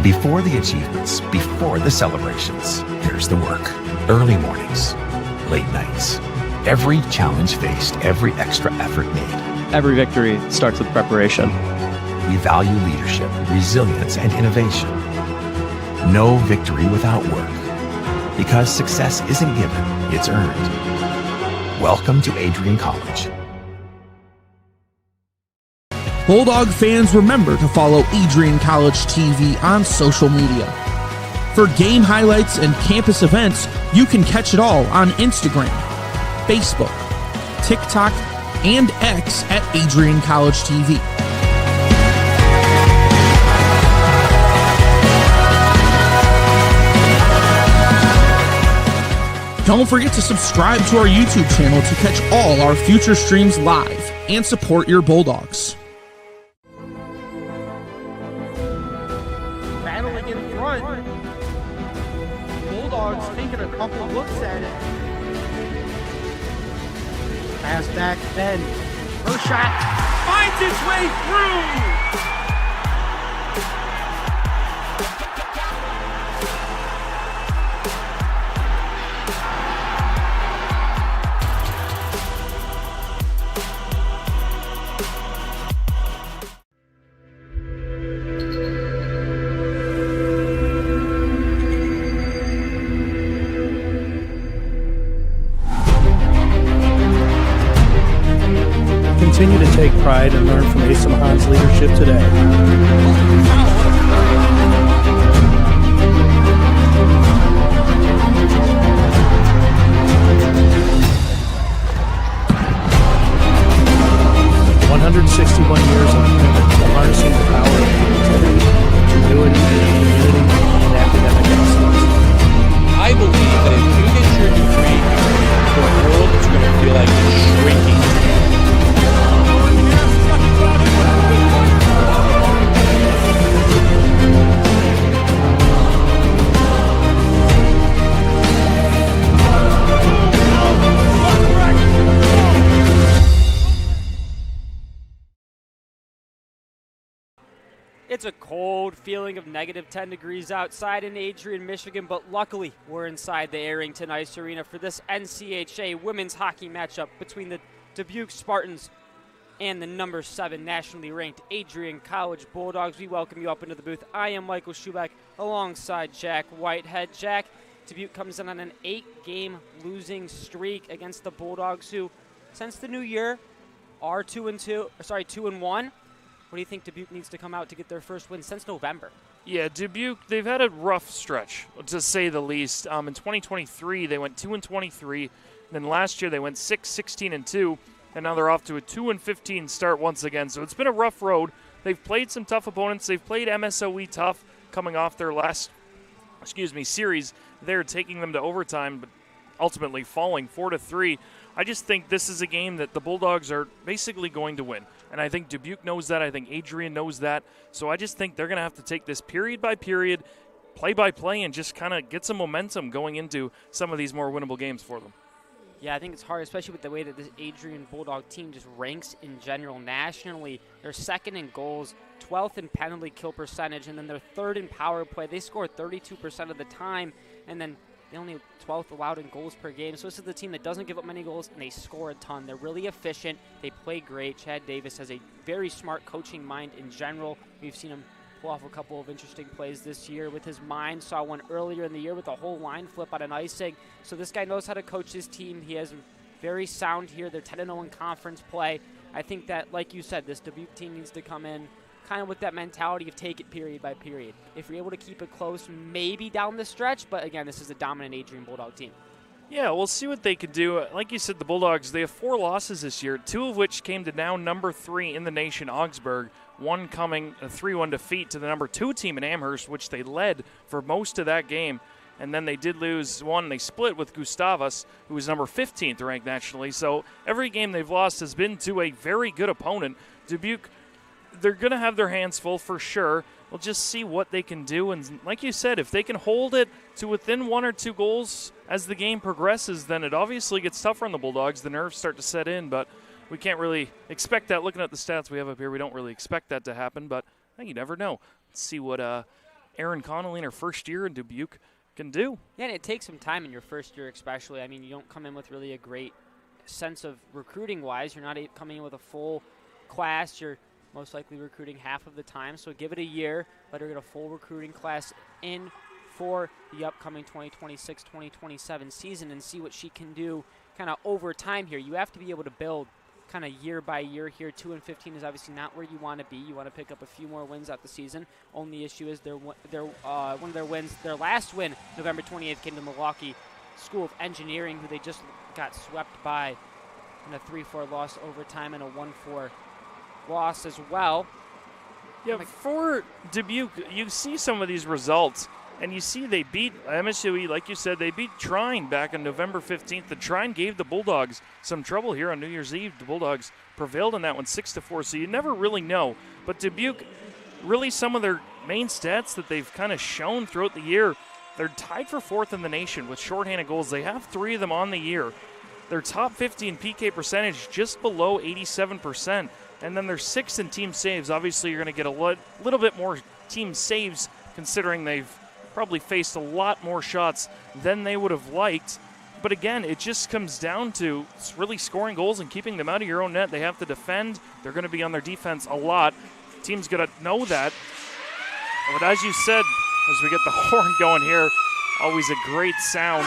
Before the achievements, before the celebrations, there's the work. Early mornings, late nights. Every challenge faced, every extra effort made. Every victory starts with preparation. We value leadership, resilience, and innovation. No victory without work. Because success isn't given, it's earned. Welcome to Adrian College. Bulldog fans, remember to follow Adrian College TV on social media. For game highlights and campus events, you can catch it all on Instagram, Facebook, TikTok, and X at Adrian College TV. Don't forget to subscribe to our YouTube channel to catch all our future streams live and support your Bulldogs. Battling in front. Bulldogs taking a couple looks at it. Pass back, Ben. Her shot finds its way through. Continue to take pride and learn from Asa Mahan's leadership today. Years of commitment to harnessing the power of creativity, ingenuity, community, and academic excellence. I believe that if you get your degree, the world is going to feel like it's shrinking. It's a cold feeling of negative 10 degrees outside in Adrian, Michigan, but luckily we're inside the Arrington Ice Arena for this NCAA women's hockey matchup between the Dubuque Spartans and the number 7 nationally ranked Adrian College Bulldogs. We welcome you up into the booth. I am Michael Schubeck alongside Jack Whitehead. Jack, Dubuque comes in on an 8-game losing streak against the Bulldogs, who since the new year are 2-1. What do you think Dubuque needs to come out to get their first win since November? Yeah, Dubuque, they've had a rough stretch, to say the least. In 2023, they went 2-23. Then last year, they went 6-16-2. And now they're off to a 2-15 start once again. So it's been a rough road. They've played some tough opponents. They've played MSOE tough coming off their last, series. They're taking them to overtime, but ultimately falling 4-3. I just think this is a game that the Bulldogs are basically going to win. And I think Dubuque knows that. I think Adrian knows that. So I just think they're going to have to take this period by period, play by play, and just kind of get some momentum going into some of these more winnable games for them. Yeah, I think it's hard, especially with the way that this Adrian Bulldog team just ranks in general nationally. They're second in goals, 12th in penalty kill percentage, and then they're third in power play. They score 32% of the time, and then they only 12th allowed in goals per game. So this is the team that doesn't give up many goals, and they score a ton. They're really efficient. They play great. Chad Davis has a very smart coaching mind in general. We've seen him pull off a couple of interesting plays this year with his mind. Saw one earlier in the year with a whole line flip on an icing. So this guy knows how to coach his team. He has very sound here. They're 10-0 in conference play. I think that, like you said, this Dubuque team needs to come in kind of with that mentality of take it period by period. If you're able to keep it close, maybe down the stretch, but again, this is a dominant Adrian Bulldog team. Yeah, we'll see what they can do. Like you said, the Bulldogs, they have 4 losses this year, 2 of which came to now number 3 in the nation, Augsburg, one coming a 3-1 defeat to the number 2 team in Amherst, which they led for most of that game. And then they did lose one. They split with Gustavus, who was number 15th ranked nationally. So every game they've lost has been to a very good opponent. Dubuque, they're going to have their hands full for sure. We'll just see what they can do. And like you said, if they can hold it to within 1 or 2 goals as the game progresses, then it obviously gets tougher on the Bulldogs. The nerves start to set in, but we can't really expect that. Looking at the stats we have up here, we don't really expect that to happen, but you never know. Let's see what Erin Connolly in her first year in Dubuque can do. Yeah, and it takes some time in your first year especially. I mean, you don't come in with really a great sense of recruiting-wise. You're not coming in with a full class. You're most likely recruiting half of the time. So give it a year. Let her get a full recruiting class in for the upcoming 2026-2027 season and see what she can do kind of over time here. You have to be able to build kind of year by year here. 2-15 is obviously not where you want to be. You want to pick up a few more wins out the season. Only issue is one of their wins, their last win, November 28th, came to Milwaukee School of Engineering, who they just got swept by in a 3-4 loss overtime and a 1-4 loss as well. Yeah, for Dubuque, you see some of these results, and you see they beat MSUE, like you said, they beat Trine back on November 15th. The Trine gave the Bulldogs some trouble here on New Year's Eve. The Bulldogs prevailed in that one 6-4, so you never really know. But Dubuque, really some of their main stats that they've kind of shown throughout the year, they're tied for 4th in the nation with shorthanded goals. They have 3 of them on the year. They're top 50 in PK percentage, just below 87%. And then they're 6th in team saves. Obviously, you're going to get a little bit more team saves considering they've probably faced a lot more shots than they would have liked. But again, it just comes down to really scoring goals and keeping them out of your own net. They have to defend. They're going to be on their defense a lot. The team's going to know that. But as you said, as we get the horn going here, always a great sound.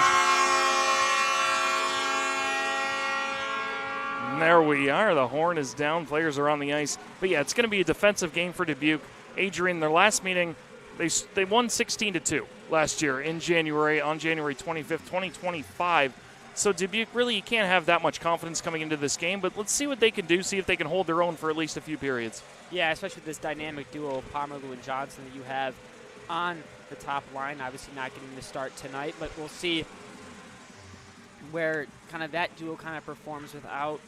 And there we are. The horn is down. Players are on the ice. But yeah, it's going to be a defensive game for Dubuque. Adrian, their last meeting, they won 16-2 last year in January, on January 25th, 2025. So Dubuque, really, you can't have that much confidence coming into this game, but let's see what they can do, see if they can hold their own for at least a few periods. Yeah, especially with this dynamic duo of Pomerleau and Johnson that you have on the top line. Obviously not getting the start tonight, but we'll see where kind of that duo kind of performs without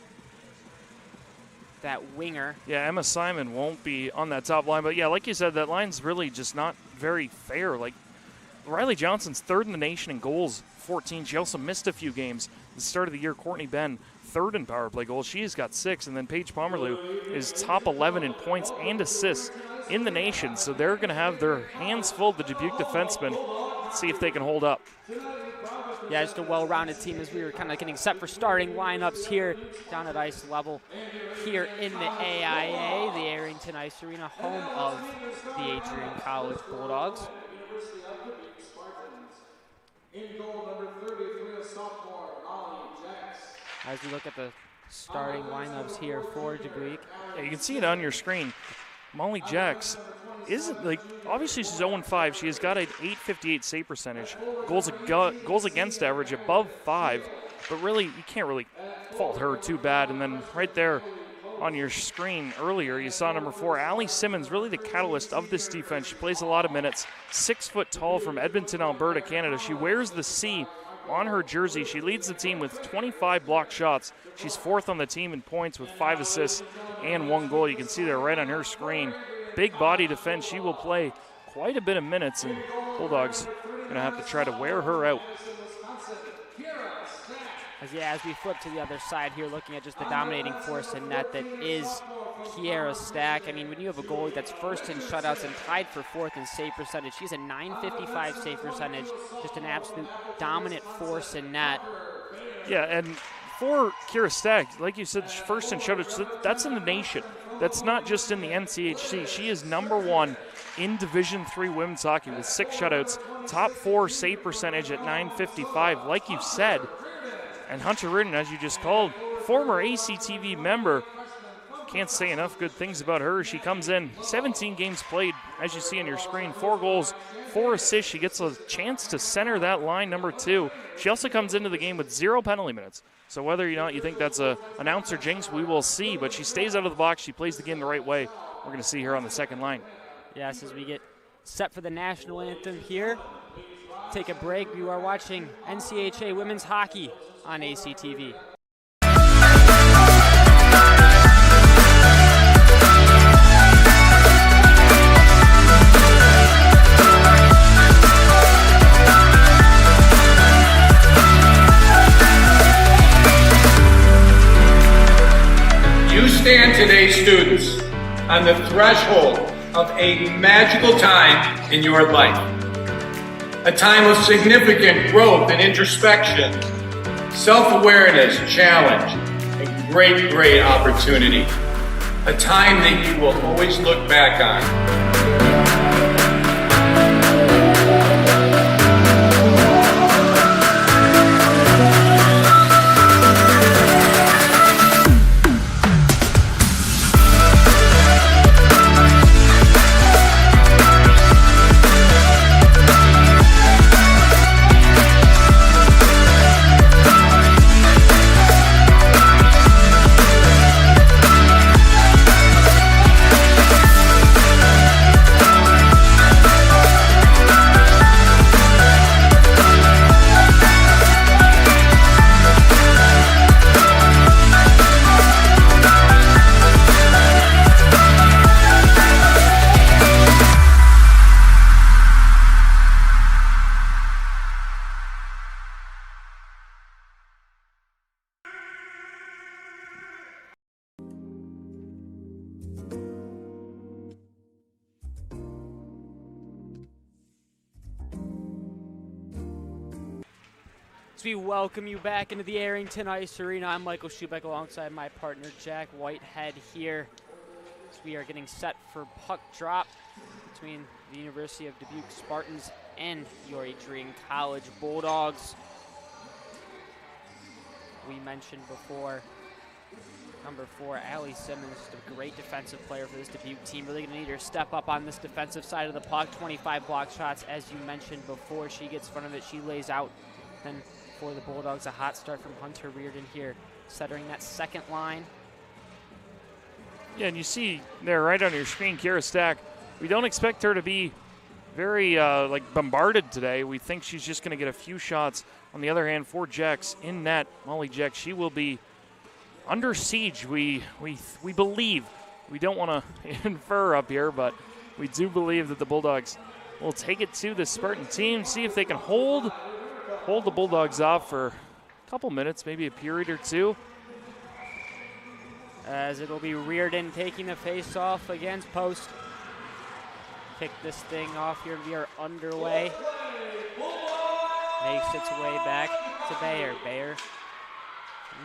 that winger. Yeah, Emma Simon won't be on that top line, but yeah, like you said, that line's really just not very fair. Like, Riley Johnson's 3rd in the nation in goals, 14. She also missed a few games at the start of the year. Courtney Benn, 3rd in power play goals. She's got 6, and then Paige Pomerleau is top 11 in points and assists in the nation. So they're going to have their hands full, the Dubuque defensemen. Let's see if they can hold up. Yeah, just a well-rounded team as we were kind of getting set for starting lineups here down at ice level here in the AIA, the Arrington Ice Arena, home of the Adrian College Bulldogs. As we look at the starting lineups here for Dubuque. Yeah, you can see it on your screen. Molly Jacks isn't, like, obviously she's 0-5. She has got an .858 save percentage. Goals against average above 5. But really, you can't really fault her too bad. And then right there on your screen earlier, you saw number 4, Allie Simmons, really the catalyst of this defense. She plays a lot of minutes. 6 foot tall from Edmonton, Alberta, Canada. She wears the C on her jersey. She leads the team with 25 blocked shots. She's 4th on the team in points with 5 assists and 1 goal. You can see there right on her screen. Big body defense. She will play quite a bit of minutes, and Bulldogs going to have to try to wear her out. As we flip to the other side here, looking at just the dominating force in net that is Kiera Stack. I mean, when you have a goalie that's 1st in shutouts and tied for 4th in save percentage, she's a .955 save percentage, just an absolute dominant force in net. Yeah, and for Kiera Stack, like you said, 1st in shutouts, that's in the nation. That's not just in the NCHC. She is number 1 in Division III women's hockey with 6 shutouts, top 4 save percentage at .955, like you said. And Hunter Ridden, as you just called, former ACTV member. Can't say enough good things about her. She comes in, 17 games played, as you see on your screen, 4 goals, 4 assists. She gets a chance to center that line, number 2. She also comes into the game with 0 penalty minutes. So whether or not you think that's an ounce or jinx, we will see. But she stays out of the box. She plays the game the right way. We're going to see her on the second line. Yes, as we get set for the national anthem here. Take a break. You are watching NCAA women's hockey on ACTV. You stand today, students, on the threshold of a magical time in your life. A time of significant growth and introspection, self-awareness, challenge, and great opportunity. A time that you will always look back on. We welcome you back into the Arrington Ice Arena. I'm Michael Schubeck alongside my partner Jack Whitehead here. So we are getting set for puck drop between the University of Dubuque Spartans and your Adrian College Bulldogs. We mentioned before, number 4, Allie Simmons, a great defensive player for this Dubuque team. Really going to need her step up on this defensive side of the puck. 25 block shots, as you mentioned before. She gets in front of it, she lays out. Then for the Bulldogs, a hot start from Hunter Reardon here, centering that second line. Yeah, and you see there right on your screen, Kira Stack. We don't expect her to be very bombarded today. We think she's just going to get a few shots. On the other hand, for Jex in net, Molly Jex, she will be under siege. We believe. We don't want to infer up here, but we do believe that the Bulldogs will take it to the Spartan team, see if they can hold the Bulldogs off for a couple minutes, maybe a period or two. As it'll be Reardon taking the face-off against post. Kick this thing off here. We are underway. Makes its way back to Bayer. Bayer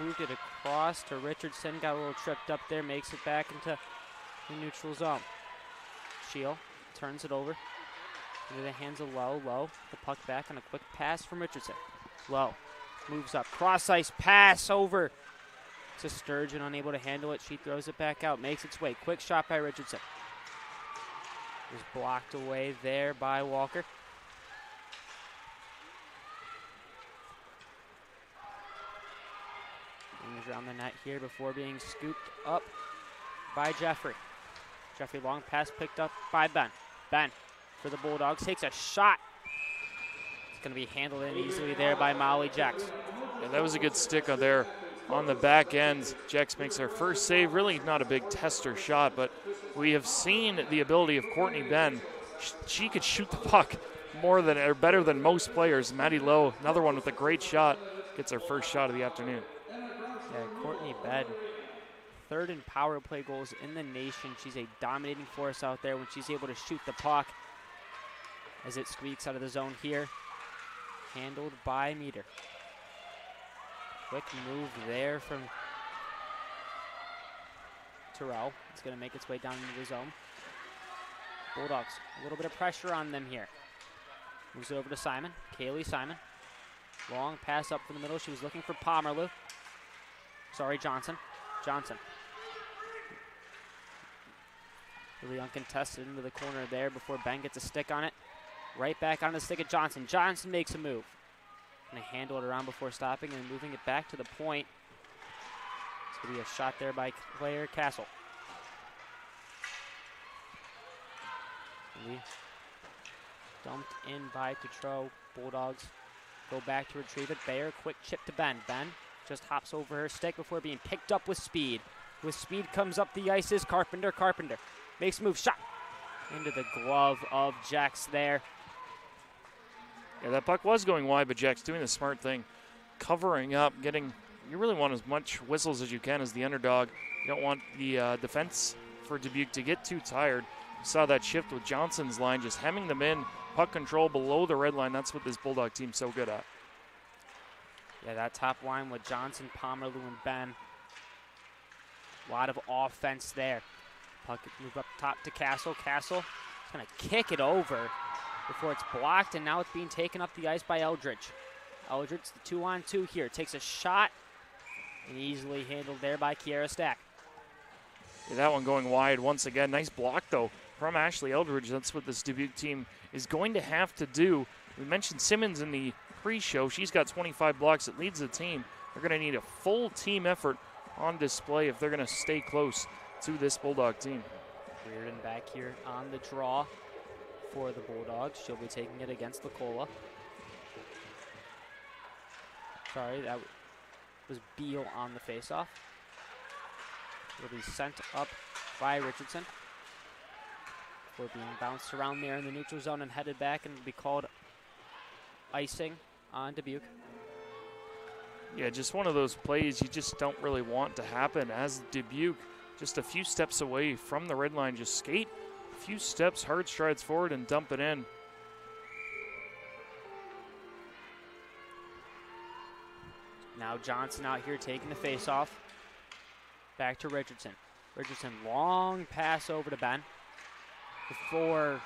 moved it across to Richardson. Got a little tripped up there. Makes it back into the neutral zone. Shield turns it over into the hands of Lowe. Lowe, the puck back on a quick pass from Richardson. Lowe moves up. Cross-ice pass over to Sturgeon, unable to handle it. She throws it back out, makes its way. Quick shot by Richardson. Was blocked away there by Walker. Moves around the net here before being scooped up by Jeffrey. Jeffrey, long pass picked up by Ben. Ben for the Bulldogs takes a shot. It's going to be handled in easily there by Molly Jex. Yeah, that was a good stick on there. On the back end, Jex makes her first save. Really not a big tester shot, but we have seen the ability of Courtney Ben. She could shoot the puck better than most players. Maddie Lowe, another one with a great shot, gets her first shot of the afternoon. Yeah, Courtney Ben, third in power play goals in the nation. She's a dominating force out there when she's able to shoot the puck. As it squeaks out of the zone here, handled by Meter. Quick move there from Terrell. It's going to make its way down into the zone. Bulldogs, a little bit of pressure on them here. Moves it over to Simon. Kaylee Simon. Long pass up from the middle. She was looking for Pomerleau. Sorry, Johnson. Johnson. Really uncontested into the corner there before Ben gets a stick on it. Right back on the stick of Johnson. Johnson makes a move. Going to handle it around before stopping and moving it back to the point. It's going to be a shot there by Claire Castle. Dumped in by Tetreault. Bulldogs go back to retrieve it. Bayer, quick chip to Ben. Ben just hops over her stick before being picked up with speed. With speed comes up the ice is Carpenter. Carpenter makes a move. Shot into the glove of Jax there. Yeah, that puck was going wide, but Jack's doing the smart thing. Covering up, you really want as much whistles as you can as the underdog. You don't want the defense for Dubuque to get too tired. Saw that shift with Johnson's line, just hemming them in, puck control below the red line. That's what this Bulldog team's so good at. Yeah, that top line with Johnson, Pomerleau, and Ben. A lot of offense there. Puck move up top to Castle. Castle is going to kick it over before it's blocked, and now it's being taken up the ice by Eldridge. Eldridge, the 2-on-2 here, takes a shot, and easily handled there by Kiera Stack. Yeah, that one going wide once again. Nice block, though, from Ashley Eldridge. That's what this Dubuque team is going to have to do. We mentioned Simmons in the pre-show. She's got 25 blocks. It leads the team. They're going to need a full team effort on display if they're going to stay close to this Bulldog team. Reardon back here on the draw for the Bulldogs. She'll be taking it against Lacola. Sorry, that was Beal on the faceoff. Will be sent up by Richardson. Before being bounced around there in the neutral zone and headed back, and will be called icing on Dubuque. Yeah, just one of those plays you just don't really want to happen as Dubuque just a few steps away from the red line. Just skate a few steps, hard strides forward, and dump it in. Now Johnson out here taking the face-off. Back to Richardson. Richardson, long pass over to Ben. Before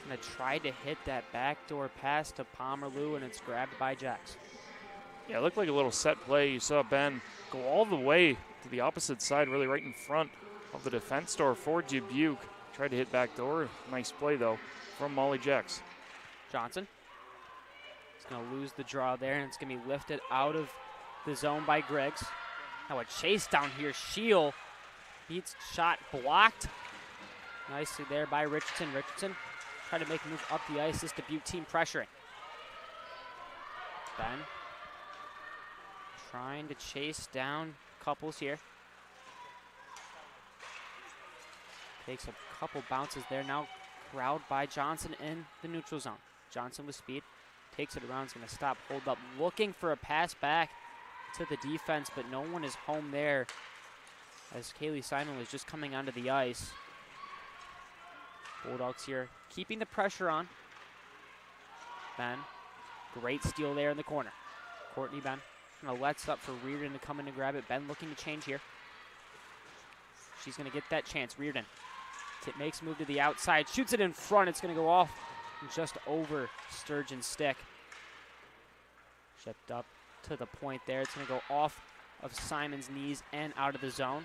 going to try to hit that backdoor pass to Pomerleau, and it's grabbed by Jax. Yeah, it looked like a little set play. You saw Ben go all the way to the opposite side, really right in front of the defense door for Dubuque. Tried to hit backdoor. Nice play, though, from Molly Jax. Johnson. He's going to lose the draw there, and it's going to be lifted out of the zone by Griggs. Now a chase down here. Shield beats shot blocked. Nicely there by Richardson. Richardson trying to make a move up the ice. This Dubuque team pressuring. Ben trying to chase down couples here. Takes a couple bounces there. Now corralled by Johnson in the neutral zone. Johnson with speed. Takes it around. Is going to stop. Hold up. Looking for a pass back to the defense, but no one is home there as Kaylee Simon was just coming onto the ice. Bulldogs here keeping the pressure on. Ben, great steal there in the corner. Courtney Ben going to lets up for Reardon to come in and grab it. Ben looking to change here. She's going to get that chance. Reardon makes a move to the outside, shoots it in front. It's going to go off just over Sturgeon's stick. Shipped up to the point there. It's going to go off of Simon's knees and out of the zone.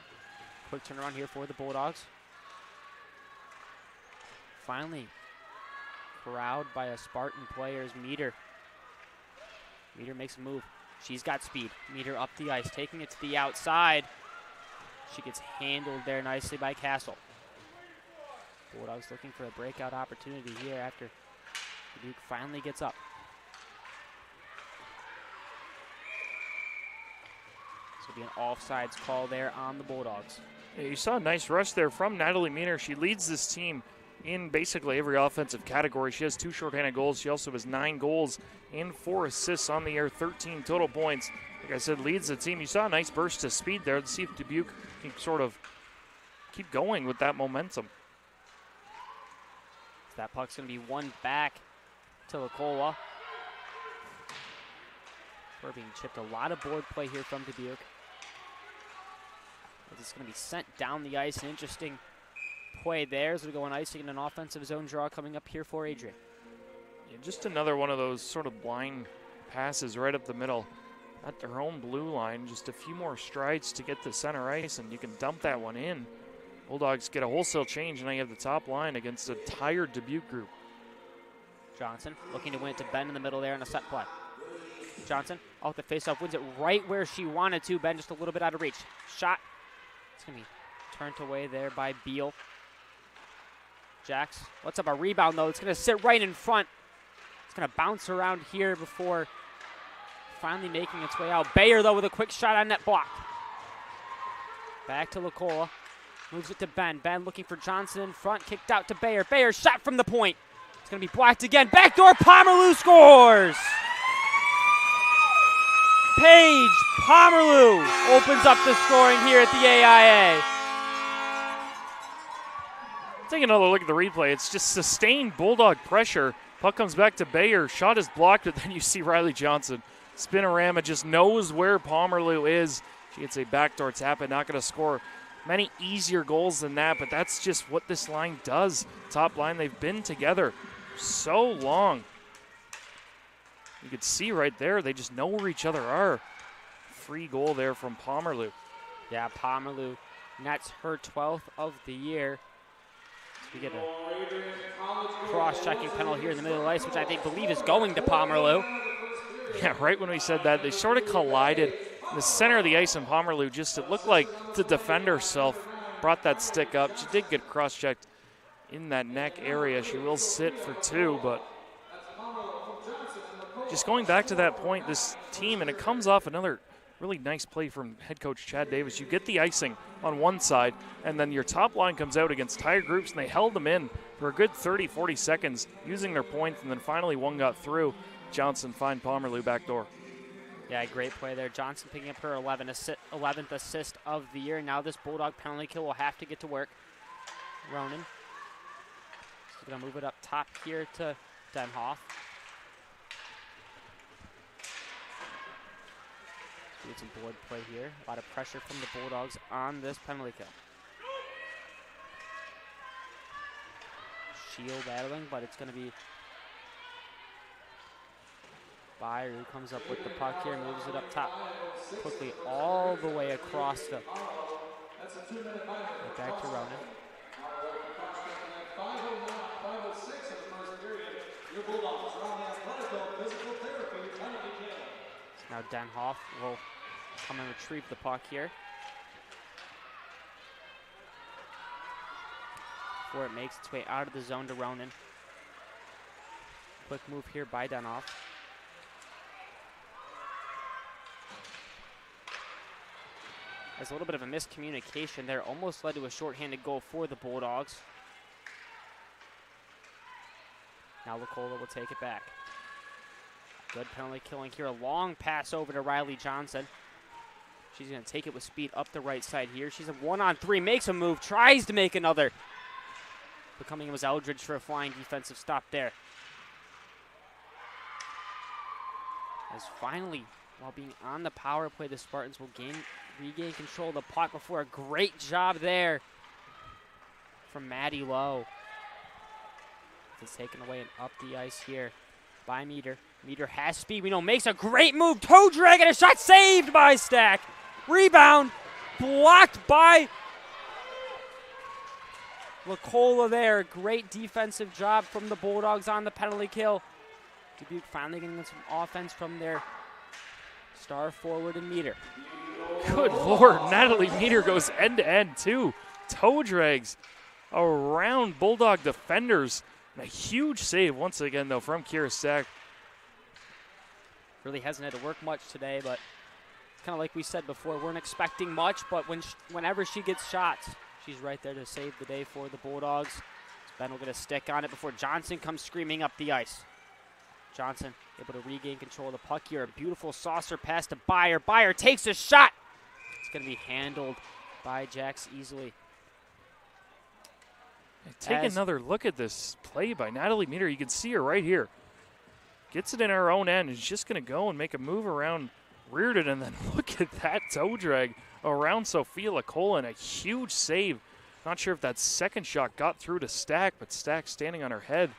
Quick turnaround here for the Bulldogs. Finally corralled by a Spartan player is Meter. Meter makes a move. She's got speed. Meter up the ice, taking it to the outside. She gets handled there nicely by Castle. Bulldogs looking for a breakout opportunity here after Dubuque finally gets up. This will be an offsides call there on the Bulldogs. Yeah, you saw a nice rush there from Natalie Meter. She leads this team in basically every offensive category. She has 2 shorthanded goals. She also has 9 goals and 4 assists on the year, 13 total points. Like I said, leads the team. You saw a nice burst of speed there. Let's see if Dubuque can sort of keep going with that momentum. That puck's going to be won back to Lacola. We're being chipped. A lot of board play here from Dubuque. It's going to be sent down the ice. An interesting play there. So we go on icing and an offensive zone draw coming up here for Adrian. Yeah, just another one of those sort of blind passes right up the middle at their own blue line. Just a few more strides to get to center ice, and you can dump that one in. Bulldogs get a wholesale change, and now you have the top line against a tired Dubuque group. Johnson looking to win it to Ben in the middle there on a set play. Johnson off the faceoff, wins it right where she wanted to. Ben just a little bit out of reach. Shot. It's going to be turned away there by Beal. Jax, what's up a rebound though? It's going to sit right in front. It's going to bounce around here before finally making its way out. Bayer though with a quick shot on net block. Back to Lacola. Moves it to Ben. Ben looking for Johnson in front. Kicked out to Bayer. Bayer shot from the point. It's going to be blocked again. Backdoor Pomerleau scores! Paige Pomerleau opens up the scoring here at the AIA. take another look at the replay. It's just sustained Bulldog pressure. Puck comes back to Bayer. Shot is blocked, but then you see Riley Johnson. Spinorama just knows where Pomerleau is. She gets a backdoor tap and not going to score many easier goals than that, but that's just what this line does. Top line, they've been together so long. You could see right there, they just know where each other are. Free goal there from Pomerleau. Yeah, Pomerleau nets her 12th of the year. We get a cross-checking penalty here in the middle of the ice, which I believe is going to Pomerleau. Yeah, right when we said that, they sort of collided in the center of the ice, and Pomerleau just, it looked like to defend herself, brought that stick up. She did get cross-checked in that neck area. She will sit for 2, but just going back to that point, this team, and it comes off another really nice play from head coach Chad Davis. You get the icing on one side, and then your top line comes out against tired groups, and they held them in for a good 30, 40 seconds using their points, and then finally one got through. Johnson find Pomerleau back door. Yeah, great play there. Johnson picking up her 11th assist of the year. Now this Bulldog penalty kill will have to get to work. Ronan. She's going to move it up top here to Denhoff. Get some board play here. A lot of pressure from the Bulldogs on this penalty kill. Shield battling, but it's going to be Bayer who comes up with the puck here, moves it up top quickly all the way across the back to Ronan. Now Denhoff will come and retrieve the puck here. Before it makes its way out of the zone to Ronan. Quick move here by Denhoff. There's a little bit of a miscommunication there. Almost led to a shorthanded goal for the Bulldogs. Now Lacola will take it back. Good penalty killing here. A long pass over to Riley Johnson. She's going to take it with speed up the right side here. She's a 1-on-3, makes a move, tries to make another. But coming in was Eldridge for a flying defensive stop there. As finally, while being on the power play, the Spartans will regain control of the puck before a great job there from Maddie Lowe. It's taken away and up the ice here by Meter. Meter has speed, we know, makes a great move. Toe drag and a shot saved by Stack. Rebound blocked by Lacola there. Great defensive job from the Bulldogs on the penalty kill. Dubuque finally getting some offense from their star forward and Meter. Good Lord, Natalie Meter goes end-to-end too. Toe drags around Bulldog defenders. And a huge save once again, though, from Kira Stack. Really hasn't had to work much today, but it's kind of like we said before. Weren't expecting much, but whenever she gets shots, she's right there to save the day for the Bulldogs. Ben will get a stick on it before Johnson comes screaming up the ice. Johnson able to regain control of the puck here. A beautiful saucer pass to Bayer. Bayer takes a shot. It's going to be handled by Jax easily. Take another look at this play by Natalie Meter. You can see her right here. Gets it in her own end. Is just going to go and make a move around Reardon. And then look at that toe drag around Sophia Lacola. And a huge save. Not sure if that second shot got through to Stack, but Stack standing on her head.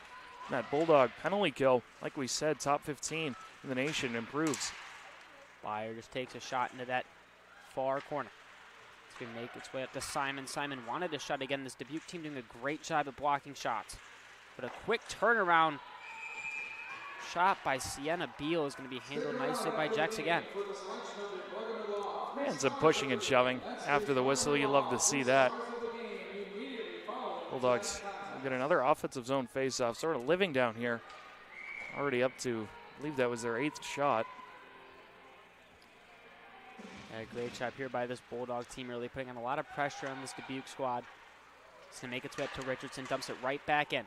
And that Bulldog penalty kill, like we said, top 15 in the nation, improves. Bayer just takes a shot into that far corner. It's going to make its way up to Simon. Simon wanted a shot again. This Dubuque team doing a great job at blocking shots. But a quick turnaround shot by Sienna Beal is going to be handled nicely by Jax again. And some pushing and shoving after the whistle. You love to see that. Bulldogs get another offensive zone faceoff, sort of living down here. Already up to, I believe that was their 8th shot. A great job here by this Bulldog team, really putting on a lot of pressure on this Dubuque squad. It's going to make its way up to Richardson, dumps it right back in.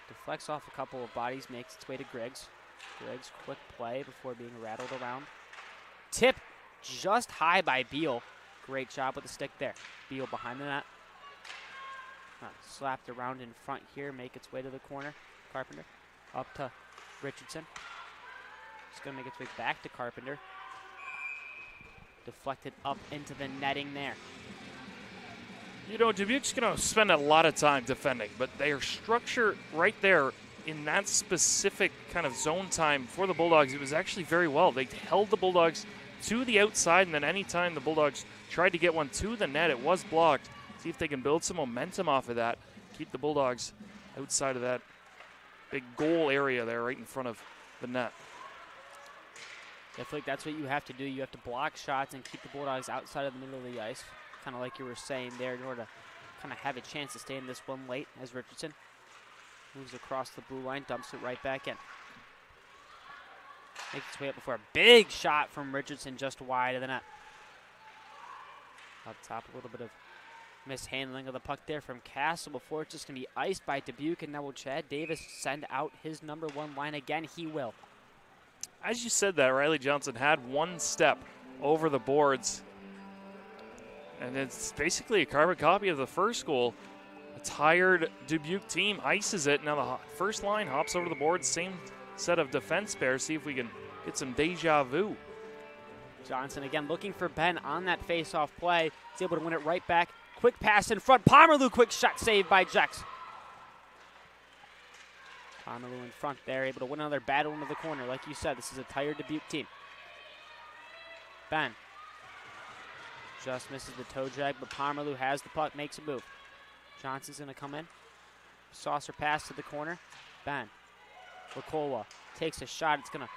Deflects off a couple of bodies, makes its way to Griggs. Griggs, quick play before being rattled around. Tip just high by Beal. Great job with the stick there. Beal behind the net. Slapped around in front here, make its way to the corner. Carpenter up to Richardson. It's going to make its way back to Carpenter. Deflected up into the netting there. You know, Dubuque's going to spend a lot of time defending, but their structure right there in that specific kind of zone time for the Bulldogs, it was actually very well. They held the Bulldogs to the outside, and then anytime the Bulldogs tried to get one to the net, it was blocked. See if they can build some momentum off of that. Keep the Bulldogs outside of that big goal area there right in front of the net. I feel like that's what you have to do. You have to block shots and keep the Bulldogs outside of the middle of the ice, kind of like you were saying there, in order to kind of have a chance to stay in this one late as Richardson moves across the blue line, dumps it right back in. Makes its way up before a big shot from Richardson just wide of the net. Up top, a little bit of mishandling of the puck there from Castle before it's just going to be iced by Dubuque. And now will Chad Davis send out his number one line again? He will. As you said that, Riley Johnson had one step over the boards. And it's basically a carbon copy of the first goal. A tired Dubuque team ices it. Now the first line hops over the board. Same set of defense pairs. See if we can get some deja vu. Johnson again looking for Ben on that face-off play. He's able to win it right back. Quick pass in front. Pomerleau, quick shot saved by Jex. Pomerleau in front there, able to win another battle into the corner. Like you said, this is a tired Dubuque team. Ben just misses the toe drag, but Pomerleau has the puck, makes a move. Johnson's going to come in. Saucer pass to the corner. Ben. Wakola takes a shot. It's going to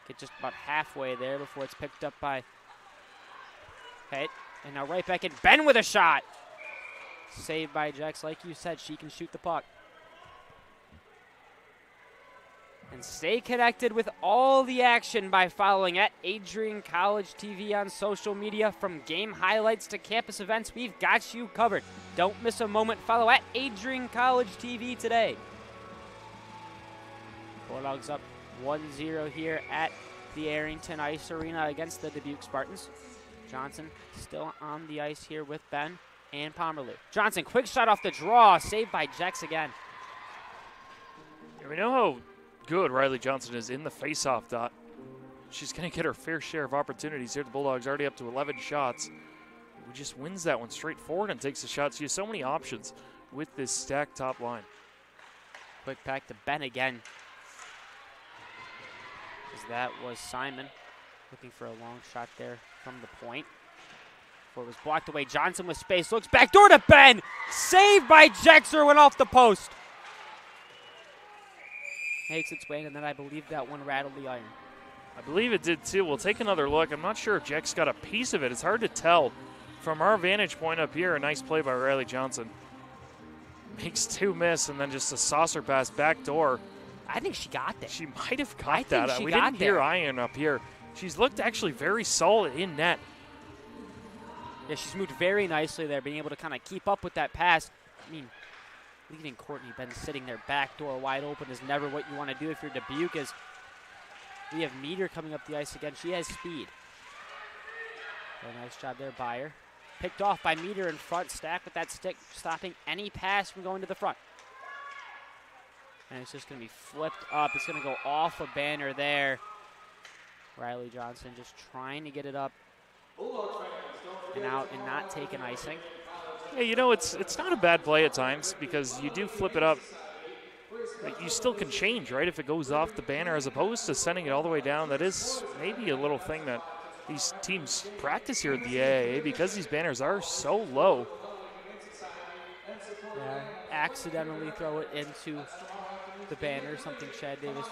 get just about halfway there before it's picked up by Pate. And now right back in. Ben with a shot. Saved by Jex. Like you said, she can shoot the puck. And stay connected with all the action by following at Adrian College TV on social media. From game highlights to campus events, we've got you covered. Don't miss a moment. Follow at Adrian College TV today. Bulldogs up 1-0 here at the Arrington Ice Arena against the Dubuque Spartans. Johnson still on the ice here with Ben and Pomerleau. Johnson, quick shot off the draw, saved by Jex again. Yeah, we know how good Riley Johnson is in the faceoff dot. She's going to get her fair share of opportunities here. The Bulldogs already up to 11 shots. Who just wins that one straight forward and takes the shot. She has so many options with this stacked top line. Quick back to Ben again. As that was Simon looking for a long shot there from the point. Before it was blocked away. Johnson with space. Looks back door to Ben. Saved by Jexer. Went off the post. Makes its way, and then I believe that one rattled the iron. I believe it did too. We'll take another look. I'm not sure if Jex got a piece of it. It's hard to tell from our vantage point up here. A nice play by Riley Johnson. Makes two miss, and then just a saucer pass back door. I think she got there. She might have got that. We didn't hear iron up here. She's looked actually very solid in net. Yeah, she's moved very nicely there, being able to kind of keep up with that pass. I mean, leaving Courtney Ben sitting there back door wide open is never what you want to do if you're Dubuque, as we have Meter coming up the ice again. She has speed. Very nice job there by her. Picked off by Meter in front, stacked with that stick, stopping any pass from going to the front. And it's just going to be flipped up. It's going to go off a banner there. Riley Johnson just trying to get it up and out and not take an icing. Yeah, you know, it's not a bad play at times because you do flip it up. You still can change, right, if it goes off the banner as opposed to sending it all the way down. That is maybe a little thing that these teams practice here at the AAA because these banners are so low. Yeah, accidentally throw it into the banner, something Chad Davis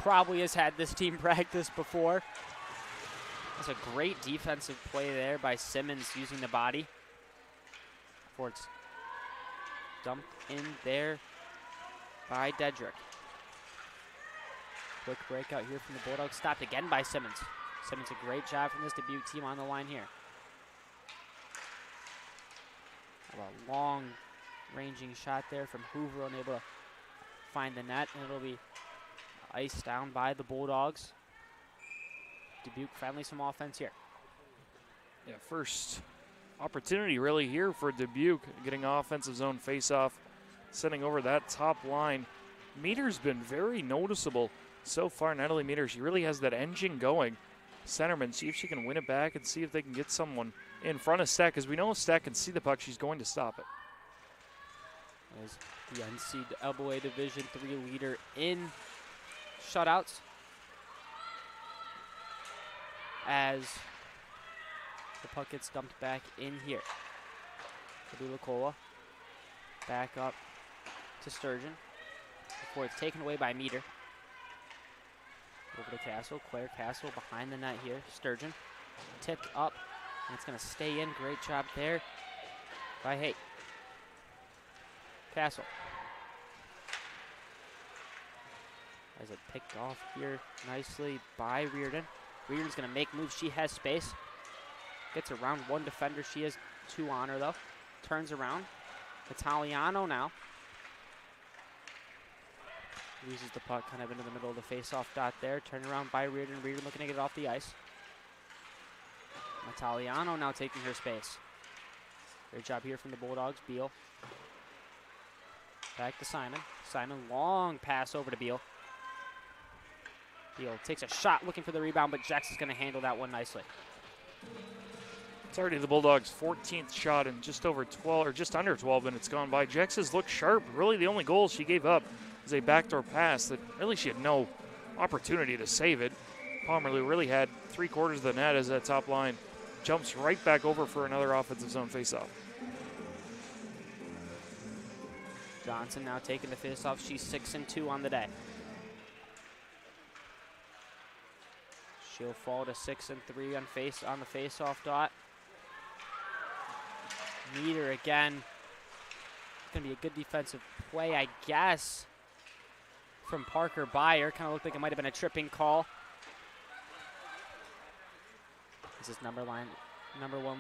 probably has had this team practice before. That's a great defensive play there by Simmons using the body. Before it's dumped in there by Dedrick. Quick breakout here from the Bulldogs. Stopped again by Simmons. Simmons, a great job from this Dubuque team on the line here. A long ranging shot there from Hoover, unable to find the net, and it'll be iced down by the Bulldogs. Dubuque finally some offense here. Yeah, first opportunity really here for Dubuque, getting offensive zone face-off, sending over that top line. Meter's been very noticeable so far. Natalie Meter, she really has that engine going. Centerman, see if she can win it back and see if they can get someone in front of Stack. As we know, if Stack can see the puck, she's going to stop it. As the NCAA Division III leader in shutouts. As the puck gets dumped back in here. Lukola back up to Sturgeon before it's taken away by Meter. Over to Castle. Claire Castle behind the net here. Sturgeon tipped up, and it's going to stay in. Great job there by Haight. Castle. As it picked off here nicely by Reardon. Reardon's going to make moves. She has space. Gets around one defender. She has two on her, though. Turns around. Italiano now. Loses the puck kind of into the middle of the face-off dot there. Turn around by Reardon. Reardon looking to get it off the ice. Italiano now taking her space. Great job here from the Bulldogs. Beal. Back to Simon. Simon, long pass over to Beal. Beal takes a shot looking for the rebound, but Jex is going to handle that one nicely. It's already the Bulldogs' 14th shot in just over 12, or just under 12 minutes gone by. Jex has looked sharp. Really, the only goal she gave up is a backdoor pass that really she had no opportunity to save it. Pomerleau really had 3/4 of the net as that top line jumps right back over for another offensive zone faceoff. Johnson now taking the face-off. She's 6-2 on the day. She'll fall to 6-3 on the face-off dot. Meter again. It's going to be a good defensive play, I guess, from Parker Byer. Kind of looked like it might have been a tripping call. This is number one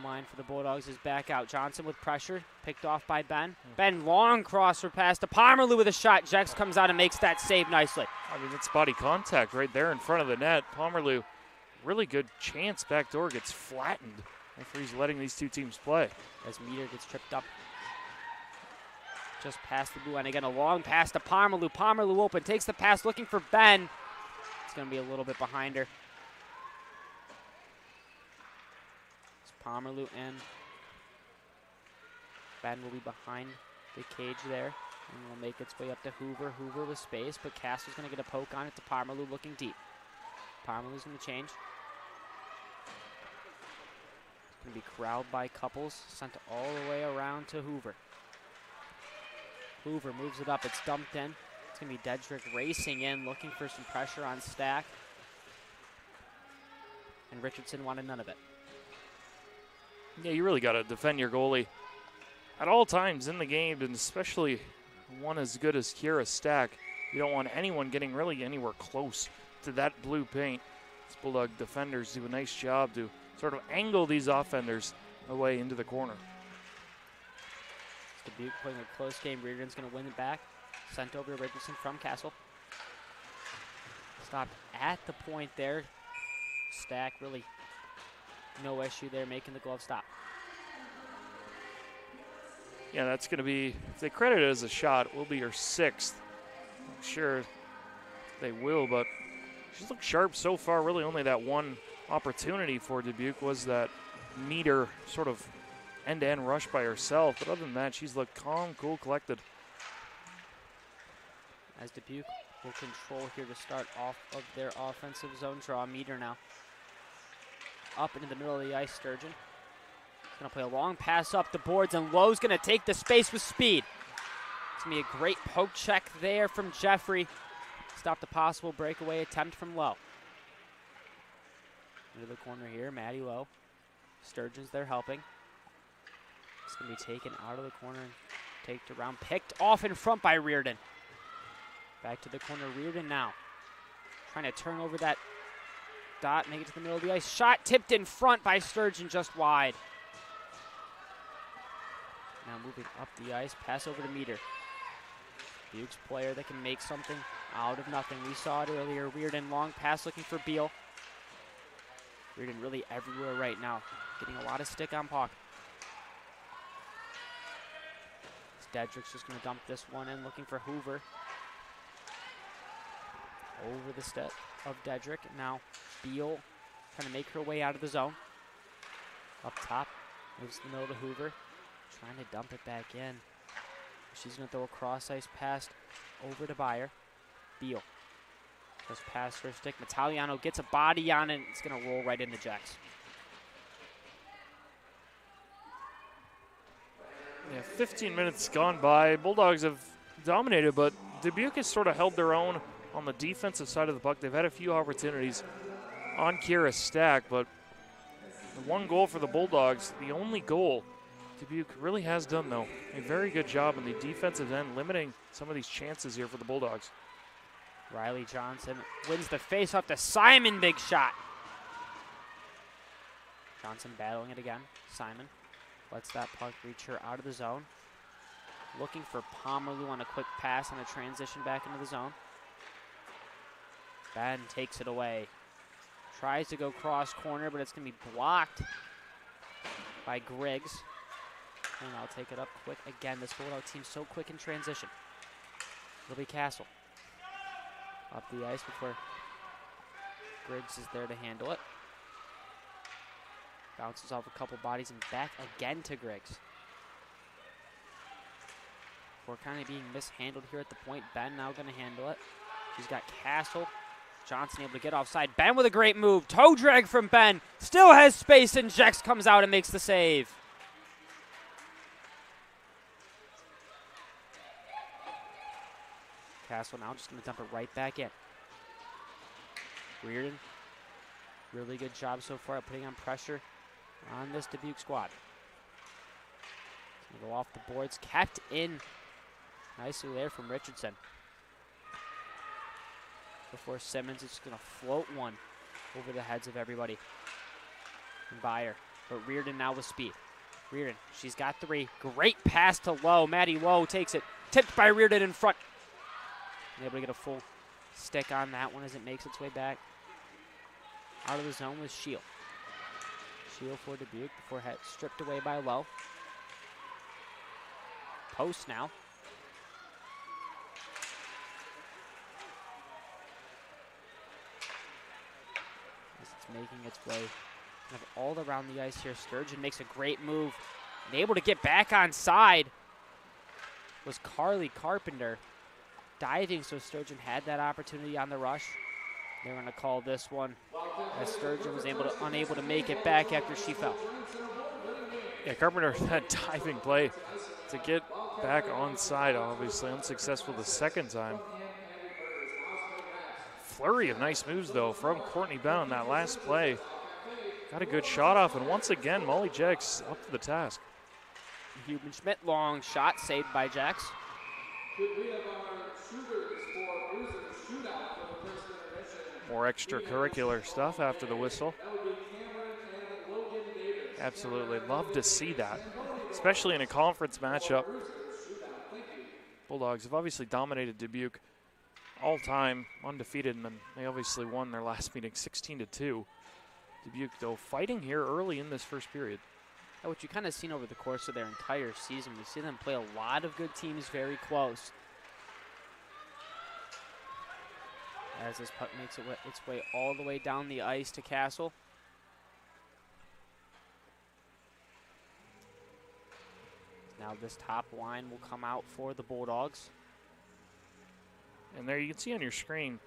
line for the Bulldogs is back out. Johnson with pressure, picked off by Ben. Ben, long crosser pass to Pomerleau with a shot. Jex comes out and makes that save nicely. I mean, it's body contact right there in front of the net. Pomerleau, really good chance. Backdoor gets flattened. Referee's letting these two teams play. As Meter gets tripped up just past the blue line. Again, a long pass to Pomerleau. Pomerleau open, takes the pass, looking for Ben. It's going to be a little bit behind her. It's Pomerleau in. Ben will be behind the cage there, and will make its way up to Hoover. Hoover with space, but Castle's going to get a poke on it to Pomerleau, looking deep. Pomerleau's going to change. Going to be corralled by Couples, sent all the way around to Hoover. Hoover moves it up, it's dumped in. It's going to be Dedrick racing in, looking for some pressure on Stack. And Richardson wanted none of it. Yeah, you really got to defend your goalie at all times in the game, and especially one as good as Kira Stack. You don't want anyone getting really anywhere close to that blue paint. These Bulldog defenders do a nice job to sort of angle these offenders away into the corner. Dubuque playing a close game. Reardon's going to win it back. Sent over to Richardson from Castle. Stopped at the point there. Stack really no issue there making the glove stop. Yeah, that's going to be, if they credit it as a shot, it will be her 6th. I'm sure they will, but she's looked sharp so far. Really only that one opportunity for Dubuque was that Meter sort of end-to-end rush by herself. But other than that, she's looked calm, cool, collected. As Dubuque will control here to start off of their offensive zone draw. Meter now up into the middle of the ice. Sturgeon going to play a long pass up the boards, and Lowe's going to take the space with speed. It's going to be a great poke check there from Jeffrey. Stop the possible breakaway attempt from Lowe. Into the corner here, Maddie Lowe. Sturgeon's there helping. It's going to be taken out of the corner and taken around. Picked off in front by Reardon. Back to the corner, Reardon now. Trying to turn over that dot, make it to the middle of the ice. Shot tipped in front by Sturgeon, just wide. Now moving up the ice, pass over to Meter. Dubuque's player that can make something out of nothing. We saw it earlier. Reardon, long pass looking for Beal. Reardon really everywhere right now, getting a lot of stick on puck. Dedrick's just going to dump this one in, looking for Hoover. Over the step of Dedrick. Now Beal trying to make her way out of the zone. Up top, moves to the middle to Hoover. Trying to dump it back in. She's going to throw a cross-ice pass over to Byer. Beal just past her stick. Italiano gets a body on it, and it's going to roll right into Jax. Yeah, 15 minutes gone by. Bulldogs have dominated, but Dubuque has sort of held their own on the defensive side of the puck. They've had a few opportunities on Kira's stack, but the one goal for the Bulldogs, the only goal Dubuque really has done, though, a very good job in the defensive end, limiting some of these chances here for the Bulldogs. Riley Johnson wins the faceoff to Simon. Big shot. Johnson battling it again. Simon lets that puck reach her out of the zone. Looking for Pomerleau on a quick pass on a transition back into the zone. Ben takes it away. Tries to go cross corner, but it's going to be blocked by Griggs. And I'll take it up quick again. This Bulldog team's so quick in transition. It'll be Castle. Up the ice before Griggs is there to handle it. Bounces off a couple bodies and back again to Griggs. Before kind of being mishandled here at the point. Ben now going to handle it. She's got Castle. Johnson able to get offside. Ben with a great move. Toe drag from Ben. Still has space, and Jex comes out and makes the save. Castle now just going to dump it right back in. Reardon, really good job so far at putting on pressure on this Dubuque squad. It's going to go off the boards. Kept in nicely there from Richardson. Before Simmons is just going to float one over the heads of everybody. And Byer, but Reardon now with speed. Reardon, she's got three. Great pass to Lowe. Maddie Lowe takes it. Tipped by Reardon in front. And able to get a full stick on that one as it makes its way back out of the zone with Shield. Shield for Dubuque before head stripped away by Lowe. Post now. As it's making its way kind of all around the ice here. Sturgeon makes a great move. And able to get back on side was Carly Carpenter. Diving, so Sturgeon had that opportunity on the rush. They're going to call this one as Sturgeon was unable to make it back after she fell. Yeah, Carpenter, that diving play to get back on side, obviously unsuccessful the second time. Flurry of nice moves, though, from Courtney Ben on that last play. Got a good shot off, and once again, Molly Jex up to the task. Huben Schmidt, long shot, saved by Jex. More extracurricular stuff after the whistle. Absolutely love to see that, especially in a conference matchup. Bulldogs have obviously dominated Dubuque all time, undefeated, and then they obviously won their last meeting 16-2. Dubuque, though, fighting here early in this first period. What you've kind of seen over the course of their entire season, we see them play a lot of good teams very close. As this puck makes its way all the way down the ice to Castle. Now this top line will come out for the Bulldogs. And there you can see on your screen,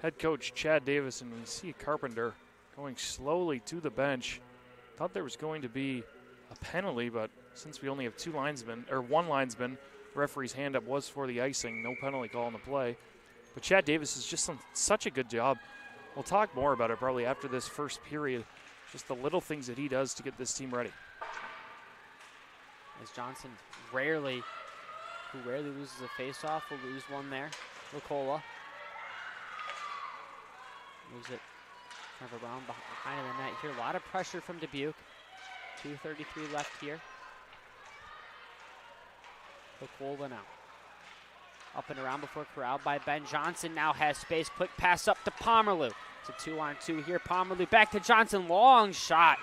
head coach Chad Davis, and we see Carpenter going slowly to the bench. Thought there was going to be a penalty, but since we only have one linesman, the referee's hand up was for the icing. No penalty call on the play. But Chad Davis has just done such a good job. We'll talk more about it probably after this first period. Just the little things that he does to get this team ready. As Johnson who rarely loses a faceoff, will lose one there. Ricola moves it kind of around behind the net here. A lot of pressure from Dubuque. 2:33 left here. Ricola now. Up and around before corralled by Ben. Johnson now has space. Quick pass up to Pomerleau. It's a 2-on-2 here. Pomerleau back to Johnson. Long shot.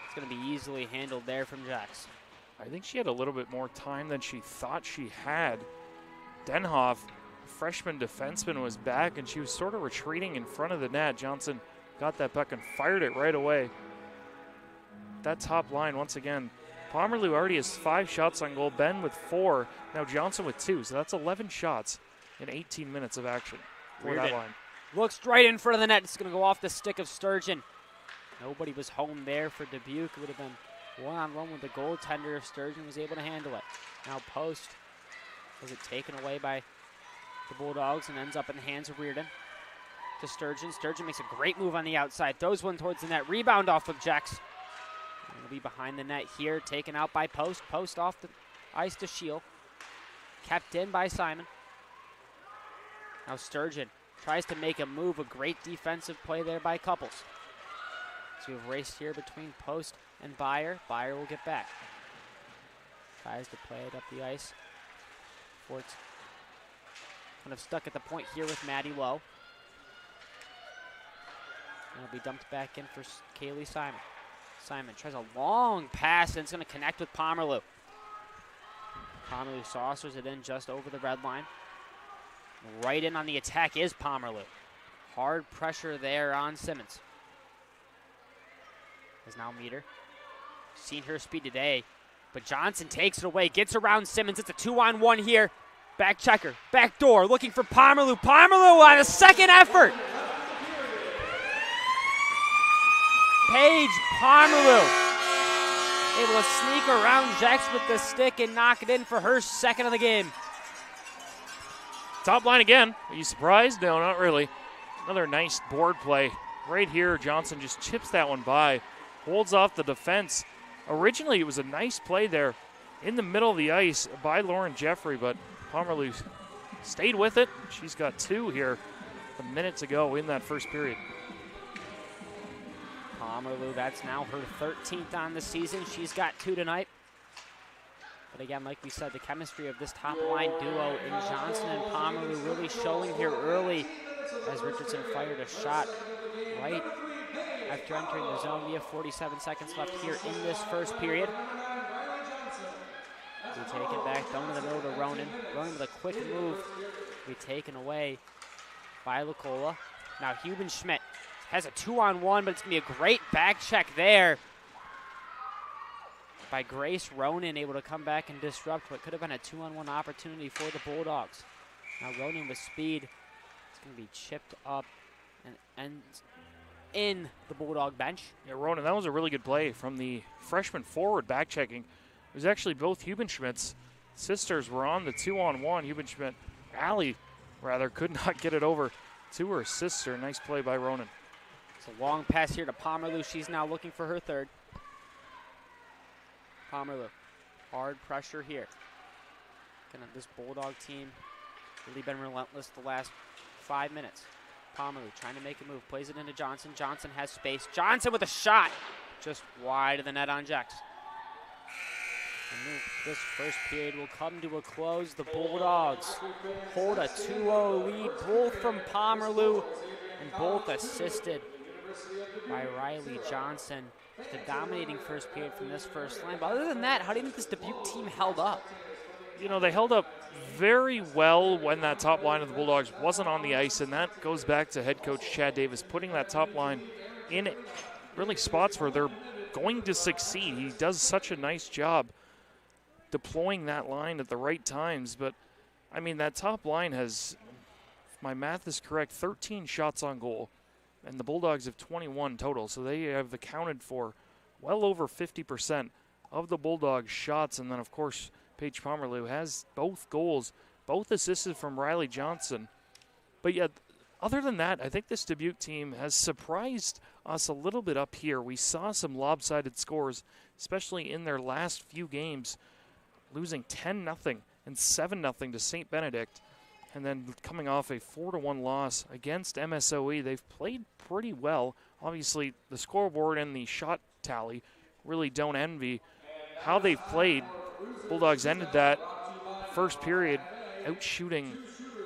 It's going to be easily handled there from Jax. I think she had a little bit more time than she thought she had. Denhoff, freshman defenseman, was back, and she was sort of retreating in front of the net. Johnson got that puck and fired it right away. That top line, once again, Pomerleau already has 5 shots on goal. Ben with 4. Now Johnson with 2. So that's 11 shots in 18 minutes of action for that line. Looks right in front of the net. It's going to go off the stick of Sturgeon. Nobody was home there for Dubuque. It would have been one-on-one with the goaltender if Sturgeon was able to handle it. Now Post was it taken away by the Bulldogs and ends up in the hands of Reardon. To Sturgeon. Sturgeon makes a great move on the outside. Throws one towards the net. Rebound off of Jex. It'll be behind the net here. Taken out by Post. Post off the ice to Shield. Kept in by Simon. Now Sturgeon tries to make a move. A great defensive play there by Couples. So we have race here between Post and Byer. Byer will get back. Tries to play it up the ice. Fort's kind of stuck at the point here with Maddie Lowe. And it'll be dumped back in for Kaylee Simon. Simon tries a long pass, and it's going to connect with Pomerleau. Pomerleau saucers it in just over the red line. Right in on the attack is Pomerleau. Hard pressure there on Simmons. Is now Meter. Seen her speed today, but Johnson takes it away, gets around Simmons. It's a 2-on-1 here. Back checker, back door, looking for Pomerleau. Pomerleau on a second effort. Paige Pomerleau able to sneak around Jex with the stick and knock it in for her second of the game. Top line again. Are you surprised? No, not really. Another nice board play. Right here, Johnson just chips that one by. Holds off the defense. Originally, it was a nice play there in the middle of the ice by Lauren Jeffrey, but Pomerleau stayed with it. She's got 2 here a minute to go in that first period. Pomerleau, that's now her 13th on the season. She's got 2 tonight. But again, like we said, the chemistry of this top line duo in Johnson and Pomerleau really showing here early as Richardson fired a shot right after entering the zone. We have 47 seconds left here in this first period. We take it back down to the middle to Ronan. Ronan with a quick move. We taken away by Lucola. Now Hubenschmidt has a 2-on-1, but it's going to be a great back check there by Grace Ronan, able to come back and disrupt what could have been a 2-on-1 opportunity for the Bulldogs. Now Ronan with speed. It's going to be chipped up and ends in the Bulldog bench. Yeah, Ronan, that was a really good play from the freshman forward back checking. It was actually both Hubenschmidt's sisters were on the 2-on-1. Hubenschmidt, Allie, rather, could not get it over to her sister. Nice play by Ronan. It's a long pass here to Pomerleau. She's now looking for her third. Pomerleau, hard pressure here. This Bulldog team really been relentless the last 5 minutes. Pomerleau trying to make a move, plays it into Johnson. Johnson has space. Johnson with a shot, just wide of the net on Jex. And this first period will come to a close. The Bulldogs hold a 2-0 lead, both from Pomerleau and both assisted by Riley Johnson. The dominating first period from this first line. But other than that, how do you think this Dubuque team held up? You know, they held up very well when that top line of the Bulldogs wasn't on the ice, and that goes back to head coach Chad Davis putting that top line in really spots where they're going to succeed. He does such a nice job deploying that line at the right times. But, I mean, that top line has, if my math is correct, 13 shots on goal, and the Bulldogs have 21 total. So they have accounted for well over 50% of the Bulldogs' shots. And then, of course, Paige Pomerleau has both goals, both assisted from Riley Johnson. But yet, other than that, I think this Dubuque team has surprised us a little bit up here. We saw some lopsided scores, especially in their last few games, losing 10-0 and 7-0 to St. Benedict, and then coming off a 4-1 loss against MSOE. They've played pretty well. Obviously, the scoreboard and the shot tally really don't envy how they've played. Bulldogs ended that first period out shooting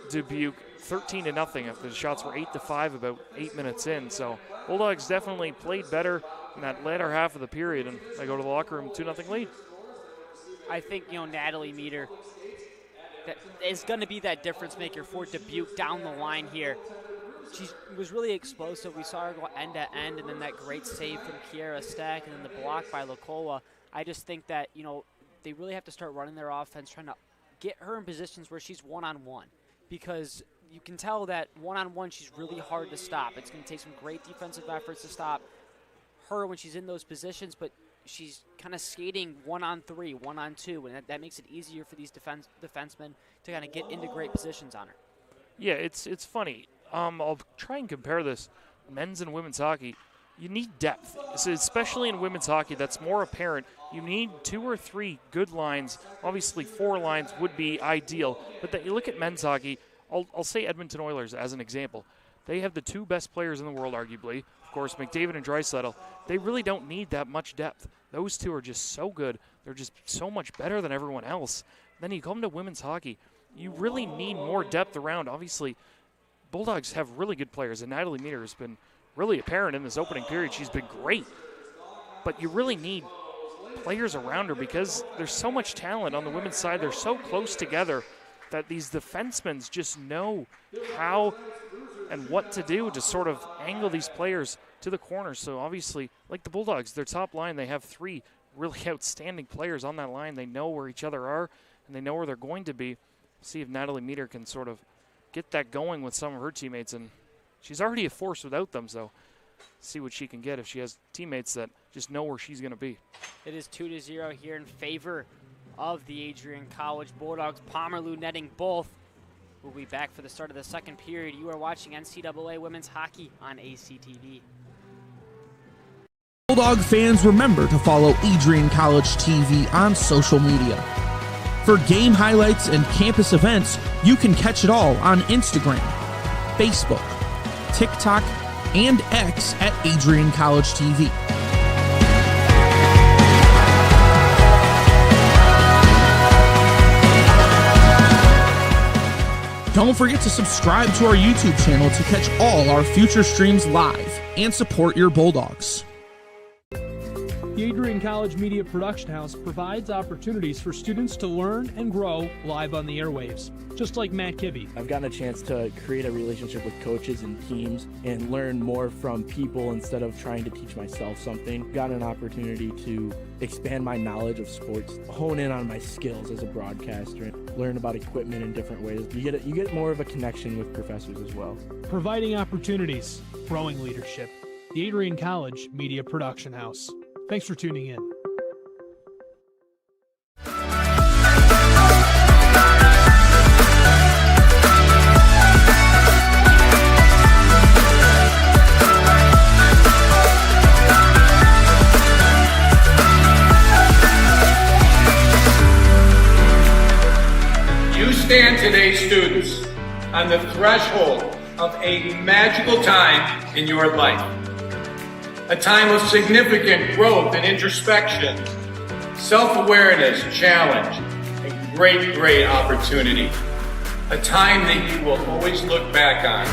Dubuque 13-0 after the shots were 8-5 about 8 minutes in. So Bulldogs definitely played better in that latter half of the period, and they go to the locker room 2-0 lead. I think, Natalie Meter that is going to be that difference maker for Dubuque down the line here. She was really explosive. We saw her go end to end, and then that great save from Kiera Stack, and then the block by Lakola. I just think that, they really have to start running their offense, trying to get her in positions where she's one-on-one, because you can tell that one-on-one she's really hard to stop. It's going to take some great defensive efforts to stop her when she's in those positions, but she's kind of skating 1-on-3, 1-on-2, and that makes it easier for these defensemen to kind of get into great positions on her. Yeah, it's funny. I'll try and compare this men's and women's hockey. You need depth, so especially in women's hockey. That's more apparent. You need 2 or 3 good lines. Obviously, 4 lines would be ideal. But that you look at men's hockey, I'll say Edmonton Oilers as an example. They have the 2 best players in the world, arguably. Of course, McDavid and Draisaitl. They really don't need that much depth. Those 2 are just so good. They're just so much better than everyone else. Then you come to women's hockey. You really need more depth around. Obviously, Bulldogs have really good players, and Natalie Meter has been really apparent in this opening period. She's been great. But you really need players around her because there's so much talent on the women's side. They're so close together that these defensemen just know how and what to do to sort of angle these players to the corner. So obviously, like the Bulldogs, their top line, they have 3 really outstanding players on that line. They know where each other are, and they know where they're going to be. See if Natalie Meter can sort of get that going with some of her teammates. And she's already a force without them, so see what she can get if she has teammates that just know where she's going to be. It is 2-0 here in favor of the Adrian College Bulldogs. Pomerleau netting both. We'll be back for the start of the second period. You are watching NCAA Women's Hockey on ACTV. Bulldog fans, remember to follow Adrian College TV on social media. For game highlights and campus events, you can catch it all on Instagram, Facebook, TikTok, and X at AdrianCollegeTV. Don't forget to subscribe to our YouTube channel to catch all our future streams live and support your Bulldogs. The Adrian College Media Production House provides opportunities for students to learn and grow live on the airwaves, just like Matt Kibbe. I've gotten a chance to create a relationship with coaches and teams and learn more from people instead of trying to teach myself something. Got an opportunity to expand my knowledge of sports, hone in on my skills as a broadcaster, and learn about equipment in different ways. You get more of a connection with professors as well. Providing opportunities, growing leadership. The Adrian College Media Production House. Thanks for tuning in. You stand today, students, on the threshold of a magical time in your life. A time of significant growth and introspection, self-awareness, challenge, and great opportunity. A time that you will always look back on.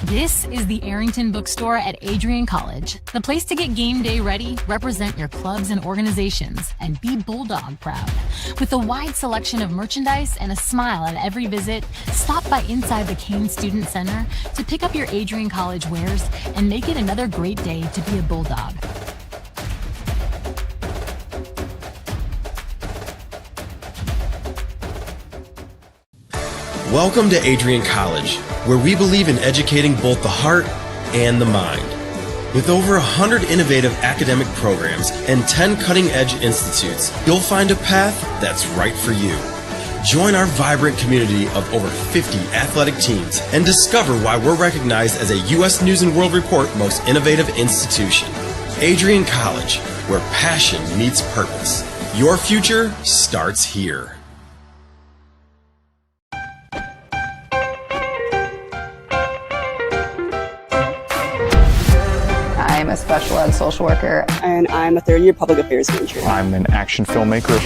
This is the Arrington Bookstore at Adrian College, the place to get game day ready, represent your clubs and organizations, and be Bulldog proud. With a wide selection of merchandise and a smile at every visit, stop by inside the Kane Student Center to pick up your Adrian College wares and make it another great day to be a Bulldog. Welcome to Adrian College, where we believe in educating both the heart and the mind. With over 100 innovative academic programs and 10 cutting-edge institutes, you'll find a path that's right for you. Join our vibrant community of over 50 athletic teams and discover why we're recognized as a U.S. News & World Report Most Innovative Institution. Adrian College, where passion meets purpose. Your future starts here. I'm a special ed social worker. And I'm a third-year public affairs major. I'm an action filmmaker.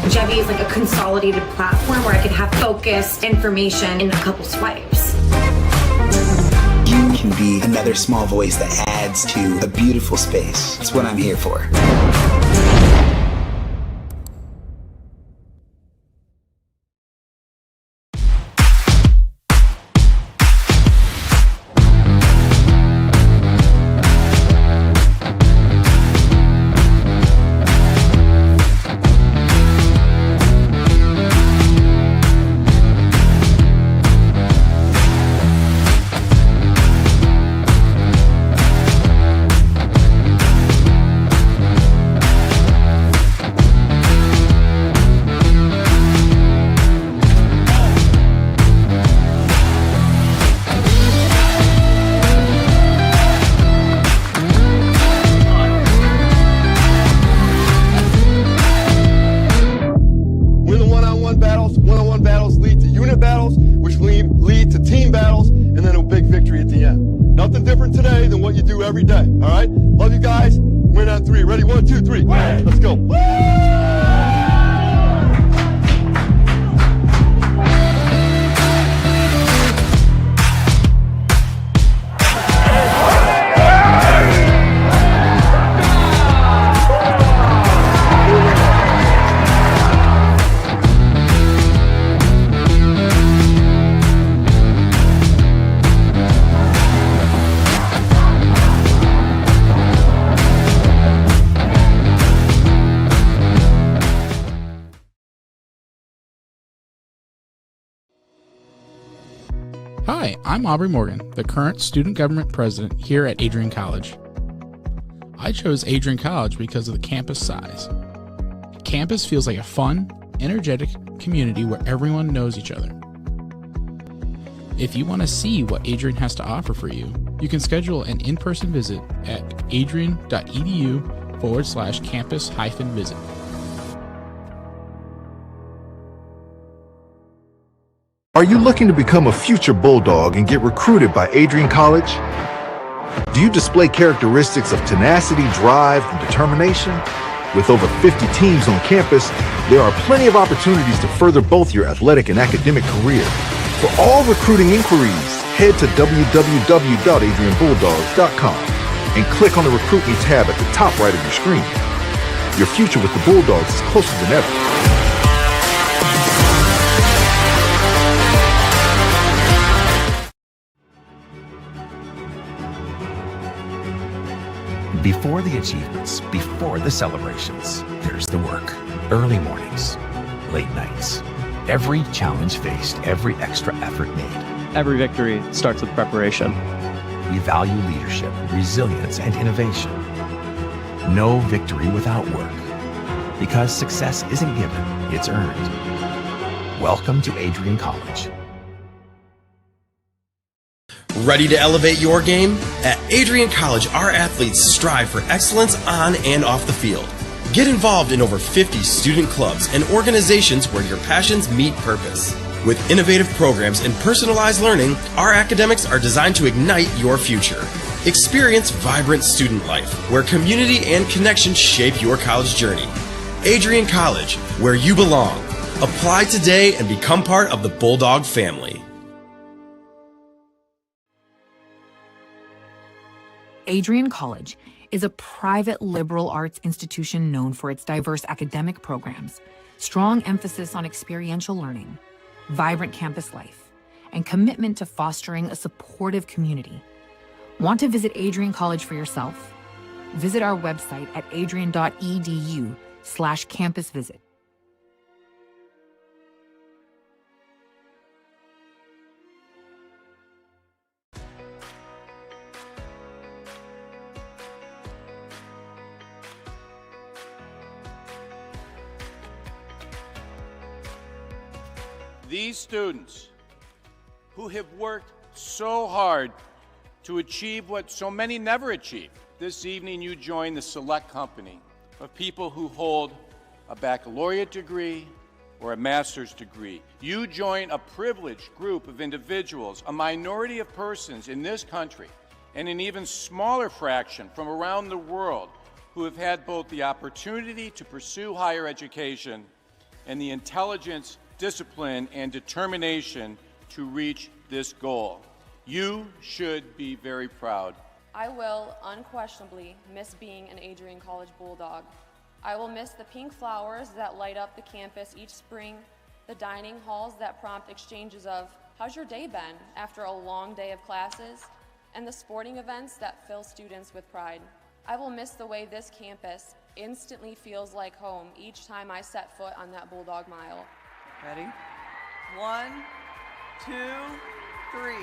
Jevy is like a consolidated platform where I can have focused information in a couple swipes. You can be another small voice that adds to a beautiful space. That's what I'm here for. Every day, all right? Love you guys. Win on 3. Ready? 1, 2, 3. Win. Let's go. Hi, I'm Aubrey Morgan, the current student government president here at Adrian College. I chose Adrian College because of the campus size. Campus feels like a fun, energetic community where everyone knows each other. If you want to see what Adrian has to offer for you, you can schedule an in-person visit at adrian.edu/campus-visit. Are you looking to become a future Bulldog and get recruited by Adrian College? Do you display characteristics of tenacity, drive, and determination? With over 50 teams on campus, there are plenty of opportunities to further both your athletic and academic career. For all recruiting inquiries, head to www.adrianbulldogs.com and click on the Recruit Me tab at the top right of your screen. Your future with the Bulldogs is closer than ever. Before the achievements, before the celebrations, there's the work. Early mornings, late nights. Every challenge faced, every extra effort made. Every victory starts with preparation. We value leadership, resilience, and innovation. No victory without work. Because success isn't given, it's earned. Welcome to Adrian College. Ready to elevate your game? At Adrian College, our athletes strive for excellence on and off the field. Get involved in over 50 student clubs and organizations where your passions meet purpose. With innovative programs and personalized learning, our academics are designed to ignite your future. Experience vibrant student life, where community and connection shape your college journey. Adrian College, where you belong. Apply today and become part of the Bulldog family. Adrian College is a private liberal arts institution known for its diverse academic programs, strong emphasis on experiential learning, vibrant campus life, and commitment to fostering a supportive community. Want to visit Adrian College for yourself? Visit our website at adrian.edu/campus visit. these students who have worked so hard to achieve what so many never achieve. This evening you join the select company of people who hold a baccalaureate degree or a master's degree. You join a privileged group of individuals, a minority of persons in this country, and an even smaller fraction from around the world who have had both the opportunity to pursue higher education and the intelligence, discipline, and determination to reach this goal. You should be very proud. I will unquestionably miss being an Adrian College Bulldog. I will miss the pink flowers that light up the campus each spring, the dining halls that prompt exchanges of, "How's your day been?" after a long day of classes, and the sporting events that fill students with pride. I will miss the way this campus instantly feels like home each time I set foot on that Bulldog Mile. Ready? 1, 2, 3.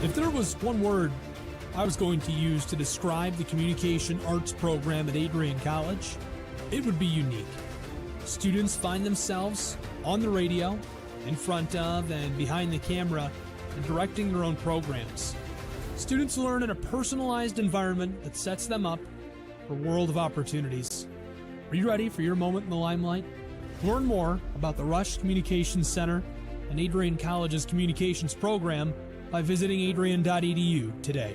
If there was one word I was going to use to describe the communication arts program at Adrian College, it would be unique. Students find themselves on the radio, in front of and behind the camera, and directing their own programs. Students learn in a personalized environment that sets them up for a world of opportunities. Are you ready for your moment in the limelight? Learn more about the Rush Communications Center and Adrian College's communications program by visiting adrian.edu today.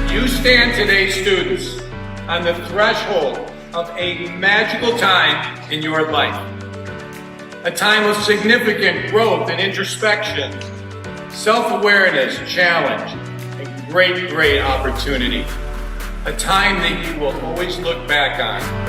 You stand today, students, on the threshold of a magical time in your life. A time of significant growth and introspection, self-awareness, challenge, and great opportunity. A time that you will always look back on.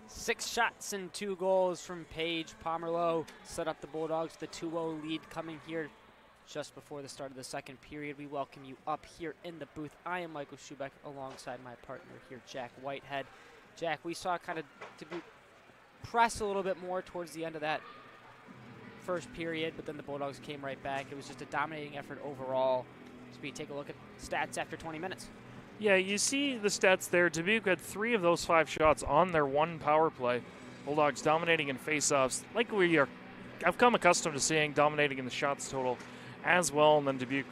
Six shots and 2 goals from Paige Pomerleau set up the Bulldogs with the 2-0 lead coming here just before the start of the second period. We welcome you up here in the booth. I am Michael Schubeck alongside my partner here, Jack Whitehead. Jack, we saw kind of Dubuque press a little bit more towards the end of that first period, but then the Bulldogs came right back. It was just a dominating effort overall. So we take a look at stats after 20 minutes. Yeah, you see the stats there. Dubuque had 3 of those 5 shots on their 1 power play. Bulldogs dominating in faceoffs, like I've come accustomed to seeing, dominating in the shots total as well. And then Dubuque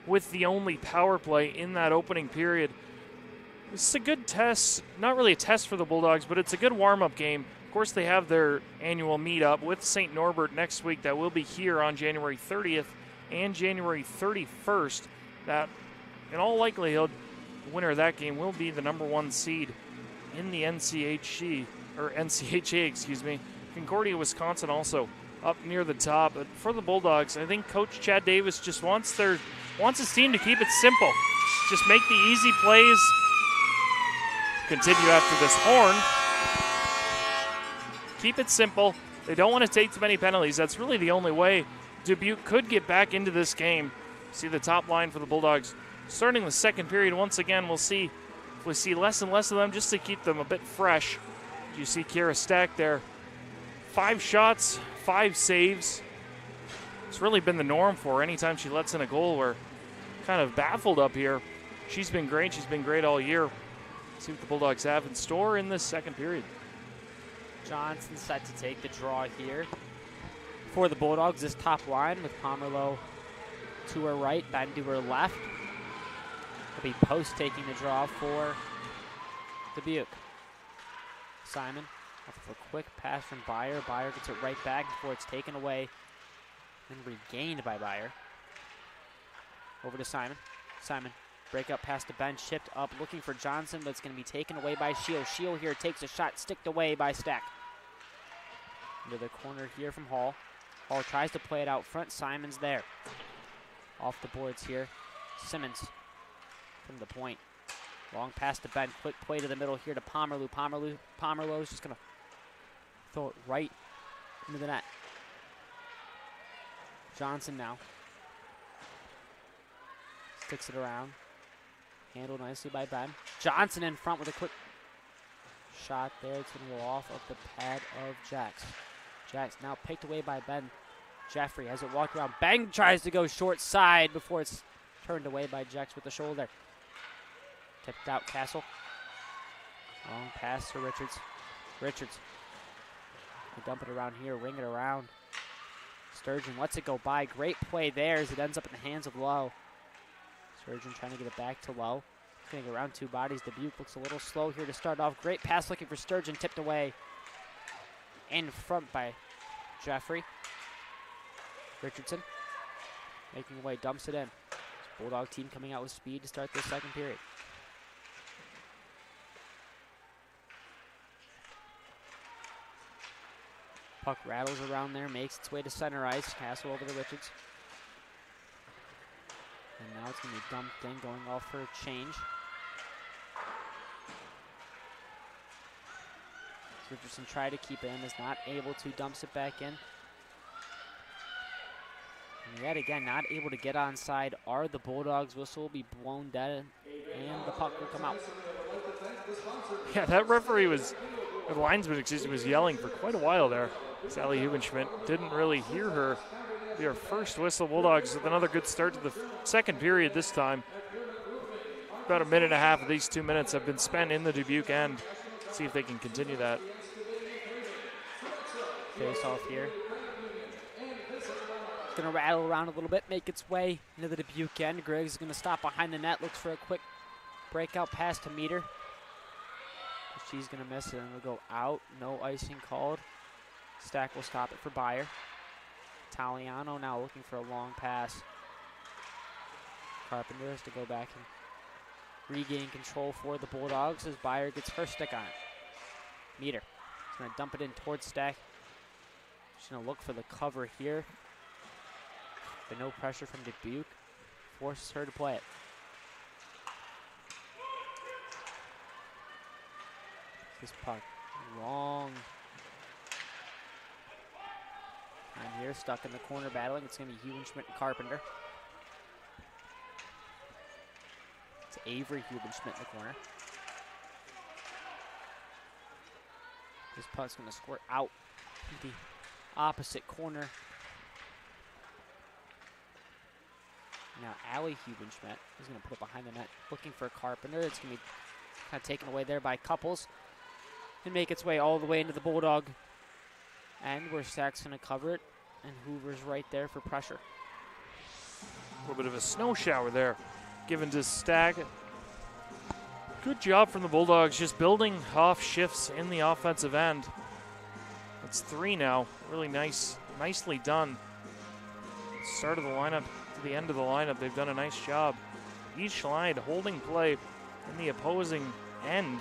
with the only power play in that opening period. It's a good test, not really a test for the Bulldogs, but it's a good warm-up game. Of course, they have their annual meetup with St. Norbert next week that will be here on January 30th and January 31st. That, in all likelihood, the winner of that game will be the #1 seed in the NCHA, excuse me. Concordia, Wisconsin also up near the top. But for the Bulldogs, I think Coach Chad Davis just wants his team to keep it simple. Just make the easy plays. Continue after this horn. Keep it simple. They don't want to take too many penalties. That's really the only way Dubuque could get back into this game. See the top line for the Bulldogs. Starting the second period, once again, we'll see less and less of them just to keep them a bit fresh. You see Kiera Stack there 5 shots, 5 saves. It's really been the norm for her. Anytime she lets in a goal, we're kind of baffled up here. She's been great. She's been great all year. See what the Bulldogs have in store in this second period. Johnson set to take the draw here. For the Bulldogs, this top line with Pomerleau to her right, Ben to her left. It'll be Post taking the draw for Dubuque. Simon off of a quick pass from Byer. Byer gets it right back before it's taken away and regained by Byer. Over to Simon. Simon, break up past the bench, chipped up, looking for Johnson, but it's going to be taken away by Shield. Shield here takes a shot, sticked away by Stack. Into the corner here from Hall. Hall tries to play it out front. Simon's there. Off the boards here. Simmons from the point. Long pass to Ben. Quick play to the middle here to Pomerleau. Pomerleau's just going to throw it right into the net. Johnson now. Sticks it around. Handled nicely by Ben. Johnson in front with a quick shot there. It's going to go off of the pad of Jax. Jax now picked away by Ben. Jeffrey has it walked around. Bang tries to go short side before it's turned away by Jax with the shoulder. Tipped out Castle. Long pass to Richards. Richards. They dump it around here, ring it around. Sturgeon lets it go by. Great play there as it ends up in the hands of Lowe. Sturgeon trying to get it back to Lowe. Going to go around 2 bodies. Dubuque looks a little slow here to start off. Great pass looking for Sturgeon. Tipped away in front by Jeffrey. Richardson making away, dumps it in. This Bulldog team coming out with speed to start this second period. Puck rattles around there, makes its way to center ice. Castle over to Richards. And now it's going to be dumped in, going off for a change. Richardson tried to keep it in, is not able to, dumps it back in. And yet again, not able to get onside are the Bulldogs. Whistle will be blown dead, and the puck will come out. Yeah, that referee was, the linesman, was yelling for quite a while there. Sally Hubenschmidt didn't really hear her. Be our first whistle. Bulldogs with another good start to the second period this time. About a minute and a half of these 2 minutes have been spent in the Dubuque end. See if they can continue that. Face off here. It's going to rattle around a little bit, make its way into the Dubuque end. Griggs is going to stop behind the net, looks for a quick breakout pass to Meter. She's going to miss it, and it'll go out. No icing called. Stack will stop it for Byer. Italiano now looking for a long pass. Carpenter has to go back and regain control for the Bulldogs as Byer gets her stick on it. Meter is going to dump it in towards Stack. She's going to look for the cover here. But no pressure from Dubuque. Forces her to play it. This puck long. And here, stuck in the corner battling. It's going to be Hubenschmidt and Carpenter. It's Avery Hubenschmidt in the corner. This puck's going to squirt out the opposite corner. Now Allie Hubenschmidt is going to put it behind the net, looking for Carpenter. It's going to be kind of taken away there by Couples and make its way all the way into the Bulldog end where Stack's going to cover it, and Hoover's right there for pressure. A little bit of a snow shower there given to Stack. Good job from the Bulldogs, just building off shifts in the offensive end. That's 3 now. Really nicely done. Start of the lineup to the end of the lineup, they've done a nice job. Each line holding play in the opposing end.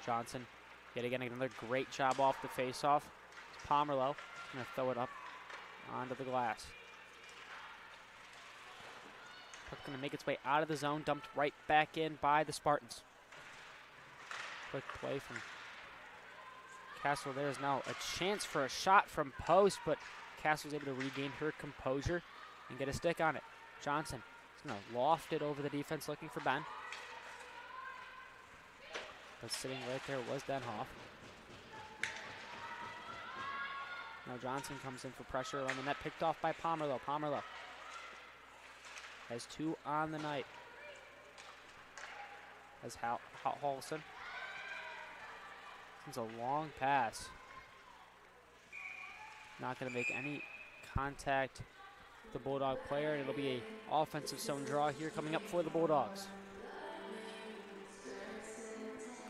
Johnson, yet again, another great job off the face-off. Pomerleau going to throw it up onto the glass. Puck going to make its way out of the zone, dumped right back in by the Spartans. Quick play from Castle. There's now a chance for a shot from post, but Castle's able to regain her composure and get a stick on it. Johnson is going to loft it over the defense, looking for Ben. But sitting right there was Denhoff. Now Johnson comes in for pressure on the net, picked off by Pomerleau. Pomerleau has 2 on the night. As Halson. It's a long pass. Not going to make any contact with the Bulldog player, and it'll be an offensive zone draw here coming up for the Bulldogs.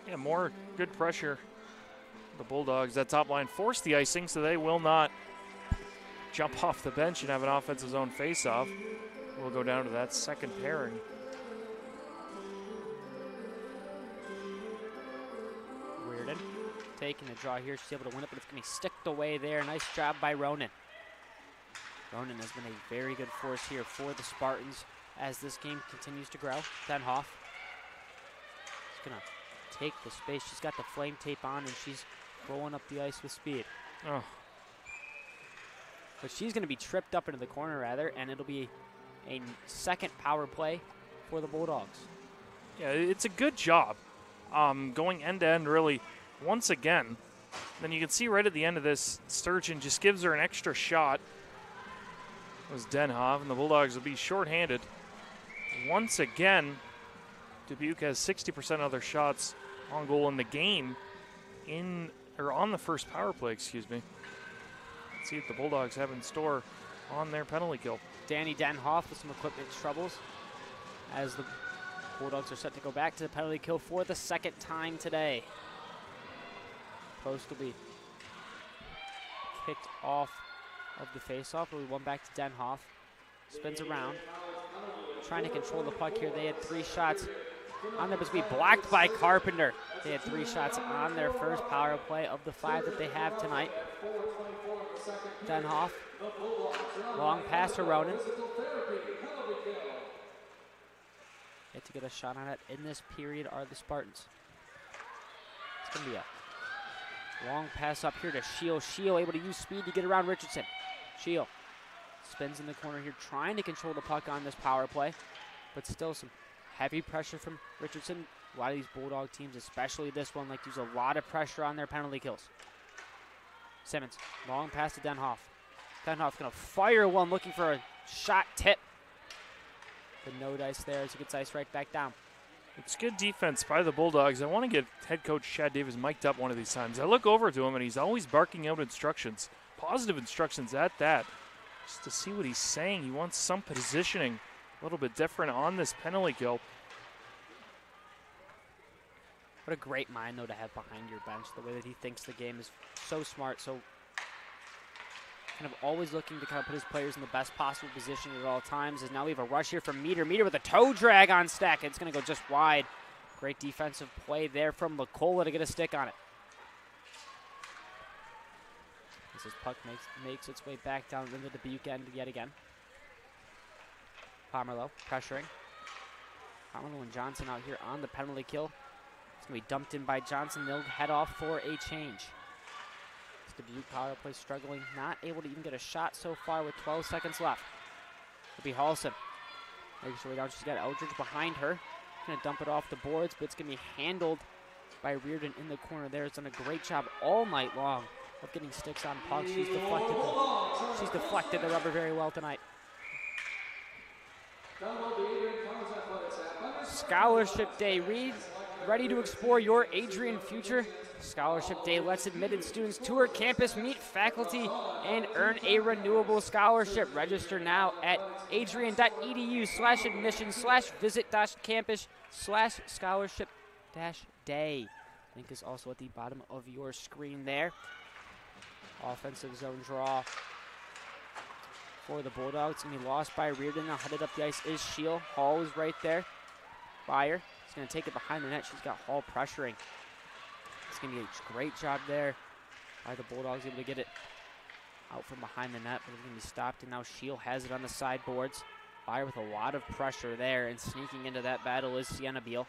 Yeah, more good pressure. The Bulldogs, that top line forced the icing, so they will not jump off the bench and have an offensive zone face-off. We'll go down to that second pairing. Reardon taking the draw here. She's able to win it, but it's going to be sticked away there. Nice job by Ronan. Ronan has been a very good force here for the Spartans as this game continues to grow. Denhoff is going to take the space. She's got the flame tape on, and she's rolling up the ice with speed. Oh. But she's going to be tripped up into the corner, rather, and it'll be a second power play for the Bulldogs. Yeah, it's a good job going end-to-end, really, once again. Then you can see right at the end of this, Sturgeon just gives her an extra shot. It was Denhoff, and the Bulldogs will be shorthanded. Once again, Dubuque has 60% of their shots on goal in the game on the first power play, excuse me. Let's see what the Bulldogs have in store on their penalty kill. Danny Denhoff with some equipment troubles as the Bulldogs are set to go back to the penalty kill for the second time today. Post will be kicked off of the faceoff. It'll be one back to Denhoff. Spins around, trying to control the puck here. They had 3 shots on there, but it's going to be blocked by Carpenter. They had 3 shots on their first power play of the 5 that they have tonight. Denhoff, long pass to Ronan. Yet to get a shot on it in this period are the Spartans. It's going to be a long pass up here to Shield. Shield able to use speed to get around Richardson. Shield spins in the corner here, trying to control the puck on this power play, but still some heavy pressure from Richardson. A lot of these Bulldog teams, especially this one, like to use a lot of pressure on their penalty kills. Simmons, long pass to Denhoff. Denhoff's going to fire one, looking for a shot tip. But no dice there as he gets ice right back down. It's good defense by the Bulldogs. I want to get head coach Chad Davis mic'd up one of these times. I look over to him, and he's always barking out instructions, positive instructions at that, just to see what he's saying. He wants some positioning a little bit different on this penalty kill. What a great mind, though, to have behind your bench. The way that he thinks the game is so smart, so kind of always looking to kind of put his players in the best possible position at all times. As now we have a rush here from Meter. Meter with a toe drag on Stack. It's going to go just wide. Great defensive play there from Lacola to get a stick on it. As this puck makes its way back down into the Dubuque end yet again. Pomerleau pressuring. Pomerleau and Johnson out here on the penalty kill. It's going to be dumped in by Johnson. They'll head off for a change. The Dubuque power play struggling, not able to even get a shot so far with 12 seconds left. It'll be Halson. Makes her way down. She's got Eldridge behind her. Going to dump it off the boards, but it's going to be handled by Reardon in the corner there. It's done a great job all night long of getting sticks on pucks. She's deflected the rubber very well tonight. Scholarship Day. Ready to explore your Adrian future? Scholarship Day lets admitted students tour campus, meet faculty, and earn a renewable scholarship. Register now at adrian.edu/admission/visit-campus/scholarship-day. Link is also at the bottom of your screen there. Offensive zone draw for the Bulldogs. It's going to be lost by Reardon. Now headed up the ice is Shield. Hall is right there. Byer. He's going to take it behind the net. She's got Hall pressuring. It's going to be a great job there by the Bulldogs, able to get it out from behind the net, but it's going to be stopped, and now Shield has it on the sideboards. Byer with a lot of pressure there, and sneaking into that battle is Sienna Beal.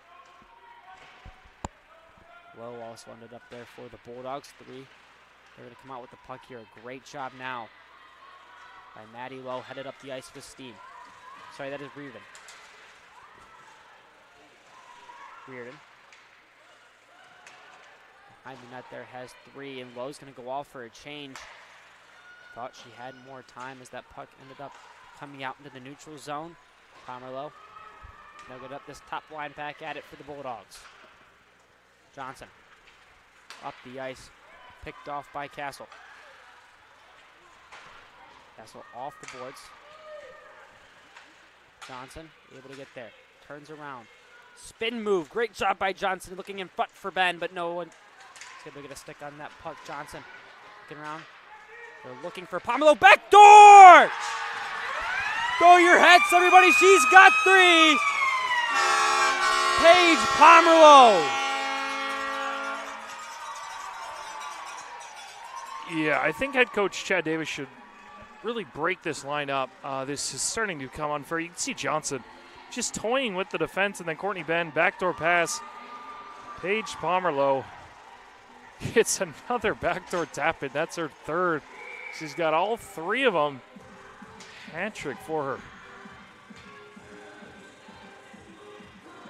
Lowe also ended up there for the Bulldogs. 3. They're going to come out with the puck here. A great job now by Maddie Lowe, headed up the ice with steam. Sorry, that is Reardon. Reardon. Behind the net there has 3, and Lowe's going to go off for a change. Thought she had more time as that puck ended up coming out into the neutral zone. Pomerleau now get up this top line, back at it for the Bulldogs. Johnson up the ice, picked off by Castle. Castle off the boards. Johnson able to get there, turns around. Spin move, great job by Johnson, looking in front for Ben, but no one is able to get a stick on that puck. Johnson looking around. They're looking for Pomerleau, back door! Go your heads, everybody, she's got 3. Paige Pomerleau. Yeah, I think head coach Chad Davis should really break this line up. This is starting to come unfair. You can see Johnson just toying with the defense, and then Courtney Ben, backdoor pass. Paige Pomerleau gets another backdoor tap in. That's her 3rd. She's got all 3 of them. Hat trick for her.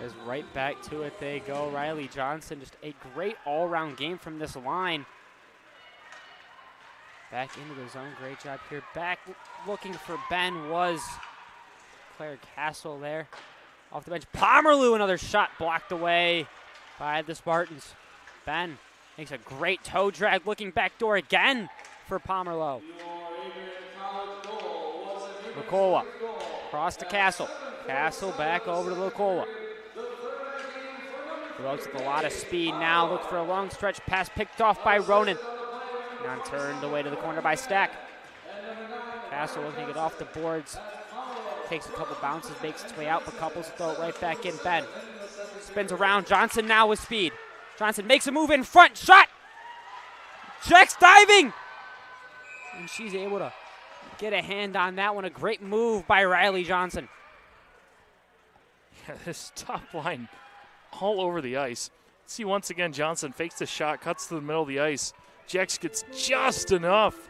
Is right back to it they go. Riley Johnson, just a great all-around game from this line. Back into the zone, great job here. Back looking for Ben was Claire Castle there. Off the bench, Pomerleau, another shot blocked away by the Spartans. Ben makes a great toe drag, looking back door again for Pomerleau. Lukola across to Castle. Castle back over to Lukola. Bulldogs with a lot of speed now. Look for a long stretch pass picked off by Ronan. Now turned away to the corner by Stack. Castle looking to get off the boards. Takes a couple bounces, makes its way out, but couples throw it right back in. Ben spins around. Johnson now with speed. Johnson makes a move in front. Shot! Jack's diving! And she's able to get a hand on that one. A great move by Riley Johnson. Yeah, this top line all over the ice. See once again, Johnson fakes the shot, cuts to the middle of the ice. Jex gets just enough.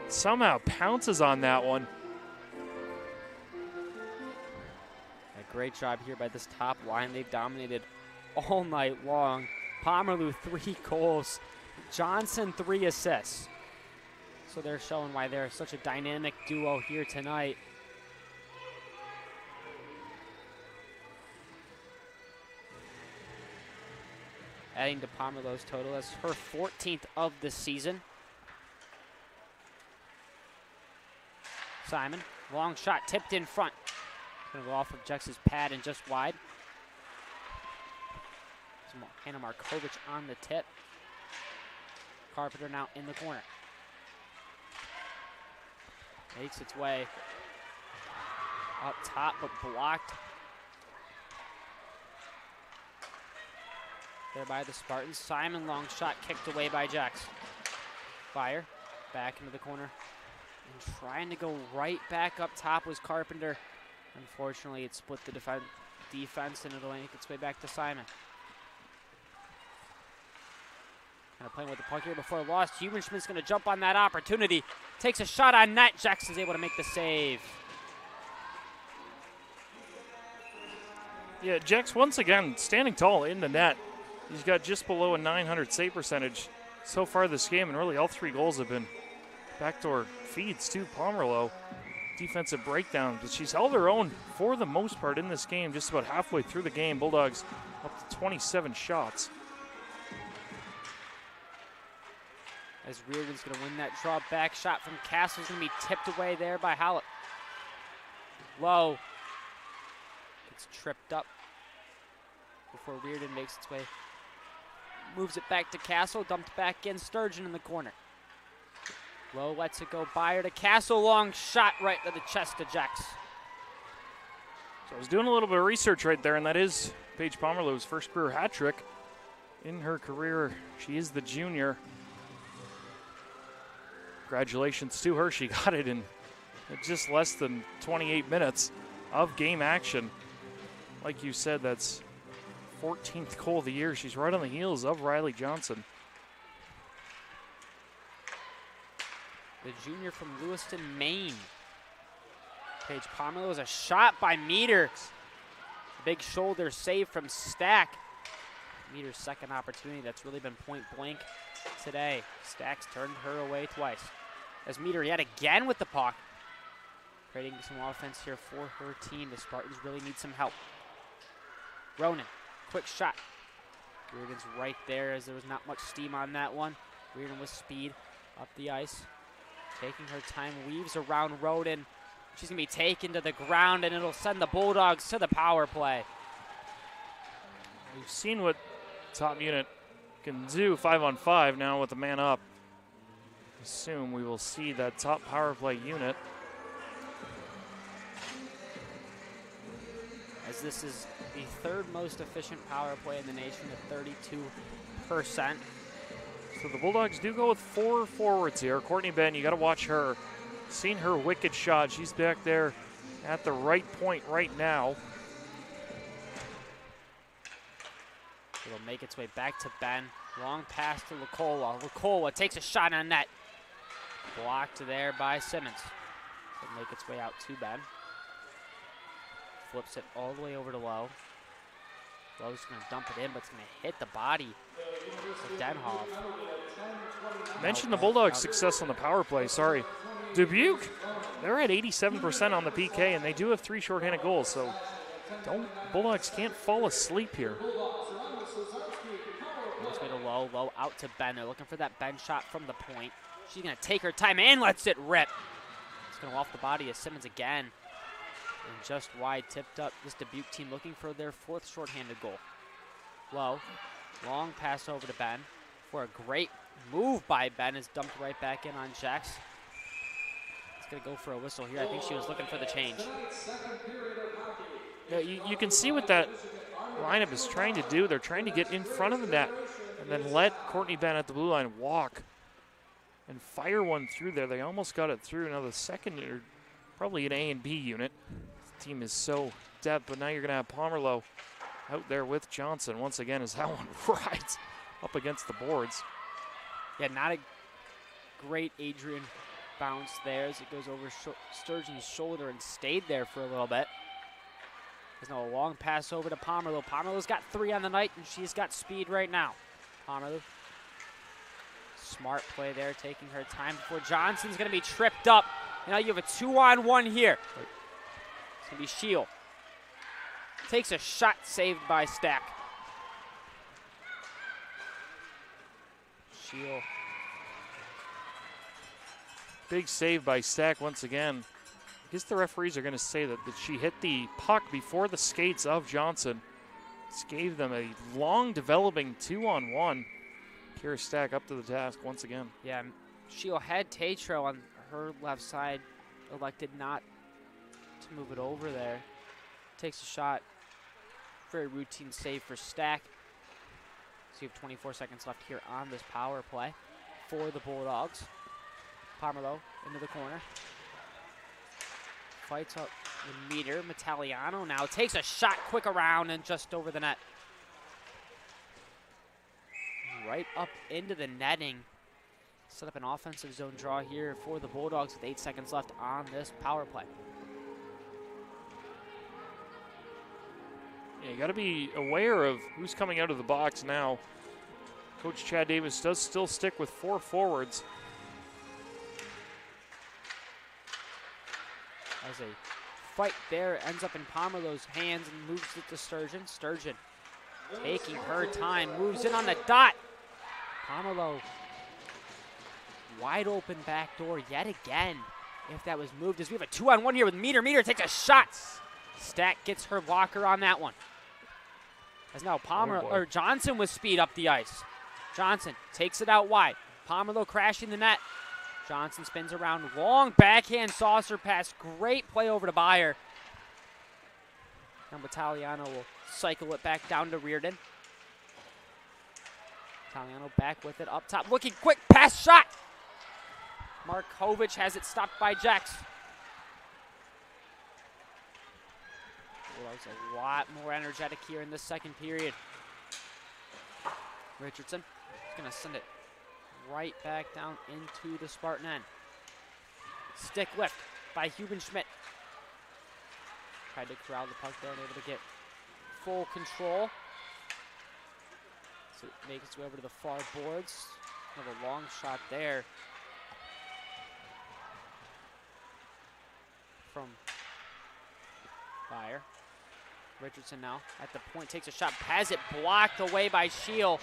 Somehow pounces on that one. A great job here by this top line. They've dominated all night long. Pomerleau 3 goals. Johnson 3 assists. So they're showing why they're such a dynamic duo here tonight. Adding to Pomerleau's total as her 14th of the season. Simon, long shot tipped in front. Gonna go off of Jex's pad and just wide. Hannah Markovich on the tip. Carpenter now in the corner. Makes its way up top, but blocked there by the Spartans. Simon, long shot kicked away by Jax. Fire back into the corner. And trying to go right back up top was Carpenter. Unfortunately, it split the defense, and it'll make its way back to Simon. Kind of playing with the puck here before lost. Huberschmidt's going to jump on that opportunity. Takes a shot on net. Jax is able to make the save. Yeah, Jax once again standing tall in the net. He's got just below a .900 save percentage so far this game, and really all 3 goals have been backdoor feeds to Pomerleau. Defensive breakdown, but she's held her own for the most part in this game. Just about halfway through the game, Bulldogs up to 27 shots. As Reardon's going to win that draw back shot from Castle's going to be tipped away there by Hallett. Low. Gets tripped up before Reardon makes its way. Moves it back to Castle, dumped back in. Sturgeon in the corner. Low lets it go by her to Castle. Long shot right to the chest of Jax. So I was doing a little bit of research right there, and that is Paige Pomerleau's first career hat trick in her career. She is the junior. Congratulations to her. She got it in just less than 28 minutes of game action. Like you said, that's 14th goal of the year. She's right on the heels of Riley Johnson. The junior from Lewiston, Maine. Paige Pomerleau is a shot by Meter. Big shoulder save from Stack. Meter's second opportunity that's really been point blank today. Stack's turned her away twice. as Meter yet again with the puck. Creating some offense here for her team. The Spartans really need some help. Ronan, quick shot. Reardon's right there as there was not much steam on that one. Reardon with speed up the ice. Taking her time, weaves around Roden. She's going to be taken to the ground, and it'll send the Bulldogs to the power play. We've seen what top unit can do 5-on-5 now with the man up. Assume we will see that top power play unit. As this is the third most efficient power play in the nation at 32%. So the Bulldogs do go with 4 forwards here. Courtney Benn, you got to watch her. Seen her wicked shot. She's back there at the right point right now. It'll make its way back to Ben. Long pass to Lacola. Lacola takes a shot on net. Blocked there by Simmons. It'll make its way out to Ben. Flips it all the way over to Lowe. Lowe's going to dump it in, but it's going to hit the body of Denhoff. Mentioned the Bulldogs' success on the power play. Sorry. Dubuque, they're at 87% on the PK, and they do have 3 shorthanded goals, so Bulldogs can't fall asleep here. This way to Lowe. Lowe out to Ben. They're looking for that Ben shot from the point. She's going to take her time and lets it rip. It's going to off the body of Simmons again. And just wide, tipped up. This Dubuque team looking for their 4th shorthanded goal. Lowe, long pass over to Ben for a great move by Ben. Is dumped right back in on Jax. It's going to go for a whistle here. I think she was looking for the change. Yeah, you can see what that lineup is trying to do. They're trying to get in front of the net and then let Courtney Ben at the blue line walk and fire one through there. They almost got it through. Now the second, or probably an A and B unit. The team is so depth, but now you're going to have Pomerleau out there with Johnson once again as that one rides up against the boards. Yeah, not a great Adrian bounce there as it goes over Sturgeon's shoulder and stayed there for a little bit. There's now a long pass over to Pomerleau. Pomerleau's got 3 on the night, and she's got speed right now. Pomerleau, smart play there, taking her time before Johnson's going to be tripped up. Now you have a 2-on-1 here. It's going to be Shield. Takes a shot saved by Stack. Shield. Big save by Stack once again. I guess the referees are going to say that she hit the puck before the skates of Johnson. This gave them a long developing 2-on-1. Kira Stack up to the task once again. Yeah, Shield had Tatro on her left side, elected not to move it over there. Takes a shot. Very routine save for Stack. So you have 24 seconds left here on this power play for the Bulldogs. Pomerleau into the corner. Fights up the Meter. Metaliano now takes a shot quick around and just over the net. Right up into the netting. Set up an offensive zone draw here for the Bulldogs with 8 seconds left on this power play. Yeah, you got to be aware of who's coming out of the box now. Coach Chad Davis does still stick with 4 forwards. As a fight there ends up in Pomerleau's hands and moves it to Sturgeon. Sturgeon taking her time, moves in on the dot. Pomerleau wide open back door yet again. If that was moved, as we have a 2-on-1 here with Meter. Meter takes a shot. Stack gets her blocker on that one. As now Johnson with speed up the ice. Johnson takes it out wide. Pomerleau crashing the net. Johnson spins around, long backhand saucer pass. Great play over to Beyer. Now Italiano will cycle it back down to Reardon. Italiano back with it up top. Looking quick, pass shot. Markovic has it stopped by Jax. Bulldogs a lot more energetic here in this second period. Richardson is going to send it right back down into the Spartan end. Stick lift by Hubenschmidt. Tried to corral the puck there and able to get full control. So it makes its way over to the far boards. Another long shot there. from Fire. Richardson now at the point, takes a shot, has it blocked away by Shield.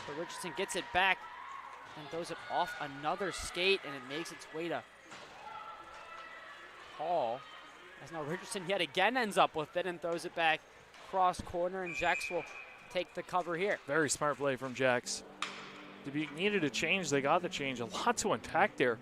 But Richardson gets it back and throws it off another skate, and it makes its way to Hall. As now Richardson yet again ends up with it and throws it back cross corner, and Jax will take the cover here. Very smart play from Jax. Dubuque needed a change. They got the change. A lot to unpack there.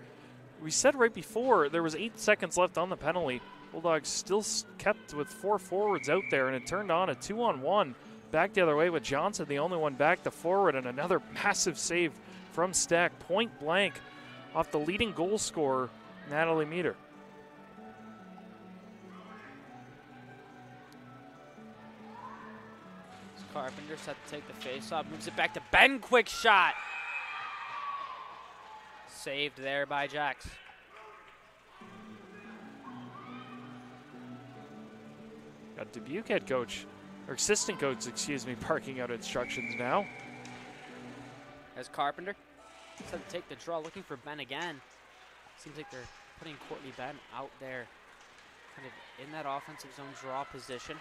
We said right before there was 8 seconds left on the penalty. Bulldogs still kept with 4 forwards out there, and it turned on a 2-on-1 back the other way with Johnson, the only one back to forward, and another massive save from Stack, point blank off the leading goal scorer, Natalie Meter. Carpenter set to take the face-off, moves it back to Ben, quick shot. Saved there by Jax. Got Dubuque head coach, or assistant coach, excuse me, barking out instructions now. As Carpenter set to take the draw, looking for Ben again. Seems like they're putting Courtney Ben out there, kind of in that offensive zone draw position.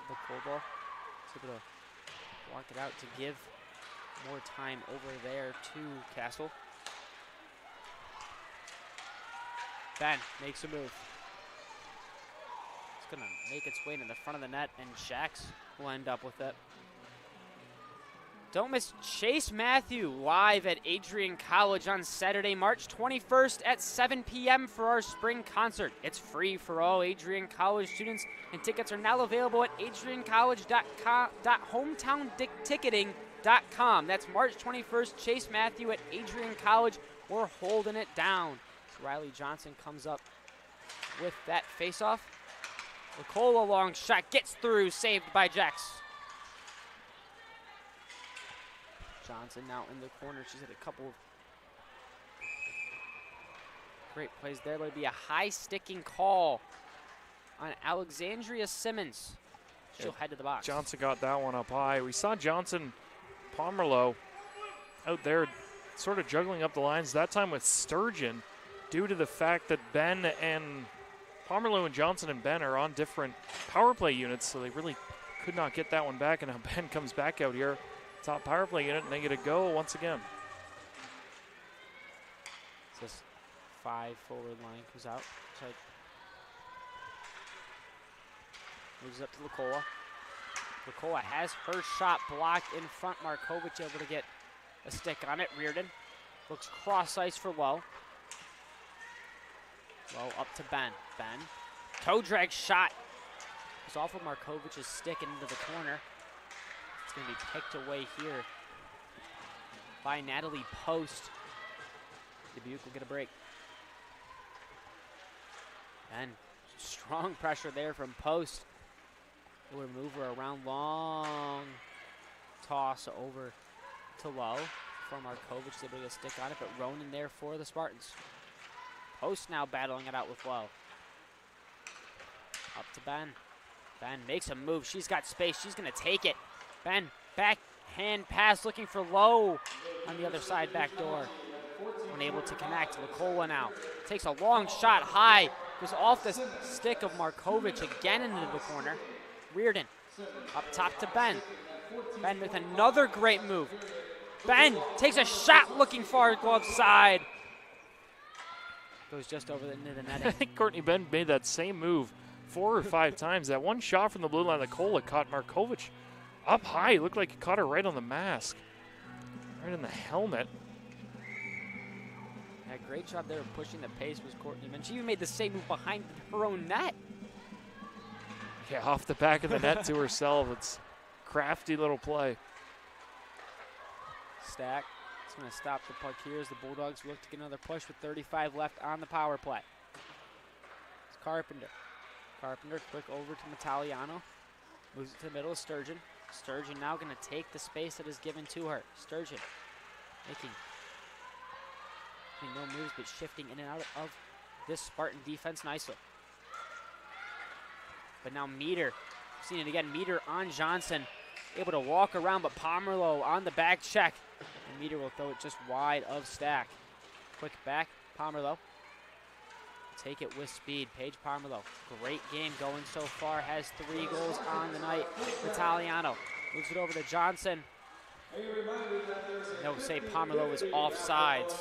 The cold ball is able to block it out to give more time over there to Castle. Ben makes a move. It's gonna make its way into the front of the net, and Jax will end up with it. Don't miss Chase Matthew live at Adrian College on Saturday, March 21st at 7 p.m. for our spring concert. It's free for all Adrian College students, and tickets are now available at adriancollege.hometownticketing.com. That's March 21st, Chase Matthew at Adrian College. We're holding it down. Riley Johnson comes up with that face-off. Nicola long shot gets through, saved by Jax. Johnson now in the corner. She's had a couple of great plays there, but it'd be a high sticking call on Alexandria Simmons. She'll head to the box. Johnson got that one up high. We saw Johnson Pomerleau out there sort of juggling up the lines, that time with Sturgeon, due to the fact that Ben and Pomerleau and Johnson and Ben are on different power play units, so they really could not get that one back, and now Ben comes back out here, top power play unit, and they get a go once again. This 5 forward line comes out. Moves up to Nicola. Nicola has her shot blocked in front. Markovich able to get a stick on it. Reardon looks cross ice for Lowe. Lowe up to Ben. Ben, toe drag shot. It's off of Markovich's stick and into the corner. It's going to be picked away here by Natalie Post. Dubuque will get a break. And strong pressure there from Post. It would move her around, long toss over to Lowe from Markovich. Able to get a stick on it, but Ronan there for the Spartans. Post now battling it out with Lowe. Up to Ben. Ben makes a move. She's got space. She's going to take it. Ben, backhand pass looking for Lowe on the other side, back door. Unable to connect. Nicola now takes a long shot high. Goes off the stick of Markovich again into the corner. Reardon up top to Ben. Ben with another great move. Ben takes a shot looking far glove side. Goes just over into the netting. I think Courtney Ben made that same move 4 or 5 times. That one shot from the blue line, Nicola caught Markovich up high. It looked like it caught her right on the mask, right in the helmet. Yeah, great job there of pushing the pace was Courtney Ben. She even made the same move behind her own net. Yeah, off the back of the net to herself. It's crafty little play. Stack. It's going to stop the puck here as the Bulldogs look to get another push with 35 left on the power play. It's Carpenter. Carpenter quick over to Metaliano. Moves it to the middle of Sturgeon. Sturgeon now going to take the space that is given to her. Sturgeon making no moves, but shifting in and out of this Spartan defense nicely. But now Meter, seen it again, Meter on Johnson. Able to walk around, but Pomerleau on the back check. And Meter will throw it just wide of Stack. Quick back, Pomerleau. take it with speed. Paige Parmelo, great game going so far, has 3 goals on the night. Italiano moves it over to Johnson. No, say Parmelo is offsides.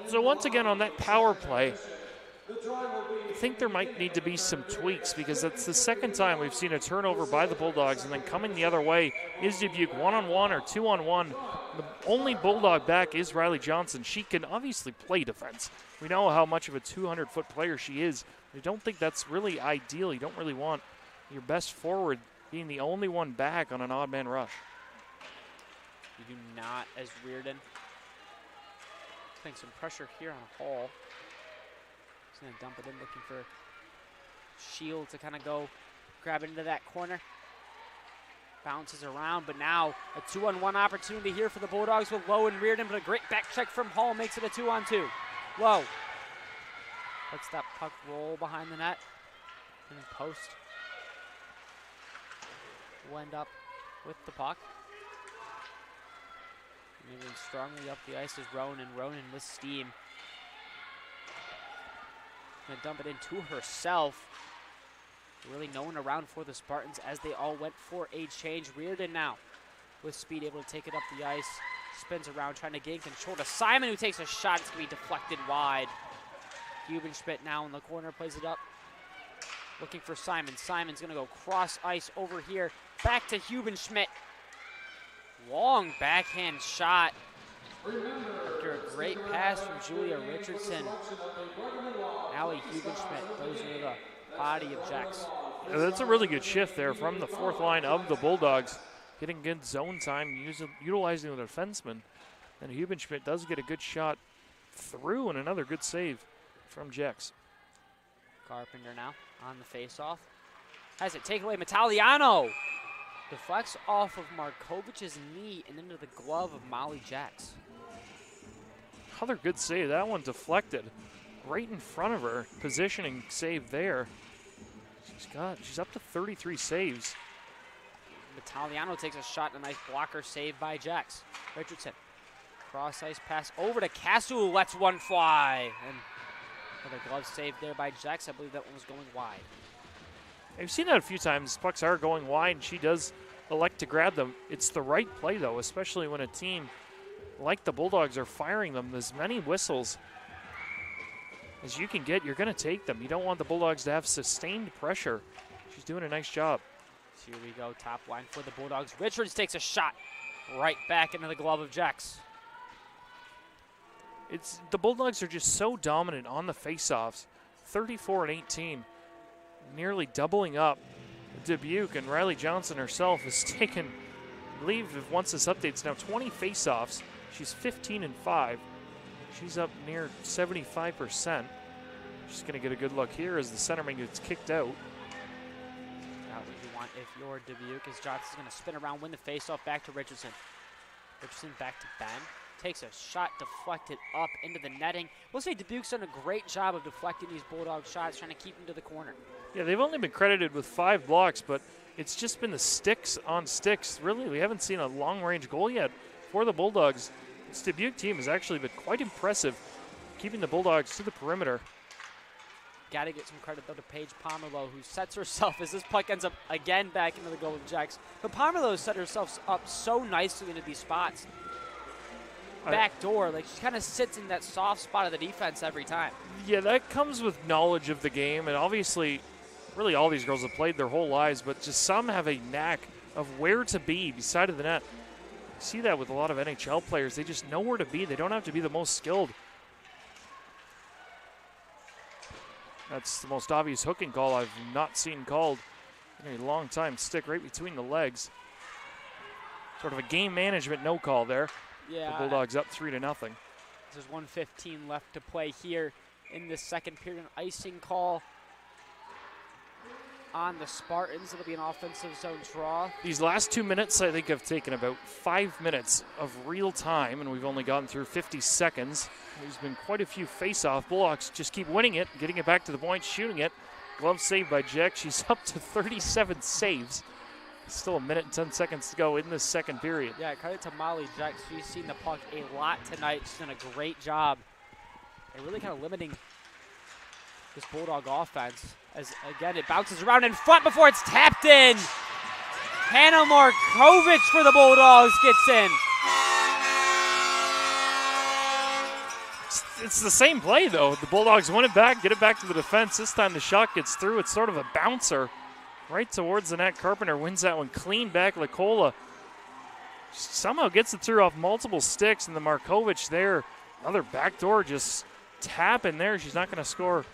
So once again on that power play, I think there might need to be some tweaks because it's the second time we've seen a turnover by the Bulldogs, and then coming the other way is Dubuque 1-on-1 or 2-on-1. The only Bulldog back is Riley Johnson. She can obviously play defense. We know how much of a 200-foot player she is. I don't think that's really ideal. You don't really want your best forward being the only one back on an odd man rush. You do not, as Reardon. Putting some pressure here on Hall. He's going to dump it in, looking for Shield to kind of go grab it into that corner. Bounces around, but now a 2-on-1 opportunity here for the Bulldogs with Lowe and Reardon, but a great back check from Hall makes it a 2-on-2. Lowe lets that puck roll behind the net. And then post will end up with the puck. Moving strongly up the ice is Ronan. Ronan with steam. Gonna dump it into herself. Really no one around for the Spartans as they all went for a change. Reardon now with speed, able to take it up the ice. Spins around, trying to gain control to Simon, who takes a shot. It's going to be deflected wide. Hubenschmidt now in the corner, plays it up. Looking for Simon. Simon's going to go cross ice over here. Back to Hubenschmidt. Long backhand shot. After a great pass from Julia Richardson. Allie Hubenschmidt goes into the body of Jax. Yeah, that's a really good shift there from the fourth line of the Bulldogs. Getting good zone time, utilizing the defenseman. And Hubenschmidt does get a good shot through and another good save from Jax. Carpenter now on the faceoff. Has it taken away. Metaliano deflects off of Markovic's knee and into the glove of Molly Jax. Another good save. That one deflected right in front of her. Positioning save there. She's up to 33 saves. Metaliano takes a shot and a nice blocker save by Jax. Richardson. Cross ice pass over to Casu, lets one fly. And another glove save there by Jax. I believe that one was going wide. I've seen that a few times. Pucks are going wide, and she does elect to grab them. It's the right play, though, especially when a team like the Bulldogs are firing them. As many whistles as you can get, you're going to take them. You don't want the Bulldogs to have sustained pressure. She's doing a nice job. Here we go, top line for the Bulldogs. Richards takes a shot right back into the glove of Jax. The Bulldogs are just so dominant on the faceoffs. 34-18, nearly doubling up. Dubuque, and Riley Johnson herself has taken, I believe, once this update's now 20 faceoffs. She's 15-5. She's up near 75%. She's going to get a good look here as the centerman gets kicked out. Not what you want if you're Dubuque, as Johnson's going to spin around, win the faceoff, back to Richardson. Richardson back to Ben. Takes a shot, deflected up into the netting. We'll say Dubuque's done a great job of deflecting these Bulldog shots, trying to keep them to the corner. Yeah, they've only been credited with 5 blocks, but it's just been the sticks on sticks. Really, we haven't seen a long-range goal yet for the Bulldogs. This Dubuque team has actually been quite impressive, keeping the Bulldogs to the perimeter. Got to get some credit, though, to Paige Parmelo, who sets herself as this puck ends up again back into the goal of Jax. But Parmelo set herself up so nicely into these spots. Back door, like she kind of sits in that soft spot of the defense every time. Yeah, that comes with knowledge of the game, and obviously, really all these girls have played their whole lives, but just some have a knack of where to be beside of the net. You see that with a lot of NHL players. They just know where to be. They don't have to be the most skilled. That's the most obvious hooking call I've not seen called in a long time. Stick right between the legs. Sort of a game management no call there. Yeah. The Bulldogs up 3-0. There's 1:15 left to play here in the second period. An icing call on the Spartans. It'll be an offensive zone draw. These last 2 minutes, I think, have taken about 5 minutes of real time, and we've only gotten through 50 seconds. There's been quite a few face-off. Bulldogs just keep winning it, getting it back to the point, shooting it. Glove saved by Jack. She's up to 37 saves. Still 1 minute and 10 seconds to go in this second period. Yeah, credit to Molly Jax. She's seen the puck a lot tonight. She's done a great job. They're really kind of limiting this Bulldog offense. As again, it bounces around in front before it's tapped in. Hannah Markovic for the Bulldogs gets in. It's the same play, though. The Bulldogs win it back, get it back to the defense. This time the shot gets through. It's sort of a bouncer right towards the net. Carpenter wins that one clean back. Lacola somehow gets it through off multiple sticks, and the Markovic there. Another backdoor just tap in there. She's not going to score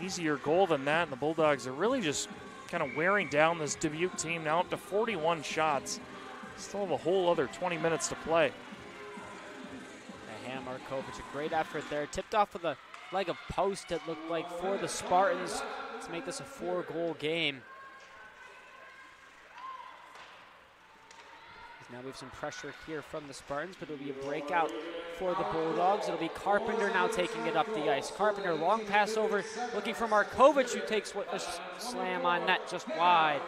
easier goal than that. And the Bulldogs are really just kind of wearing down this Dubuque team, now up to 41 shots. Still have a whole other 20 minutes to play. Hannah Markovic, a great effort there. Tipped off with a leg of post, it looked like, for the Spartans to make this a 4-goal game. Now we have some pressure here from the Spartans, but it'll be a breakout for the Bulldogs. It'll be Carpenter now taking it up the ice. Carpenter, long pass over, looking for Markovic, who takes a slam on net just wide.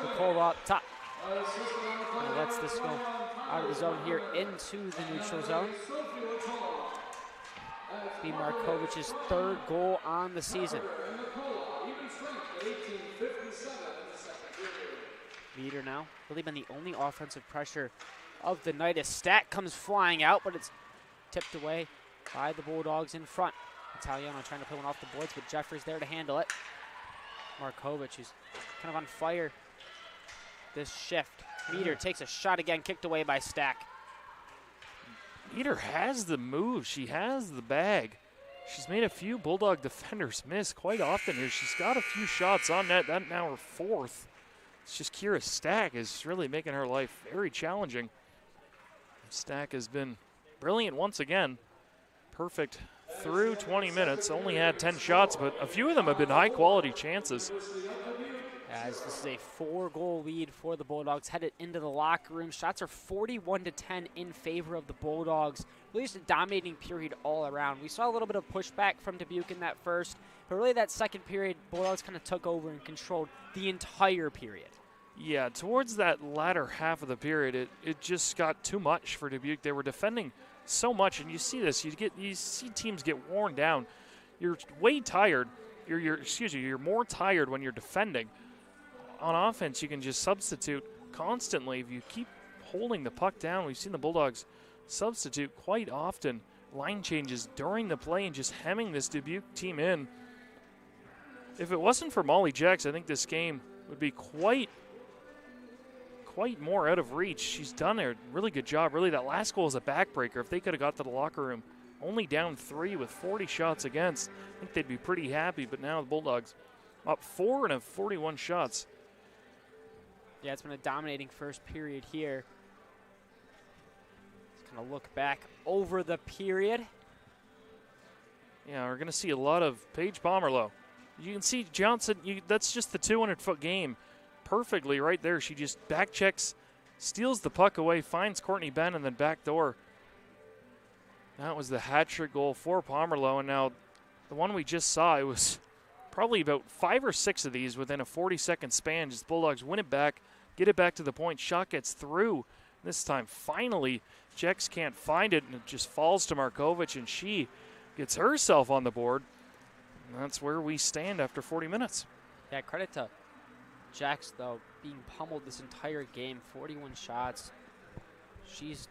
Lacola up top. And lets this go out of the zone here into the neutral zone. Be Markovic's 3rd goal on the season. Meter now, really been the only offensive pressure of the night as Stack comes flying out, but it's tipped away by the Bulldogs in front. Italiano trying to put one off the boards, but Jeffers there to handle it. Markovic, who's kind of on fire this shift. Meter takes a shot again, kicked away by Stack. Meter has the move. She has the bag. She's made a few Bulldog defenders miss quite often here. She's got a few shots on net. That now her 4th. It's just Kira Stack is really making her life very challenging. Stack has been brilliant once again. Perfect through 20 minutes. Only had 10 shots, but a few of them have been high-quality chances. As this is a 4-goal lead for the Bulldogs headed into the locker room. Shots are 41-10 in favor of the Bulldogs. Really just a dominating period all around. We saw a little bit of pushback from Dubuque in that first, but really that second period, Bulldogs kind of took over and controlled the entire period. Yeah, towards that latter half of the period, it just got too much for Dubuque. They were defending so much, and you see this. You see teams get worn down. You're way tired. You're more tired when you're defending. On offense, you can just substitute constantly. If you keep holding the puck down, we've seen the Bulldogs substitute quite often. Line changes during the play and just hemming this Dubuque team in. If it wasn't for Molly Jacks, I think this game would be quite more out of reach. She's done a really good job. Really, that last goal is a backbreaker. If they could have got to the locker room only down 3 with 40 shots against, I think they'd be pretty happy. But now the Bulldogs up 4 and have 41 shots. Yeah, it's been a dominating first period here. Let's kind of look back over the period. Yeah, we're going to see a lot of Paige Pomerleau. You can see Johnson, that's just the 200-foot game perfectly right there. She just back checks, steals the puck away, finds Courtney Ben, and then backdoor. That was the hat-trick goal for Pomerleau, and now the one we just saw, it was probably about 5 or 6 of these within a 40-second span. Just Bulldogs win it back, get it back to the point. Shot gets through. This time, finally, Jex can't find it, and it just falls to Markovic, and she gets herself on the board. And that's where we stand after 40 minutes. Yeah, credit to Jax, though, being pummeled this entire game. 41 shots. She's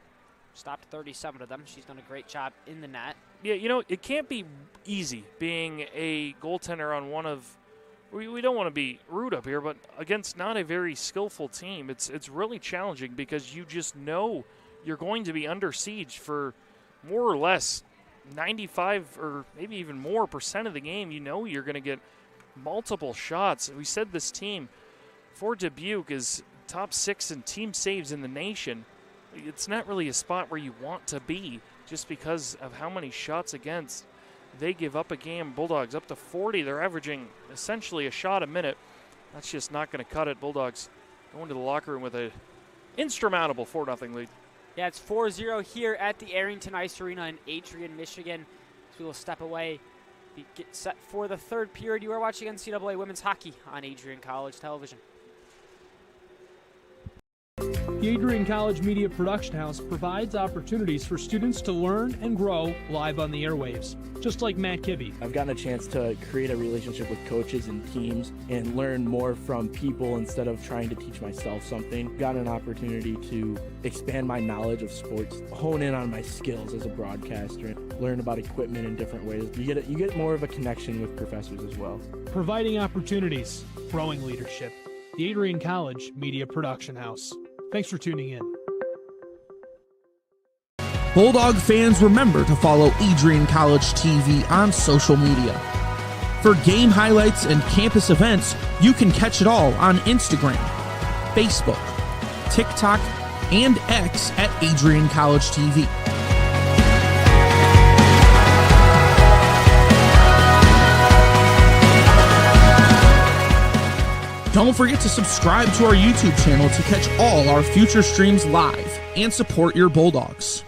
stopped 37 of them. She's done a great job in the net. Yeah, it can't be easy being a goaltender on one of, we don't want to be rude up here, but against not a very skillful team, it's really challenging because you just know you're going to be under siege for more or less 95 or maybe even more % of the game. You know you're going to get multiple shots. We said this team for Dubuque is top 6 in team saves in the nation. It's not really a spot where you want to be just because of how many shots against they give up a game. Bulldogs up to 40. They're averaging essentially a shot a minute. That's just not going to cut it. Bulldogs going to the locker room with an insurmountable 4-0 lead. Yeah, it's 4-0 here at the Arrington Ice Arena in Adrian, Michigan. So we will step away, get set for the third period. You are watching NCAA Women's Hockey on Adrian College Television. The Adrian College Media Production House provides opportunities for students to learn and grow live on the airwaves, just like Matt Kibbe. I've gotten a chance to create a relationship with coaches and teams and learn more from people instead of trying to teach myself something. Got an opportunity to expand my knowledge of sports, hone in on my skills as a broadcaster, and learn about equipment in different ways. You get more of a connection with professors as well. Providing opportunities, growing leadership. The Adrian College Media Production House. Thanks for tuning in. Bulldog fans, remember to follow Adrian College TV on social media. For game highlights and campus events, you can catch it all on Instagram, Facebook, TikTok, and X at AdrianCollegeTV. Don't forget to subscribe to our YouTube channel to catch all our future streams live and support your Bulldogs.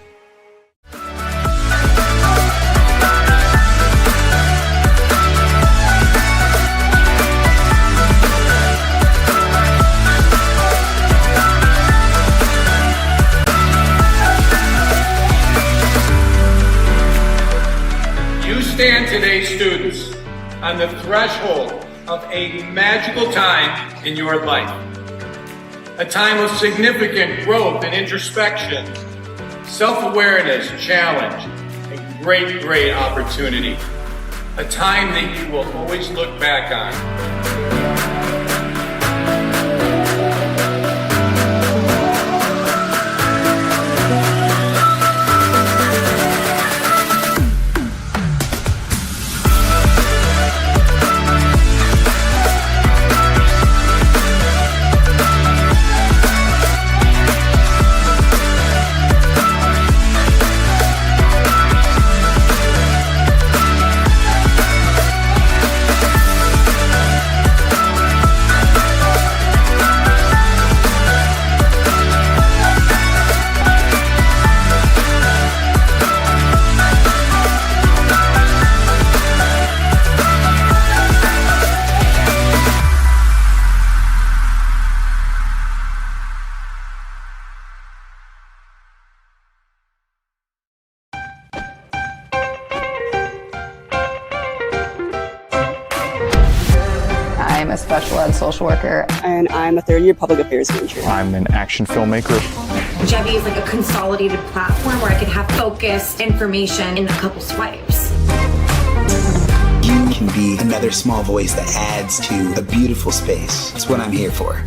You stand today, students, on the threshold of a magical time in your life. A time of significant growth and introspection, self-awareness, challenge, and great opportunity. A time that you will always look back on. I'm a special ed social worker. And I'm a third-year public affairs major. I'm an action filmmaker. Jevi is like a consolidated platform where I could have focused information in a couple swipes. You can be another small voice that adds to a beautiful space. That's what I'm here for.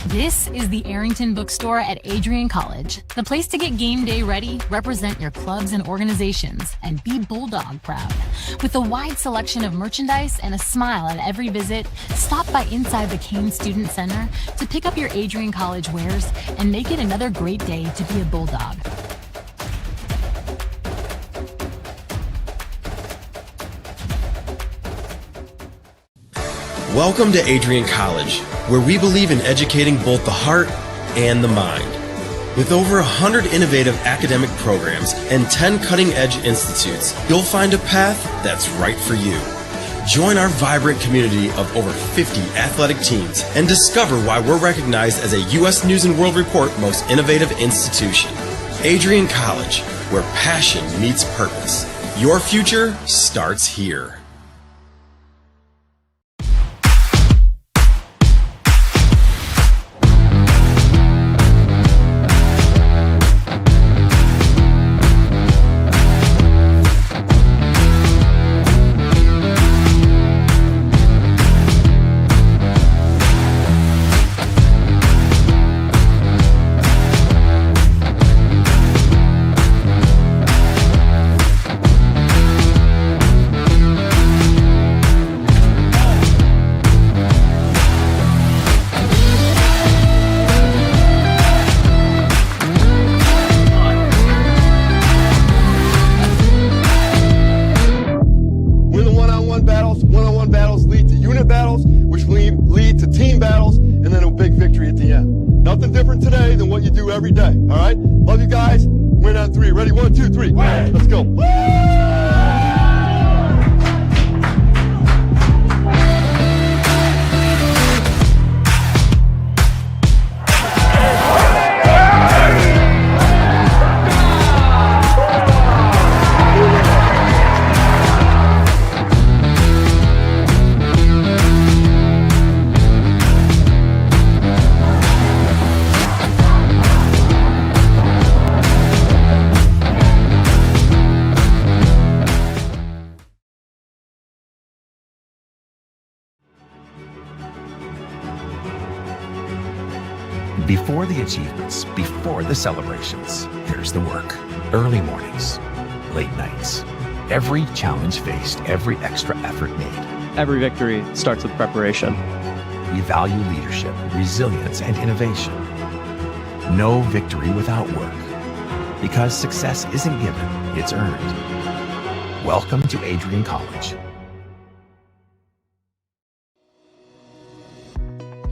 This is the Arrington Bookstore at Adrian College, the place to get game day ready, represent your clubs and organizations, and be Bulldog proud. With a wide selection of merchandise and a smile at every visit, stop by inside the Kane Student Center to pick up your Adrian College wares and make it another great day to be a Bulldog. Welcome to Adrian College, where we believe in educating both the heart and the mind. With over 100 innovative academic programs and 10 cutting-edge institutes, you'll find a path that's right for you. Join our vibrant community of over 50 athletic teams and discover why we're recognized as a U.S. News & World Report Most Innovative Institution. Adrian College, where passion meets purpose. Your future starts here. Every day, all right? Love you guys. Win on three. Ready? 1, 2, 3. Let's go. Before the achievements, before the celebrations, there's the work. Early mornings, late nights. Every challenge faced, every extra effort made. Every victory starts with preparation. We value leadership, resilience, and innovation. No victory without work. Because success isn't given, it's earned. Welcome to Adrian College.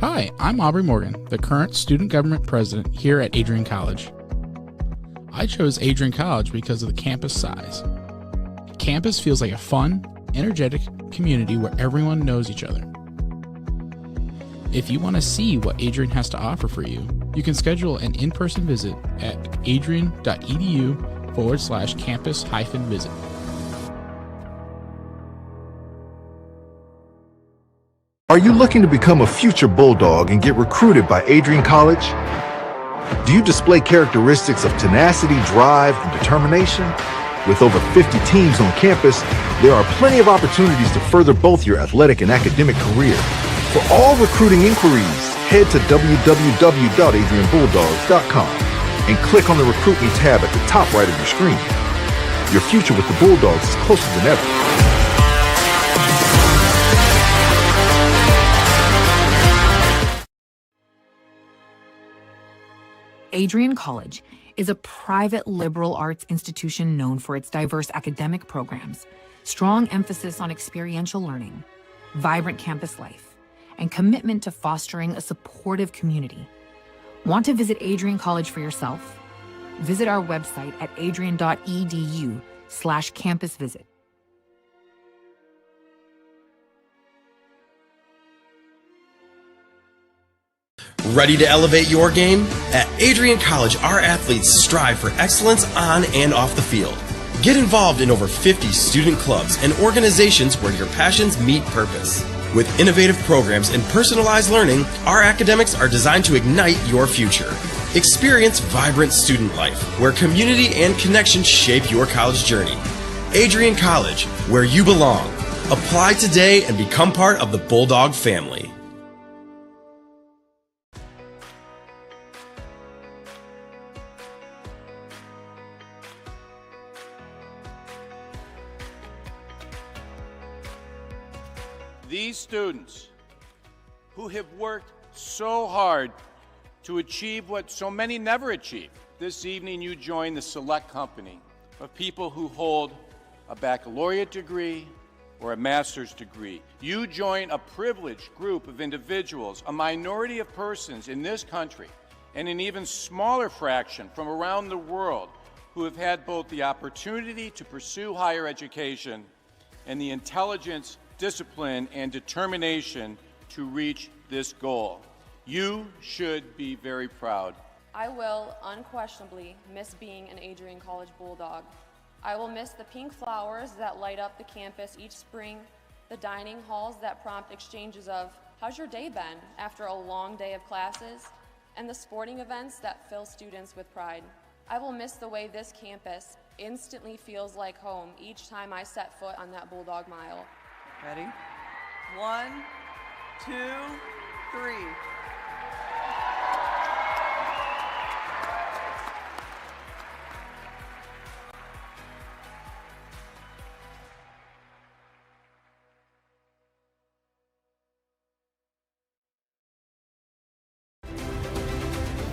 Hi, I'm Aubrey Morgan, the current student government president here at Adrian College. I chose Adrian College because of the campus size. Campus feels like a fun, energetic community where everyone knows each other. If you want to see what Adrian has to offer for you, you can schedule an in-person visit at adrian.edu/campus-visit. Are you looking to become a future Bulldog and get recruited by Adrian College? Do you display characteristics of tenacity, drive, and determination? With over 50 teams on campus, there are plenty of opportunities to further both your athletic and academic career. For all recruiting inquiries, head to www.adrianbulldogs.com and click on the Recruit Me tab at the top right of your screen. Your future with the Bulldogs is closer than ever. Adrian College is a private liberal arts institution known for its diverse academic programs, strong emphasis on experiential learning, vibrant campus life, and commitment to fostering a supportive community. Want to visit Adrian College for yourself? Visit our website at adrian.edu/campusvisit. Ready to elevate your game? At Adrian College, our athletes strive for excellence on and off the field. Get involved in over 50 student clubs and organizations where your passions meet purpose. With innovative programs and personalized learning, our academics are designed to ignite your future. Experience vibrant student life, where community and connection shape your college journey. Adrian College, where you belong. Apply today and become part of the Bulldog family. These students who have worked so hard to achieve what so many never achieve. This evening you join the select company of people who hold a baccalaureate degree or a master's degree. You join a privileged group of individuals, a minority of persons in this country, and an even smaller fraction from around the world who have had both the opportunity to pursue higher education and the intelligence, discipline, and determination to reach this goal. You should be very proud. I will unquestionably miss being an Adrian College Bulldog. I will miss the pink flowers that light up the campus each spring, the dining halls that prompt exchanges of, "How's your day been?" after a long day of classes, and the sporting events that fill students with pride. I will miss the way this campus instantly feels like home each time I set foot on that Bulldog mile. Ready? 1, 2, 3.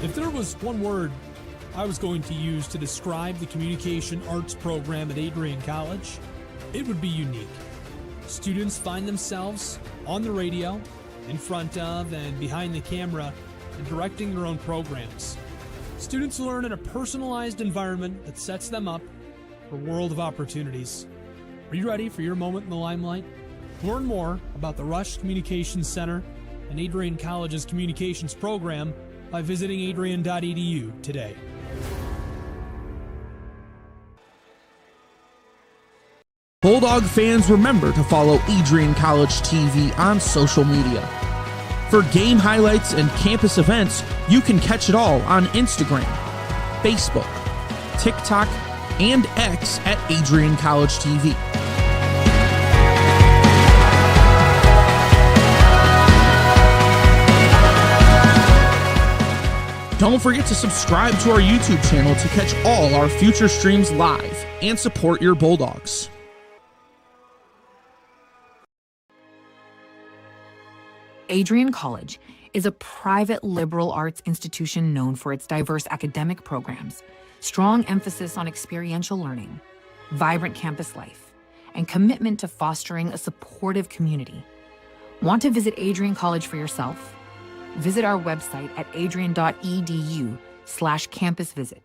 If there was one word I was going to use to describe the communication arts program at Adrian College, it would be unique. Students find themselves on the radio, in front of and behind the camera, and directing their own programs. Students learn in a personalized environment that sets them up for a world of opportunities. Are you ready for your moment in the limelight? Learn more about the Rush Communications Center and Adrian College's communications program by visiting adrian.edu today. Bulldog fans, remember to follow Adrian College TV on social media. For game highlights and campus events, you can catch it all on Instagram, Facebook, TikTok, and X at Adrian College TV. Don't forget to subscribe to our YouTube channel to catch all our future streams live and support your Bulldogs. Adrian College is a private liberal arts institution known for its diverse academic programs, strong emphasis on experiential learning, vibrant campus life, and commitment to fostering a supportive community. Want to visit Adrian College for yourself? Visit our website at adrian.edu/campus visit.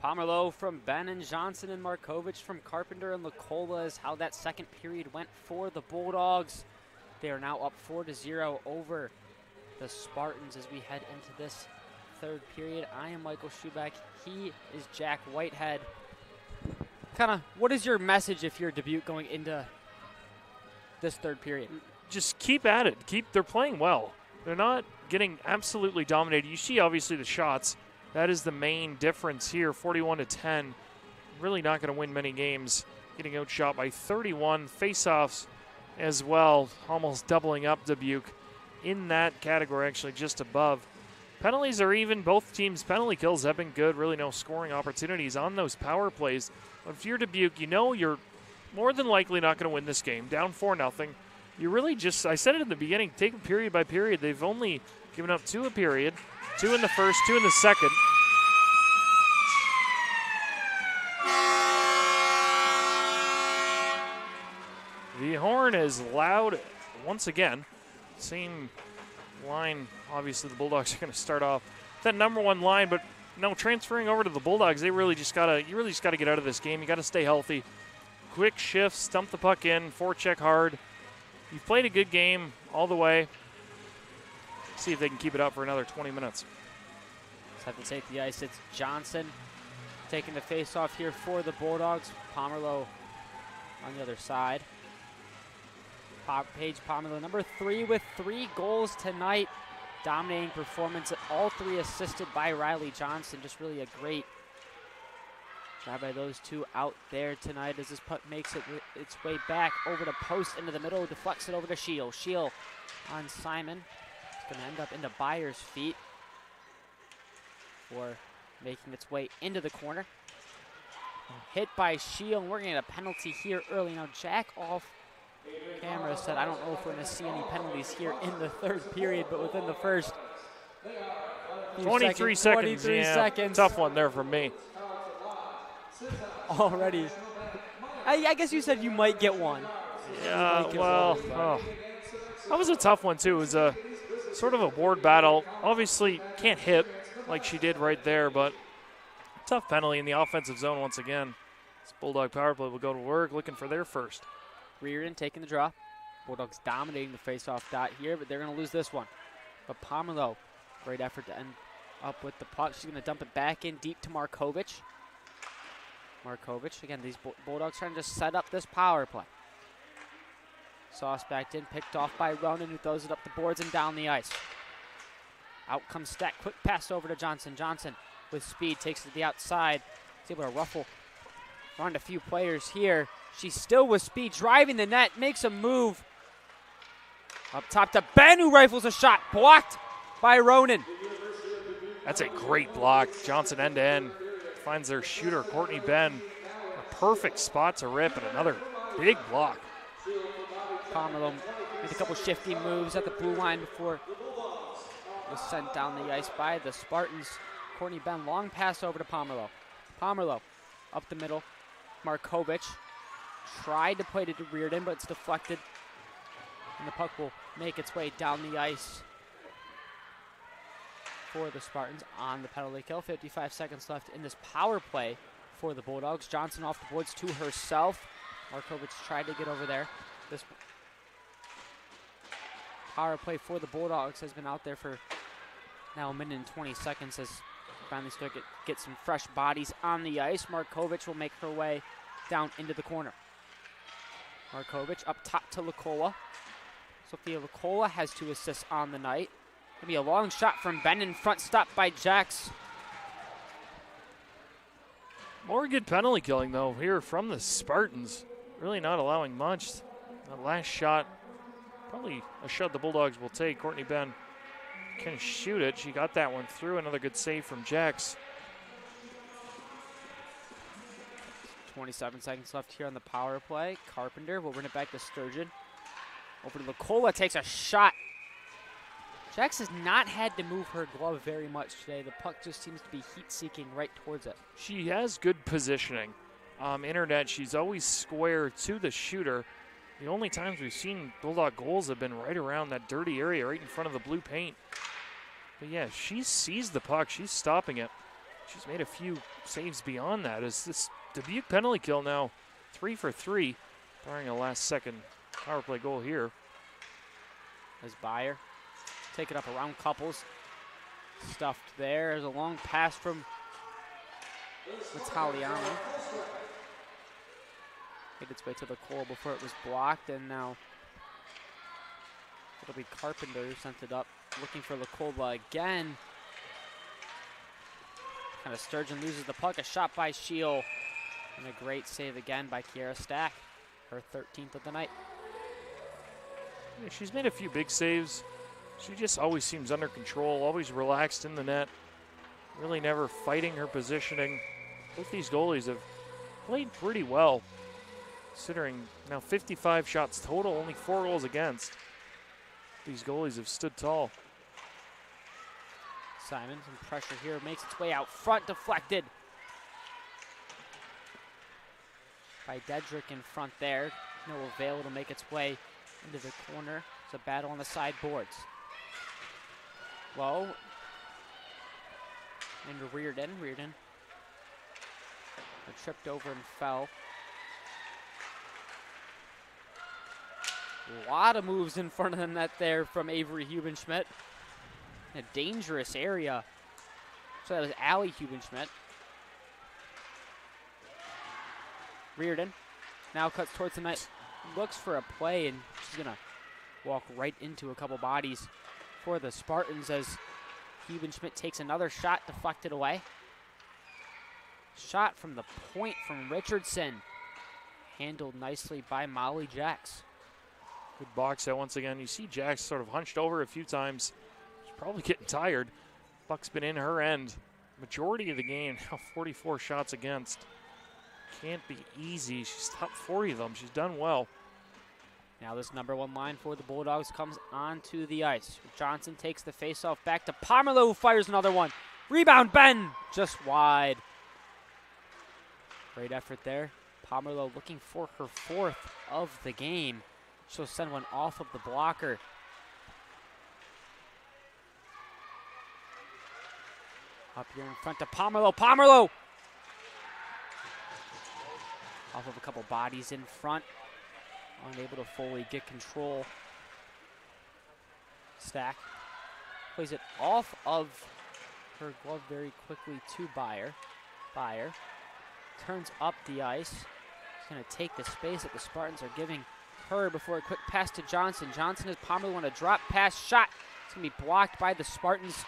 Pomerleau from Ben and Johnson and Markovich from Carpenter and Lacola is how that second period went for the Bulldogs. They are now up 4-0 over the Spartans as we head into this third period. I am Michael Schubeck. He is Jack Whitehead. What is your message if you're Dubuque going into this third period? Just keep at it. They're playing well. They're not getting absolutely dominated. You see, obviously, the shots. That is the main difference here, 41-10. Really not going to win many games. Getting outshot by 31 face-offs as well, almost doubling up Dubuque in that category, actually just above. Penalties are even. Both teams' penalty kills have been good. Really no scoring opportunities on those power plays. But if you're Dubuque, you know you're more than likely not going to win this game. Down 4-0. You really just, I said it in the beginning, take it period by period. They've only given up 2 a period. 2 in the first, 2 in the second. The horn is loud once again. Same line, obviously the Bulldogs are going to start off that number 1 line, but no, transferring over to the Bulldogs, you really just got to get out of this game. You got to stay healthy. Quick shifts, stump the puck in, forecheck hard. You've played a good game all the way. See if they can keep it up for another 20 minutes. Let's have to take the ice. It's Johnson taking the face-off here for the Bulldogs. Pomerleau on the other side. Paige Pomerleau, number 3 with 3 goals tonight. Dominating performance, all 3 assisted by Riley Johnson. Just really a great job by those 2 out there tonight as this puck makes its way back over the post into the middle, deflects it over to Shield. Shield on Simon. It's going to end up into Byers' feet for making its way into the corner. Hit by Shield. We're going to get a penalty here early. Now Jack off camera said, I don't know if we're going to see any penalties here in the third period, but within the first 23 seconds. Seconds. Tough one there from me. Already. I guess you said you might get one. Yeah, that was a tough one, too. It was a sort of a board battle. Obviously, can't hit like she did right there, but tough penalty in the offensive zone once again. This Bulldog power play will go to work, looking for their first. Reardon taking the draw. Bulldogs dominating the face-off dot here, but they're going to lose this one. But Pomerleau, great effort to end up with the puck. She's going to dump it back in deep to Markovich. Markovich, again, these Bulldogs trying to just set up this power play. Sauce backed in, picked off by Ronan, who throws it up the boards and down the ice. Out comes Stack, quick pass over to Johnson. Johnson with speed takes it to the outside. He's able to ruffle around a few players here. She's still with speed, driving the net, makes a move. Up top to Ben, who rifles a shot, blocked by Ronan. That's a great block. Johnson end-to-end finds their shooter, Courtney Ben. A perfect spot to rip and another big block. Pomerleau made a couple shifty moves at the blue line before it was sent down the ice by the Spartans. Courtney Ben, long pass over to Pomerleau. Pomerleau up the middle. Markovich tried to play to Reardon, but it's deflected. And the puck will make its way down the ice for the Spartans on the penalty kill. 55 seconds left in this power play for the Bulldogs. Johnson off the boards to herself. Markovich tried to get over there. This power play for the Bulldogs has been out there for now a minute and 20 seconds as finally start to get some fresh bodies on the ice. Markovich will make her way down into the corner. Markovich up top to Lacola. Sophia Lacola has 2 assists on the night. Gonna be a long shot from Ben in front, stopped by Jax. More good penalty killing though here from the Spartans. Really not allowing much. That last shot, probably a shot the Bulldogs will take. Courtney Benn can shoot it. She got that one through. Another good save from Jax. 27 seconds left here on the power play. Carpenter will run it back to Sturgeon. Over to Lacola, takes a shot. Jax has not had to move her glove very much today. The puck just seems to be heat-seeking right towards it. She has good positioning. Internet, she's always square to the shooter. The only times we've seen Bulldog goals have been right around that dirty area, right in front of the blue paint. But yeah, she sees the puck. She's stopping it. She's made a few saves beyond that. Is this Dubuque penalty kill now 3 for 3, barring a last-second power play goal here. As Byer take it up around Couples. Stuffed there. There's a long pass from Italiano. Made its way to the goal before it was blocked, and now it'll be Carpenter who sent it up, looking for Lacola again. Kind of Sturgeon loses the puck. A shot by Shield, and a great save again by Kiera Stack, her 13th of the night. Yeah, she's made a few big saves. She just always seems under control, always relaxed in the net, really never fighting her positioning. Both these goalies have played pretty well, considering now 55 shots total, only 4 goals against. These goalies have stood tall. Simon, some pressure here, makes its way out front, deflected by Dedrick in front there. No avail to make its way into the corner. It's a battle on the sideboards. Low. Into Reardon. Reardon tripped over and fell. A lot of moves in front of the net there from Avery Hubenschmidt. A dangerous area. So that was Allie Hubenschmidt. Reardon now cuts towards the net. Looks for a play, and she's going to walk right into a couple bodies for the Spartans as Hubenschmidt takes another shot, deflected away. Shot from the point from Richardson. Handled nicely by Molly Jax. Good box out once again. You see Jax sort of hunched over a few times. She's probably getting tired. Puck's been in her end. Majority of the game, now 44 shots against. Can't be easy. She's top 40 of them. She's done well. Now this number 1 line for the Bulldogs comes onto the ice. Johnson takes the faceoff back to Pomerleau, who fires another one. Rebound, Ben, just wide. Great effort there. Pomerleau looking for her 4th of the game. She'll send one off of the blocker. Up here in front to Pomerleau. Pomerleau! Off of a couple bodies in front. Unable to fully get control. Stack plays it off of her glove very quickly to Byer. Byer turns up the ice. She's going to take the space that the Spartans are giving her before a quick pass to Johnson. Johnson has Pomerleau on a drop pass shot. It's going to be blocked by the Spartans.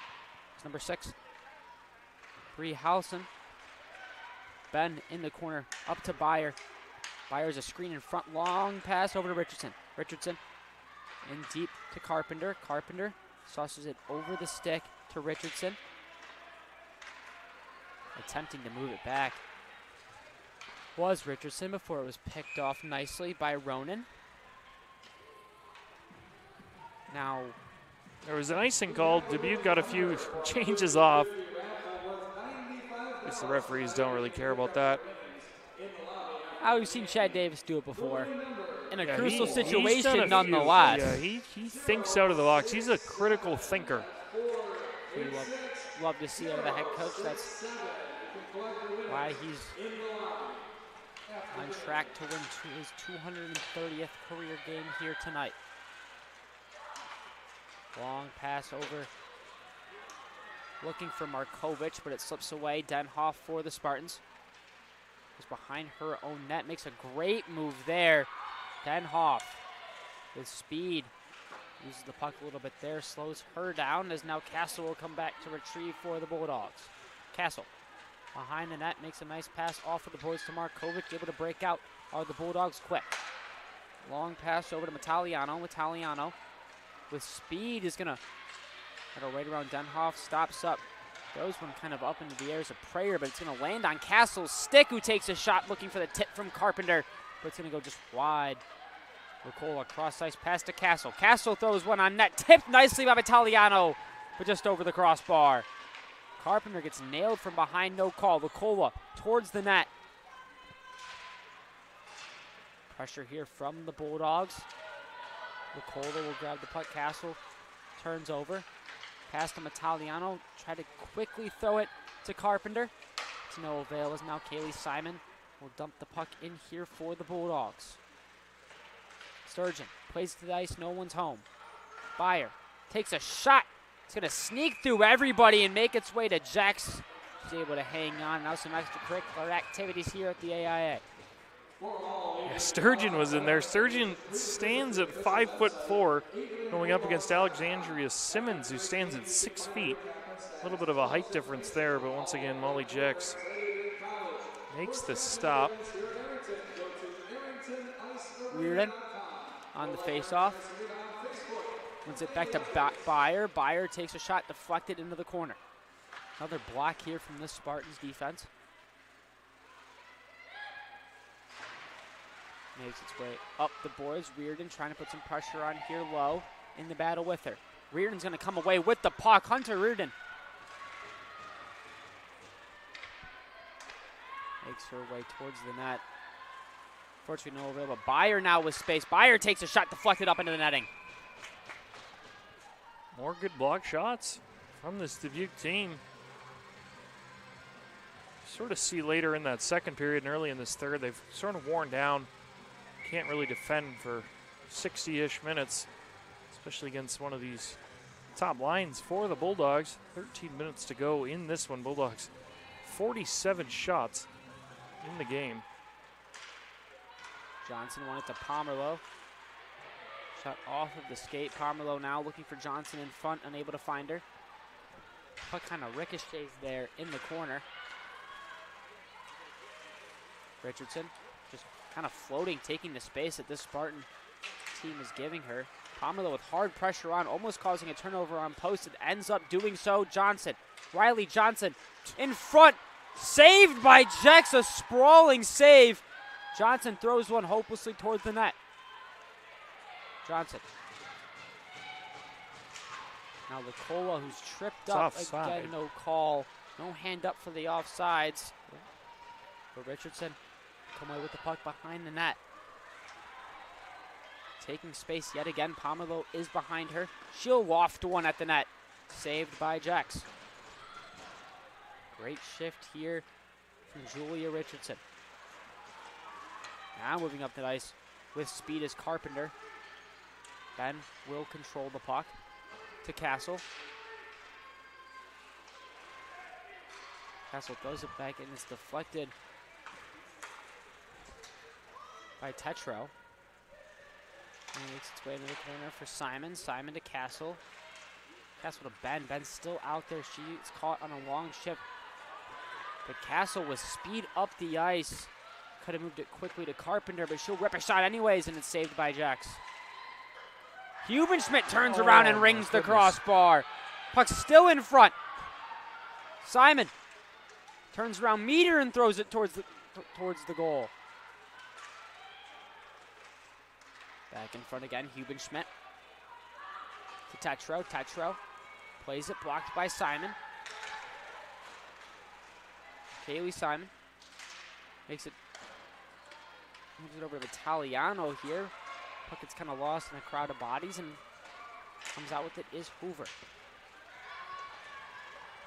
It's number 6. Bree Howson. Ben in the corner, up to Byer. Byer's a screen in front, long pass over to Richardson. Richardson in deep to Carpenter. Carpenter sauces it over the stick to Richardson. Attempting to move it back was Richardson before it was picked off nicely by Ronan. Now, there was an icing called. Dubuque got a few changes off. I guess the referees don't really care about that. We've seen Chad Davis do it before. In a crucial situation, nonetheless. Yeah, he thinks out of the box. He's a critical thinker. We love to see out of the head coach. That's why he's on track to win his 230th career game here tonight. Long pass over. Looking for Markovic, but it slips away. Denhoff for the Spartans. Is behind her own net. Makes a great move there. Denhoff with speed. Uses the puck a little bit there. Slows her down as now Castle will come back to retrieve for the Bulldogs. Castle behind the net. Makes a nice pass off of the boards to Markovic. Able to break out. Are the Bulldogs quick? Long pass over to Italiano. Italiano with speed is going to go right around Denhoff. Stops up. Throws one kind of up into the air as a prayer, but it's going to land on Castle's stick, who takes a shot looking for the tip from Carpenter, but it's going to go just wide. Ricola cross ice pass to Castle. Castle throws one on net. Tipped nicely by Italiano, but just over the crossbar. Carpenter gets nailed from behind, no call. Ricola towards the net. Pressure here from the Bulldogs. Ricola will grab the puck. Castle turns over. Pass to Italiano. Try to quickly throw it to Carpenter. To no avail as now Kaylee Simon will dump the puck in here for the Bulldogs. Sturgeon plays to the ice. No one's home. Byer takes a shot. It's going to sneak through everybody and make its way to Jax. She's able to hang on. Now some extracurricular activities here at the AIA. Yeah, Sturgeon was in there. Sturgeon stands at 5'4", going up against Alexandria Simmons, who stands at 6 feet. A little bit of a height difference there, but once again, Molly Jax makes the stop. Reardon on the faceoff. Wins it back to Byer. Byer takes a shot, deflected into the corner. Another block here from the Spartans defense. Makes its way up the boards. Reardon trying to put some pressure on here low in the battle with her. Reardon's going to come away with the puck. Hunter Reardon makes her way towards the net. Fortunately, no available. Byer now with space. Byer takes a shot, deflected up into the netting. More good block shots from this Dubuque team. Sort of see later in that second period and early in this third, they've sort of worn down. Can't really defend for 60-ish minutes, especially against one of these top lines for the Bulldogs. 13 minutes to go in this one. Bulldogs 47 shots in the game. Johnson wanted to Pomerleau. Shot off of the skate. Pomerleau now looking for Johnson in front, unable to find her. Puck kind of ricochets there in the corner. Richardson just kind of floating, taking the space that this Spartan team is giving her. Pomerleau with hard pressure on, almost causing a turnover on post. It ends up doing so. Johnson, Riley Johnson in front, saved by Jex, a sprawling save. Johnson throws one hopelessly towards the net. Johnson. Now Licola, who's tripped up again, no call. No hand up for the offsides. But Richardson come away with the puck behind the net. Taking space yet again. Pomerleau is behind her. She'll waft one at the net. Saved by Jex. Great shift here from Julia Richardson. Now moving up the ice with speed is Carpenter. Ben will control the puck to Castle. Castle throws it back and it's deflected by Tetro. And makes its way into the corner for Simon. Simon to Castle. Castle to Ben. Ben's still out there. She's caught on a long shift. But Castle with speed up the ice. Could have moved it quickly to Carpenter, but she'll rip a shot anyways, and it's saved by Jax. Hubenschmidt turns around and rings the crossbar. Puck's still in front. Simon turns around, meter, and throws it towards the goal. Back in front again, Hubenschmidt to Tetro. Tetro plays it, blocked by Simon. Kaylee Simon moves it over to Italiano here. Puck gets kind of lost in a crowd of bodies, and comes out with it is Hoover.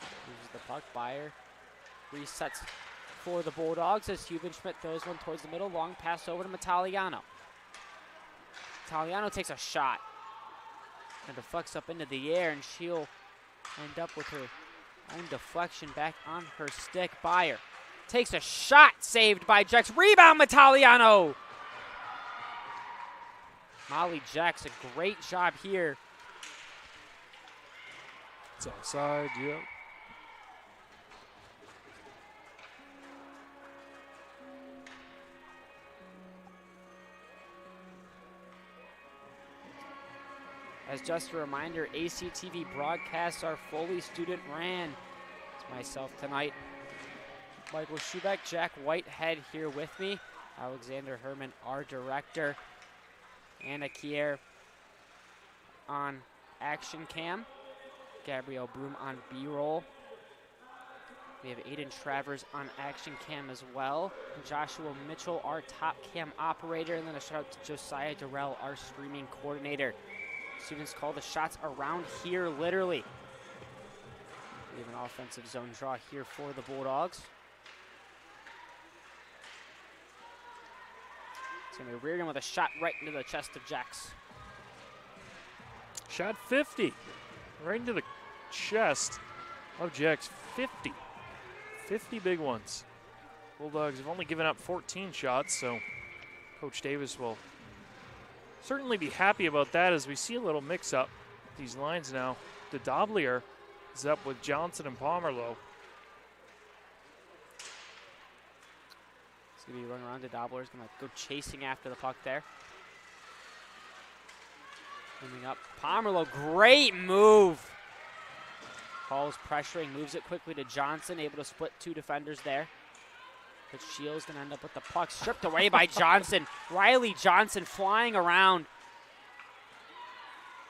Moves the puck. Byer resets for the Bulldogs as Hubenschmidt throws one towards the middle. Long pass over to Italiano. Italiano takes a shot and deflects up into the air, and she'll end up with her own deflection back on her stick. Byer takes a shot, saved by Jex. Rebound, Italiano. Molly Jex, a great job here. It's outside, yep. As just a reminder, ACTV broadcasts are fully student ran. It's myself tonight, Michael Schubeck, Jack Whitehead here with me, Alexander Herman, our director, Anna Kier on Action Cam, Gabrielle Broom on B-roll. We have Aiden Travers on Action Cam as well, Joshua Mitchell, our top cam operator, and then a shout out to Josiah Durrell, our streaming coordinator. Students call the shots around here, literally. We have an offensive zone draw here for the Bulldogs. It's going to be Reardon with a shot right into the chest of Jax. Shot 50. Right into the chest of Jax. 50. 50 big ones. Bulldogs have only given up 14 shots, so Coach Davis will certainly be happy about that as we see a little mix-up. These lines now. DeDoblier is up with Johnson and Pomerleau. It's going to be running around. DeDoblier is going to go chasing after the puck there. Moving up. Pomerleau, great move. Paul's pressuring, moves it quickly to Johnson, able to split two defenders there. But Shields going to end up with the puck stripped away by Johnson. Riley Johnson flying around,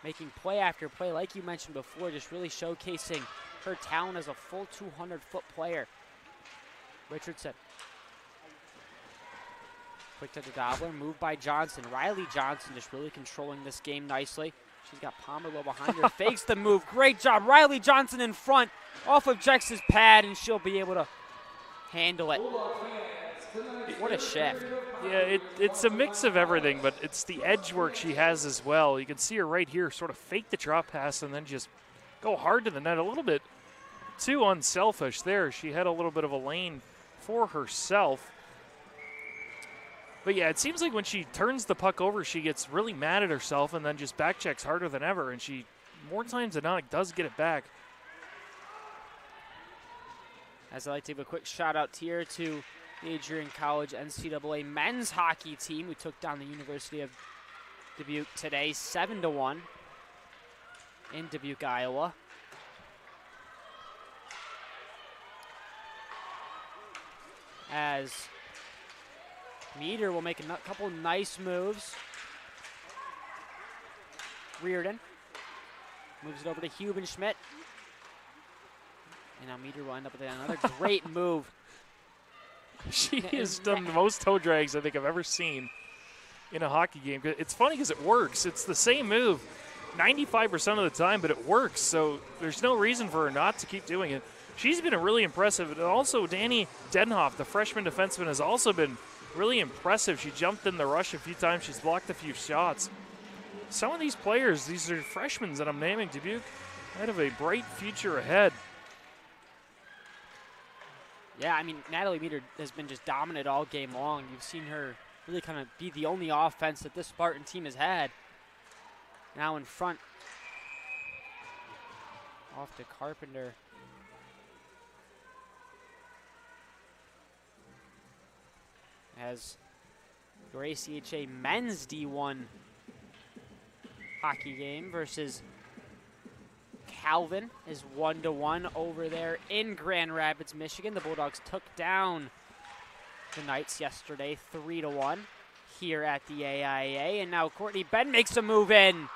making play after play, like you mentioned before, just really showcasing her talent as a full 200-foot player. Richardson. Quick to the Dobbler, moved by Johnson. Riley Johnson just really controlling this game nicely. She's got Pomerleau behind her, fakes the move. Great job. Riley Johnson in front, off of Jex's pad, and she'll be able to handle it. What a shift. Yeah, it's a mix of everything, but it's the edge work she has as well. You can see her right here sort of fake the drop pass and then just go hard to the net. A little bit too unselfish there. She had a little bit of a lane for herself. But yeah, it seems like when she turns the puck over, she gets really mad at herself and then just back checks harder than ever. And she, more times than not, does get it back. As I like to give a quick shout out here to the Adrian College NCAA men's hockey team. We took down the University of Dubuque today, 7-1 in Dubuque, Iowa. As Meter will make a couple nice moves. Reardon moves it over to Hubenschmidt. And now Meter will end up with another great move. She has done the most toe drags I think I've ever seen in a hockey game. It's funny because it works. It's the same move 95% of the time, but it works. So there's no reason for her not to keep doing it. She's been really impressive. And also, Danny Denhoff, the freshman defenseman, has also been really impressive. She jumped in the rush a few times. She's blocked a few shots. Some of these players, these are freshmen that I'm naming, Dubuque might have a bright future ahead. Yeah, I mean, Natalie Meter has been just dominant all game long. You've seen her really kind of be the only offense that this Spartan team has had. Now in front. Off to Carpenter. As your ACHA men's D1 hockey game versus Calvin is 1-1 over there in Grand Rapids, Michigan. The Bulldogs took down the Knights yesterday 3-1 here at the AIA. And now Courtney Ben makes a move in.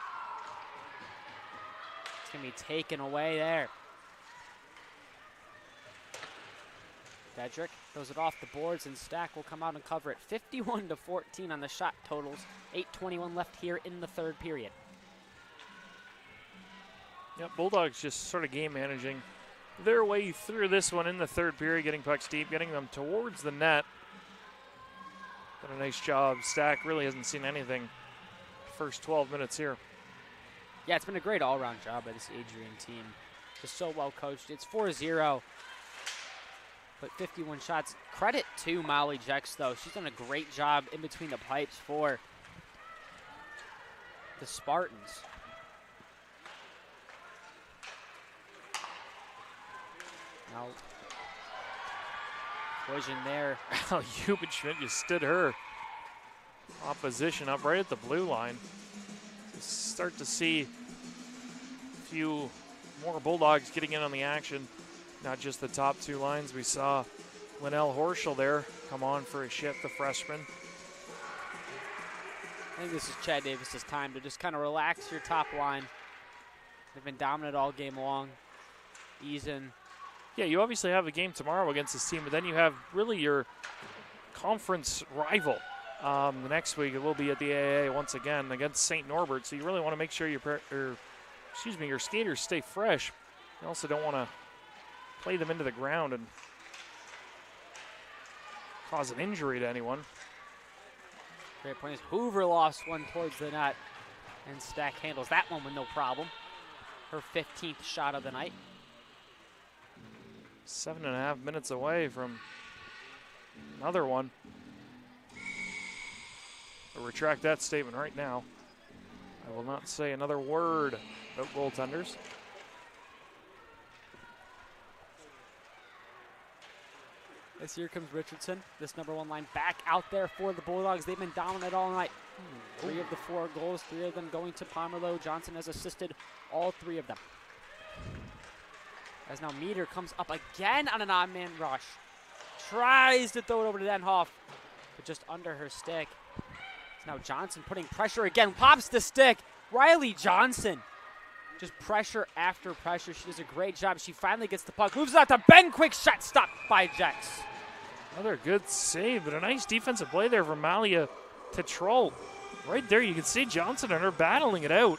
It's going to be taken away there. Dedrick throws it off the boards, and Stack will come out and cover it. 51-14 on the shot totals. 8:21 left here in the third period. Yep, Bulldogs just sort of game managing their way through this one in the third period, getting pucks deep, getting them towards the net. Done a nice job. Stack really hasn't seen anything first 12 minutes here. Yeah, it's been a great all-around job by this Adrian team. Just so well coached. It's 4-0. But 51 shots. Credit to Molly Jex, though. She's done a great job in between the pipes for the Spartans. Now, collision there. Hubenschmidt just stood her opposition up right at the blue line. Start to see few more Bulldogs getting in on the action. Not just the top two lines. We saw Linnell Horschel there come on for a shift, the freshman. I think this is Chad Davis's time to just kind of relax your top line. They've been dominant all game long. Ease in. Yeah, you obviously have a game tomorrow against this team, but then you have really your conference rival. The next week it will be at the AAA once again against St. Norbert. So you really want to make sure your skaters stay fresh. You also don't want to play them into the ground and cause an injury to anyone. Great point. Hoover lost one towards the net, and Stack handles that one with no problem. Her 15th shot of the night. 7.5 minutes away from another one. I'll retract that statement right now. I will not say another word about goaltenders. This here comes Richardson, this number 1 line back out there for the Bulldogs. They've been dominant all night. 3 of the 4 goals, 3 of them going to Pomerleau. Johnson has assisted all 3 of them. As now Meter comes up again on an odd man rush. Tries to throw it over to Denhoff, but just under her stick. It's now Johnson putting pressure again, pops the stick. Riley Johnson. Just pressure after pressure. She does a great job. She finally gets the puck. Moves out to Ben. Quick shot stopped by Jex. Another good save, but a nice defensive play there from Malia to Troll. Right there, you can see Johnson and her battling it out.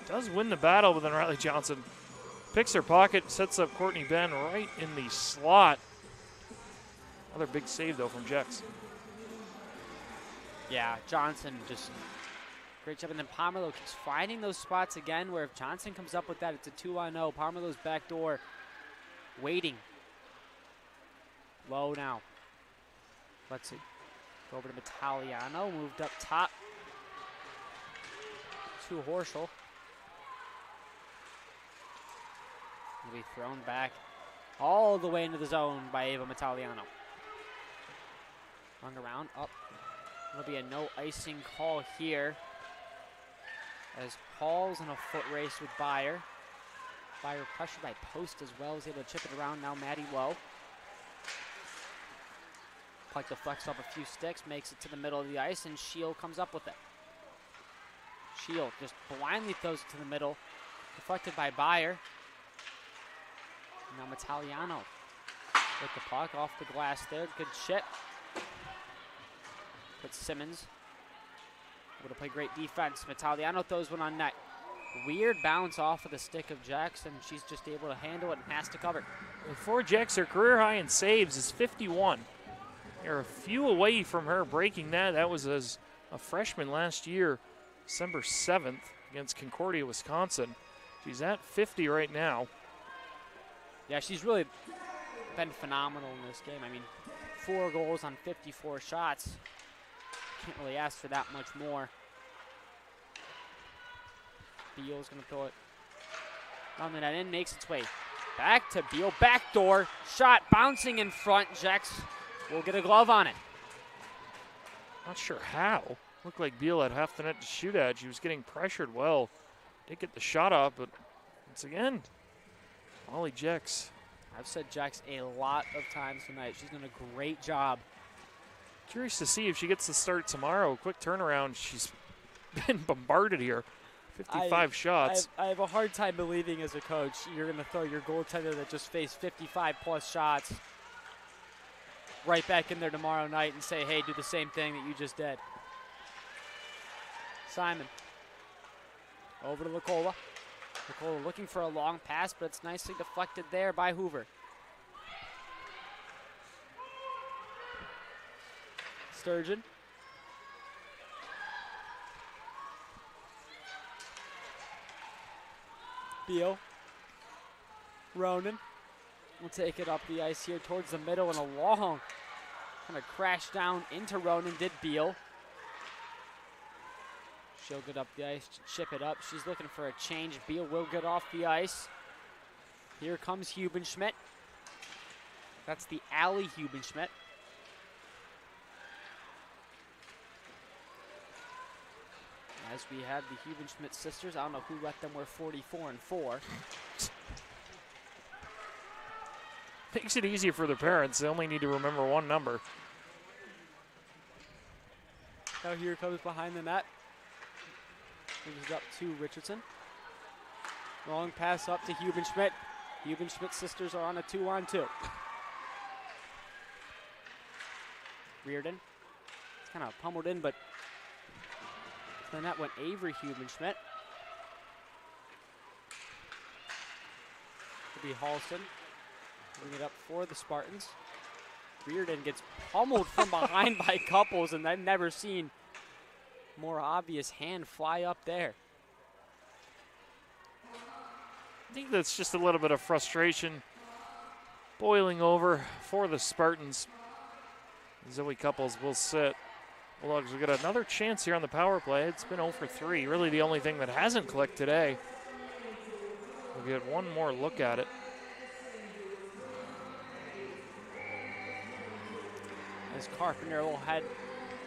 Does win the battle, but then Riley Johnson picks her pocket, sets up Courtney Ben right in the slot. Another big save, though, from Jex. Yeah, Johnson just great job. And then Pomerleau keeps finding those spots again where if Johnson comes up with that, it's a 2-on-0. Pomerleau's back door waiting. Low now. Let's see. Go over to Italiano. Moved up top to Horschel. Will be thrown back all the way into the zone by Ava Italiano. Run around, up. There'll be a no icing call here as Hall's in a foot race with Byer. Byer pressured by Post as well, is able to chip it around. Now Maddie Lowe. Puck deflects off a few sticks, makes it to the middle of the ice, and Shield comes up with it. Shield just blindly throws it to the middle, deflected by Byer. Now Italiano with the puck off the glass there, good chip. But Simmons able to play great defense. Italiano throws one on net. Weird bounce off of the stick of Jackson. She's just able to handle it and has to cover. For Jex, her career high in saves is 51. They're a few away from her breaking that. That was as a freshman last year, December 7th against Concordia, Wisconsin. She's at 50 right now. Yeah, she's really been phenomenal in this game. I mean, 4 goals on 54 shots. Can't really ask for that much more. Beal's going to throw it on the net in, makes its way back to Beal. Backdoor shot bouncing in front. Jex will get a glove on it. Not sure how. Looked like Beal had half the net to shoot at. She was getting pressured well. Did get the shot off, but once again, Molly Jex. I've said Jex a lot of times tonight. She's done a great job. Curious to see if she gets the start tomorrow. Quick turnaround. She's been bombarded here. 55 shots. I have a hard time believing as a coach you're going to throw your goaltender that just faced 55-plus shots right back in there tomorrow night and say, hey, do the same thing that you just did. Simon. Over to Lacola. Lacola looking for a long pass, but it's nicely deflected there by Hoover. Sturgeon. Beal. Ronan will take it up the ice here towards the middle and a long kind of crash down into Ronan did Beal. She'll get up the ice, chip it up. She's looking for a change. Beal will get off the ice. Here comes Hubenschmidt. That's the alley Hubenschmidt. As As we have the Hubenschmidt sisters, I don't know who let them wear 44 and 4. Makes it easier for their parents. They only need to remember one number. Now here comes behind the net. Moves up to Richardson. Long pass up to Hubenschmidt. Hubenschmidt sisters are on a 2-on-2. Reardon. It's kind of pummeled in, but then that went Avery Hubenschmidt. It'll be Halston. Bring it up for the Spartans. Reardon gets pummeled from behind by Couples, and I've never seen more obvious hand fly up there. I think that's just a little bit of frustration boiling over for the Spartans. Zoe Couples will sit. Bulldogs will get another chance here on the power play. It's been 0 for 3. Really the only thing that hasn't clicked today. We'll get one more look at it. As Carpenter will head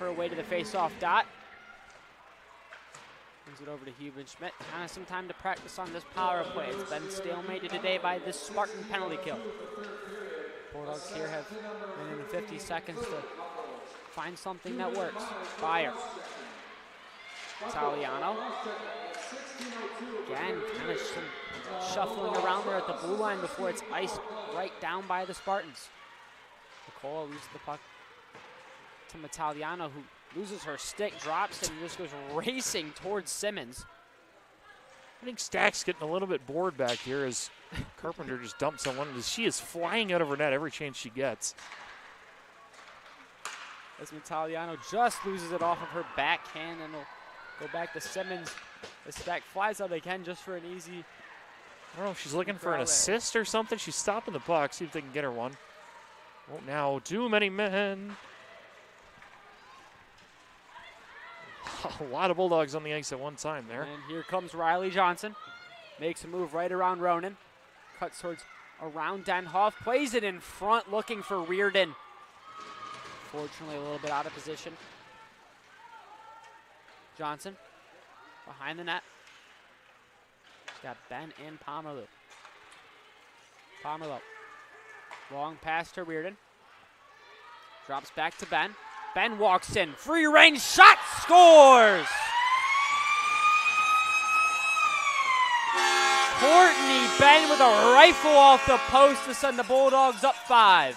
her way to the face-off dot. Brings it over to Hubenschmidt. Kind of some time to practice on this power play. It's been stalemated today by this Spartan penalty kill. Bulldogs here have been in the 50 seconds to find something that works. Fire. Italiano. Again, kind of some shuffling around there at the blue line before it's iced right down by the Spartans. Nicola loses the puck to Italiano, who loses her stick, drops it, and just goes racing towards Simmons. I think Stack's getting a little bit bored back here as Carpenter just dumps someone. She is flying out of her net every chance she gets. As Italiano just loses it off of her backhand, and will go back to Simmons. The Stack flies out again just for an easy. I don't know if she's looking for an assist or something. She's stopping the puck, see if they can get her one. Oh, now too many men. A lot of Bulldogs on the ice at one time there. And here comes Riley Johnson. Makes a move right around Ronan. Cuts towards around Denhoff. Plays it in front looking for Reardon. Fortunately a little bit out of position. Johnson behind the net. Got Ben and Pomerleau. Pomerleau. Long pass to Reardon. Drops back to Ben. Ben walks in. Free range shot. Scores! Courtney Ben with a rifle off the post to send the Bulldogs up 5.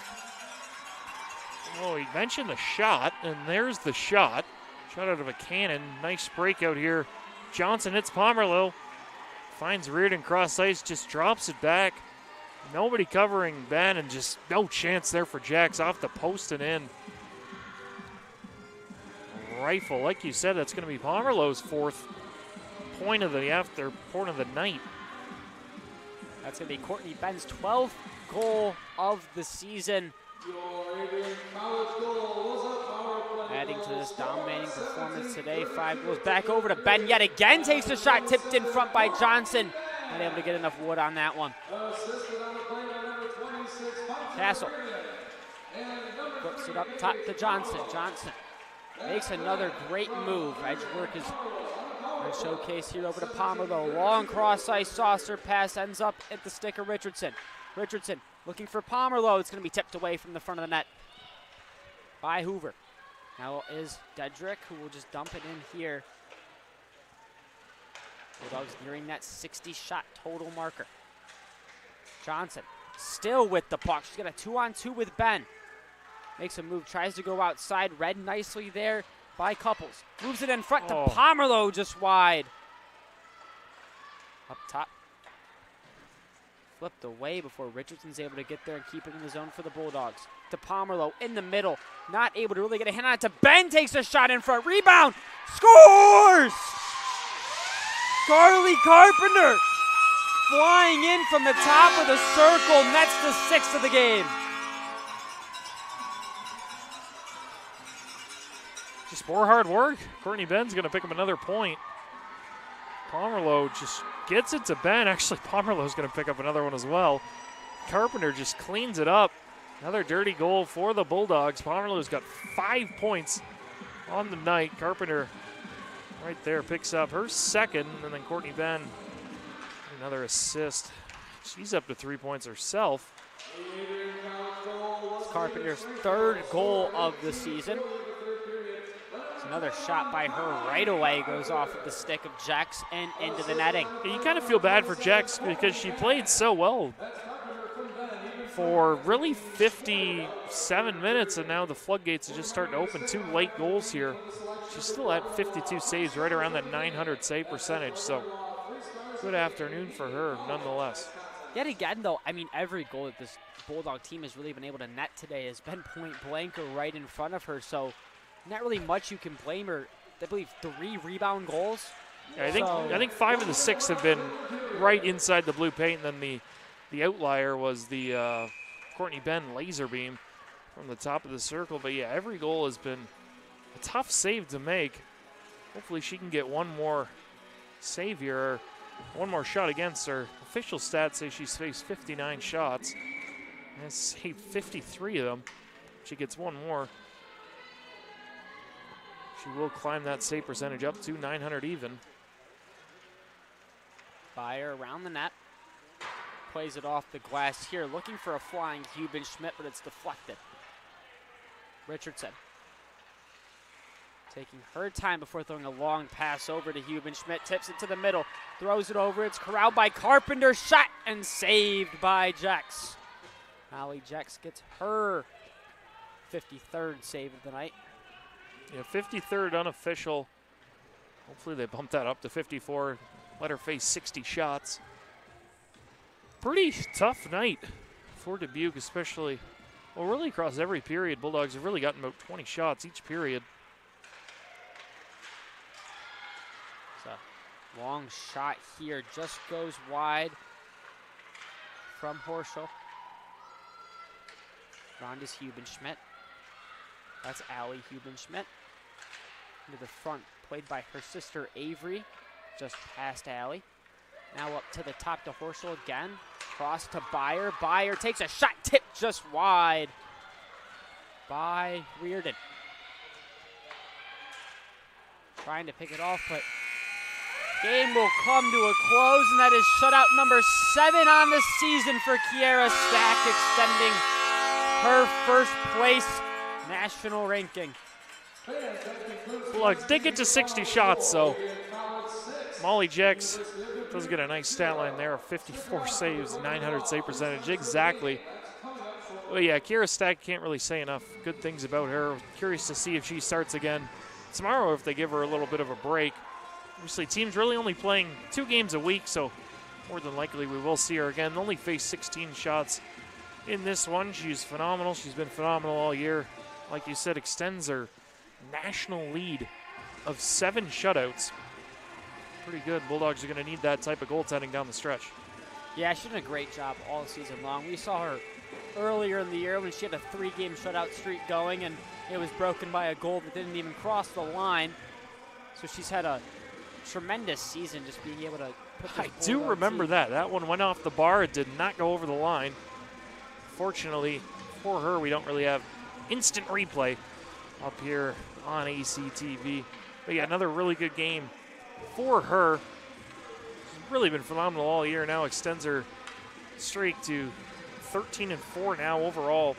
Oh, he mentioned the shot, and there's the shot. Shot out of a cannon. Nice breakout here. Johnson hits Pomerleau. Finds Reardon cross ice, just drops it back. Nobody covering Ben, and just no chance there for Jacks off the post and in. Rifle, like you said, that's going to be Pomerleau's 4th point of the night. That's going to be Courtney Ben's 12th goal of the season. Adding to this dominating performance today, 5 goals. Back over to Ben yet again. Takes the shot, tipped in front by Johnson. Not able to get enough wood on that one. Castle flips it up top to Johnson. Johnson makes another great move. Edge work is showcased here over to Pomerleau. Long cross ice saucer pass ends up at the stick of Richardson. Richardson looking for Pomerleau. It's going to be tipped away from the front of the net by Hoover. Now is Dedrick, who will just dump it in here. Bulldogs nearing that 60-shot total marker. Johnson still with the puck. She's got a 2-on-2 with Ben. Makes a move, tries to go outside. Read nicely there by Couples. Moves it in front to Pomerleau, just wide. Up top. Flipped away before Richardson's able to get there and keep it in the zone for the Bulldogs. To Pomerleau in the middle. Not able to really get a hand on it. To Ben, takes a shot in front. Rebound. Scores! Carly Carpenter flying in from the top of the circle. Nets the 6th of the game. Just more hard work. Courtney Ben's going to pick up another point. Pomerleau just gets it to Ben. Actually, Pomerleau's going to pick up another one as well. Carpenter just cleans it up. Another dirty goal for the Bulldogs. Pomerleau's got 5 points on the night. Carpenter right there picks up her second, and then Courtney Ben, another assist. She's up to 3 points herself. It's Carpenter's third goal of the season. It's another shot by her right away, goes off of the stick of Jex and into the netting. You kind of feel bad for Jex because she played so well for really 57 minutes, and now the floodgates are just starting to open. 2 late goals here. She's still at 52 saves, right around that 900 save percentage, so good afternoon for her nonetheless. Yet again, though, I mean, every goal that this Bulldog team has really been able to net today has been point blank or right in front of her, so not really much you can blame her. I believe 3 rebound goals. Yeah, I think 5 of the 6 have been right inside the blue paint, and then the outlier was the Courtney Ben laser beam from the top of the circle. But yeah, every goal has been a tough save to make. Hopefully she can get one more save here, one more shot against her. Official stats say she's faced 59 shots and has saved 53 of them. She gets one more. She will climb that save percentage up to 900 even. Fire around the net. Plays it off the glass here, looking for a flying Huben-Schmidt, but it's deflected. Richardson taking her time before throwing a long pass over to Huben-Schmidt. Tips it to the middle, throws it over. It's corralled by Carpenter, shot and saved by Jex. Allie Jex gets her 53rd save of the night. Yeah, 53rd unofficial. Hopefully they bump that up to 54. Let her face 60 shots. Pretty tough night for Dubuque, especially, well, really across every period. Bulldogs have really gotten about 20 shots each period. It's a long shot here, just goes wide from Horschel. Ronda's Huben-Schmidt. That's Allie Huben-Schmidt. Into the front, played by her sister Avery, just past Allie. Now up to the top to Horschel again. Cross to Byer. Byer takes a shot, tipped just wide by Reardon. Trying to pick it off, but game will come to a close, and that is shutout number 7 on the season for Kiera Stack, extending her first place national ranking. Bulldogs did get to 60 shots, so Molly Jex does get a nice stat line there of 54 saves, 900 save percentage exactly. Well, yeah, Kiera Stack can't really say enough good things about her. Curious to see if she starts again tomorrow, or if they give her a little bit of a break. Obviously, team's really only playing 2 games a week, so more than likely we will see her again. Only faced 16 shots in this one. She's phenomenal. She's been phenomenal all year. Like you said, extends her national lead of 7 shutouts. Pretty good. Bulldogs are going to need that type of goaltending down the stretch. Yeah, she's done a great job all season long. We saw her earlier in the year when she had a 3-game shutout streak going, and it was broken by a goal that didn't even cross the line. So she's had a tremendous season just being able to put this I do remember that. That one went off the bar. It did not go over the line. Fortunately for her, we don't really have instant replay up here on ACTV. But yeah, another really good game for her. She's really been phenomenal all year. Now extends her streak to 13-4 now overall.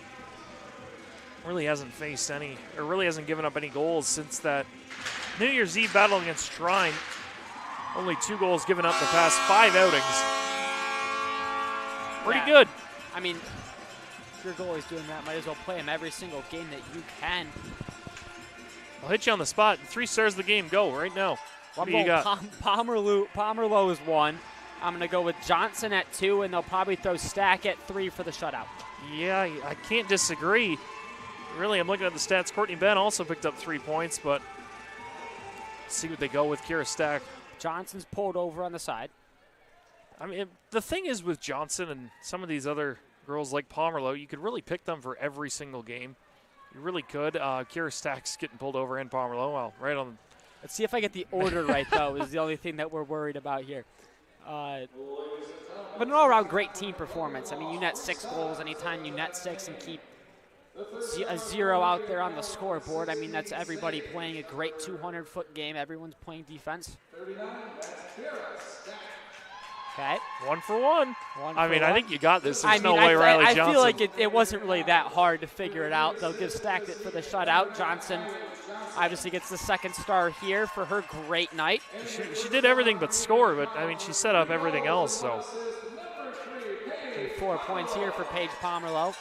Really hasn't faced any, or really hasn't given up any goals since that New Year's Eve battle against Shrine. Only 2 goals given up the past 5 outings. Pretty good. I mean, if your goalie's doing that, might as well play him every single game that you can. I'll hit you on the spot. 3 stars of the game. Go right now. What do you got? Pomerleau is 1. I'm going to go with Johnson at 2, and they'll probably throw Stack at 3 for the shutout. Yeah, I can't disagree. Really, I'm looking at the stats. Courtney Ben also picked up 3 points, but let's see what they go with Kiera Stack. Johnson's pulled over on the side. I mean, the thing is with Johnson and some of these other girls like Pomerleau, you could really pick them for every single game. You really could. Kiera Stack's getting pulled over and Pomerleau. Well, right on. Let's see if I get the order right, though, is the only thing that we're worried about here. But an all-around great team performance. I mean, you net 6 goals anytime you net 6 and keep a 0 out there on the scoreboard. I mean, that's everybody playing a great 200-foot game. Everyone's playing defense. Okay. 1 for 1. I think you got this. There's no I way Riley Johnson. I feel like it wasn't really that hard to figure it out. They'll give Stacked it for the shutout. Johnson obviously gets the second star here for her great night. She did everything but score, but, I mean, she set up everything else, so. And 4 points here for Paige Pomerleau.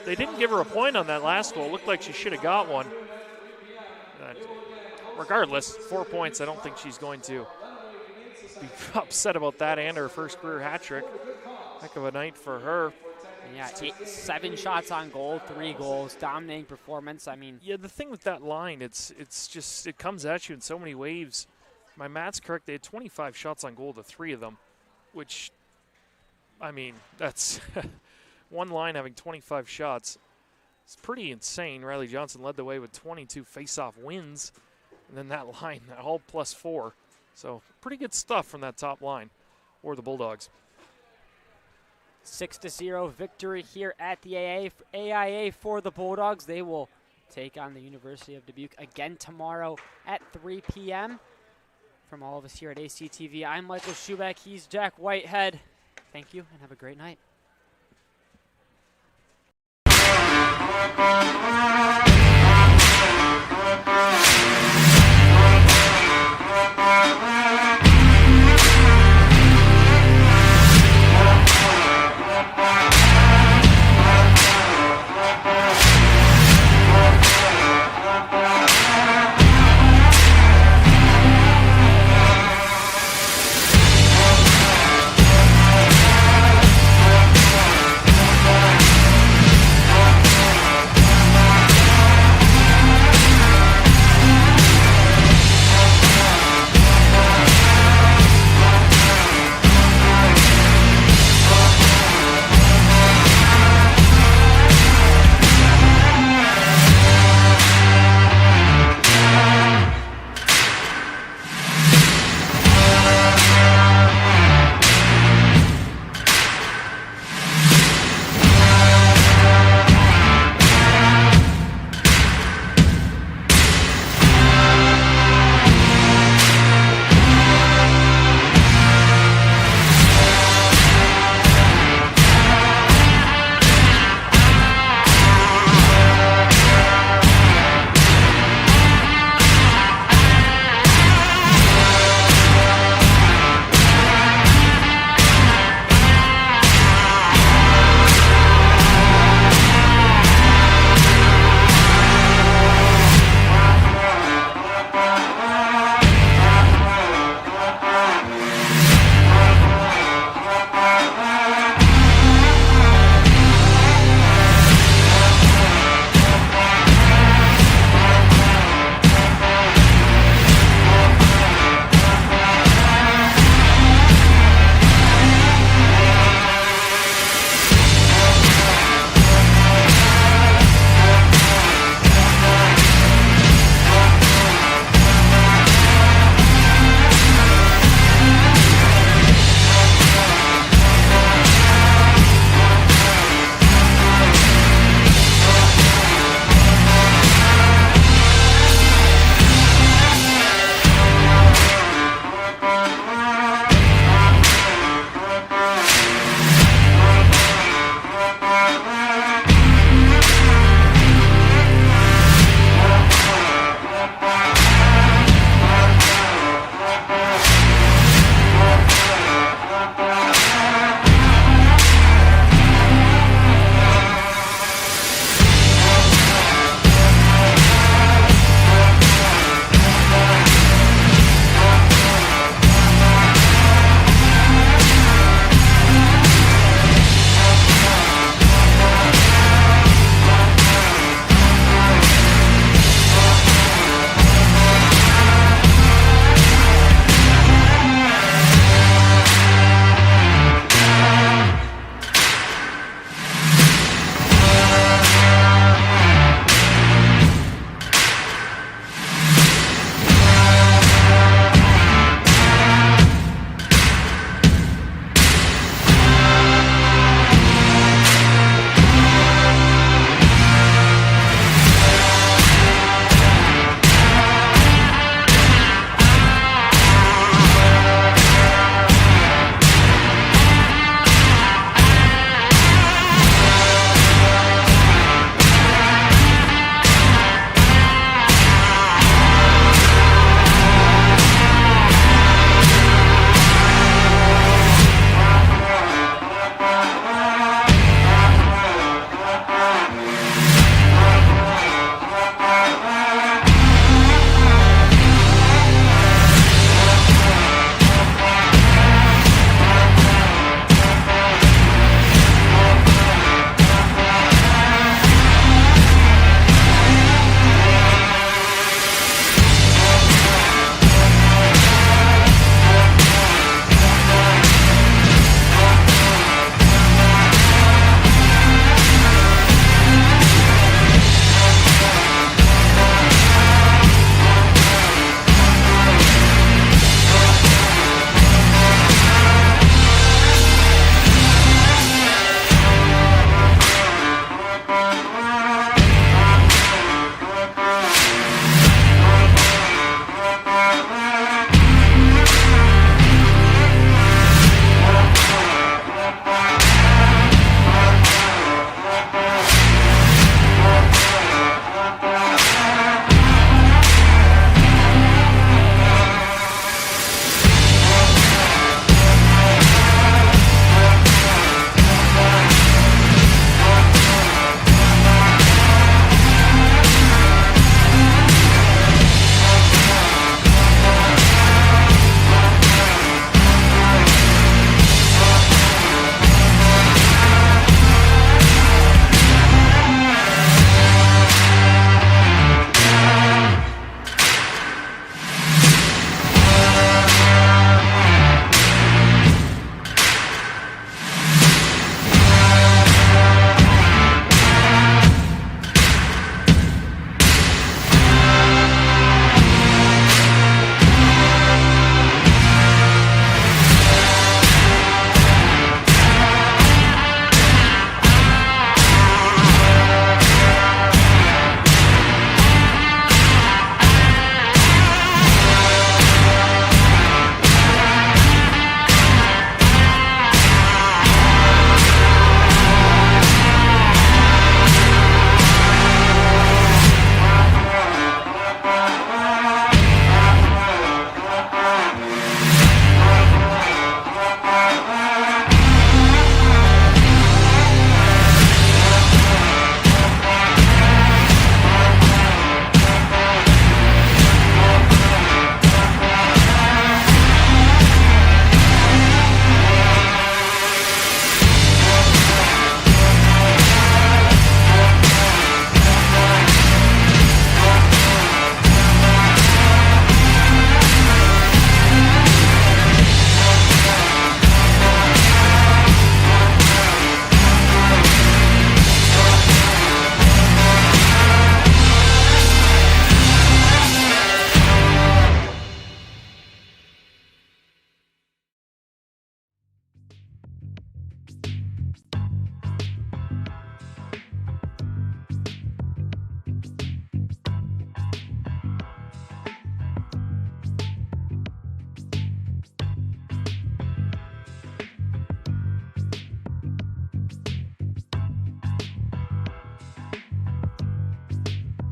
They didn't give her a point on that last goal. It looked like she should have got one. Regardless, 4 points. I don't think she's going to be upset about that and her first career hat trick. Heck of a night for her. Yeah, 7 shots on goal, 3 goals, dominating performance. I mean, yeah, the thing with that line, it's just it comes at you in so many waves. My math's correct. They had 25 shots on goal to 3 of them, which, I mean, that's one line having 25 shots. It's pretty insane. Riley Johnson led the way with 22 face-off wins, and then that line, all +4. So pretty good stuff from that top line or the Bulldogs. 6-0 victory here at the AIA for the Bulldogs. They will take on the University of Dubuque again tomorrow at 3 p.m. From all of us here at ACTV, I'm Michael Schubeck. He's Jack Whitehead. Thank you and have a great night.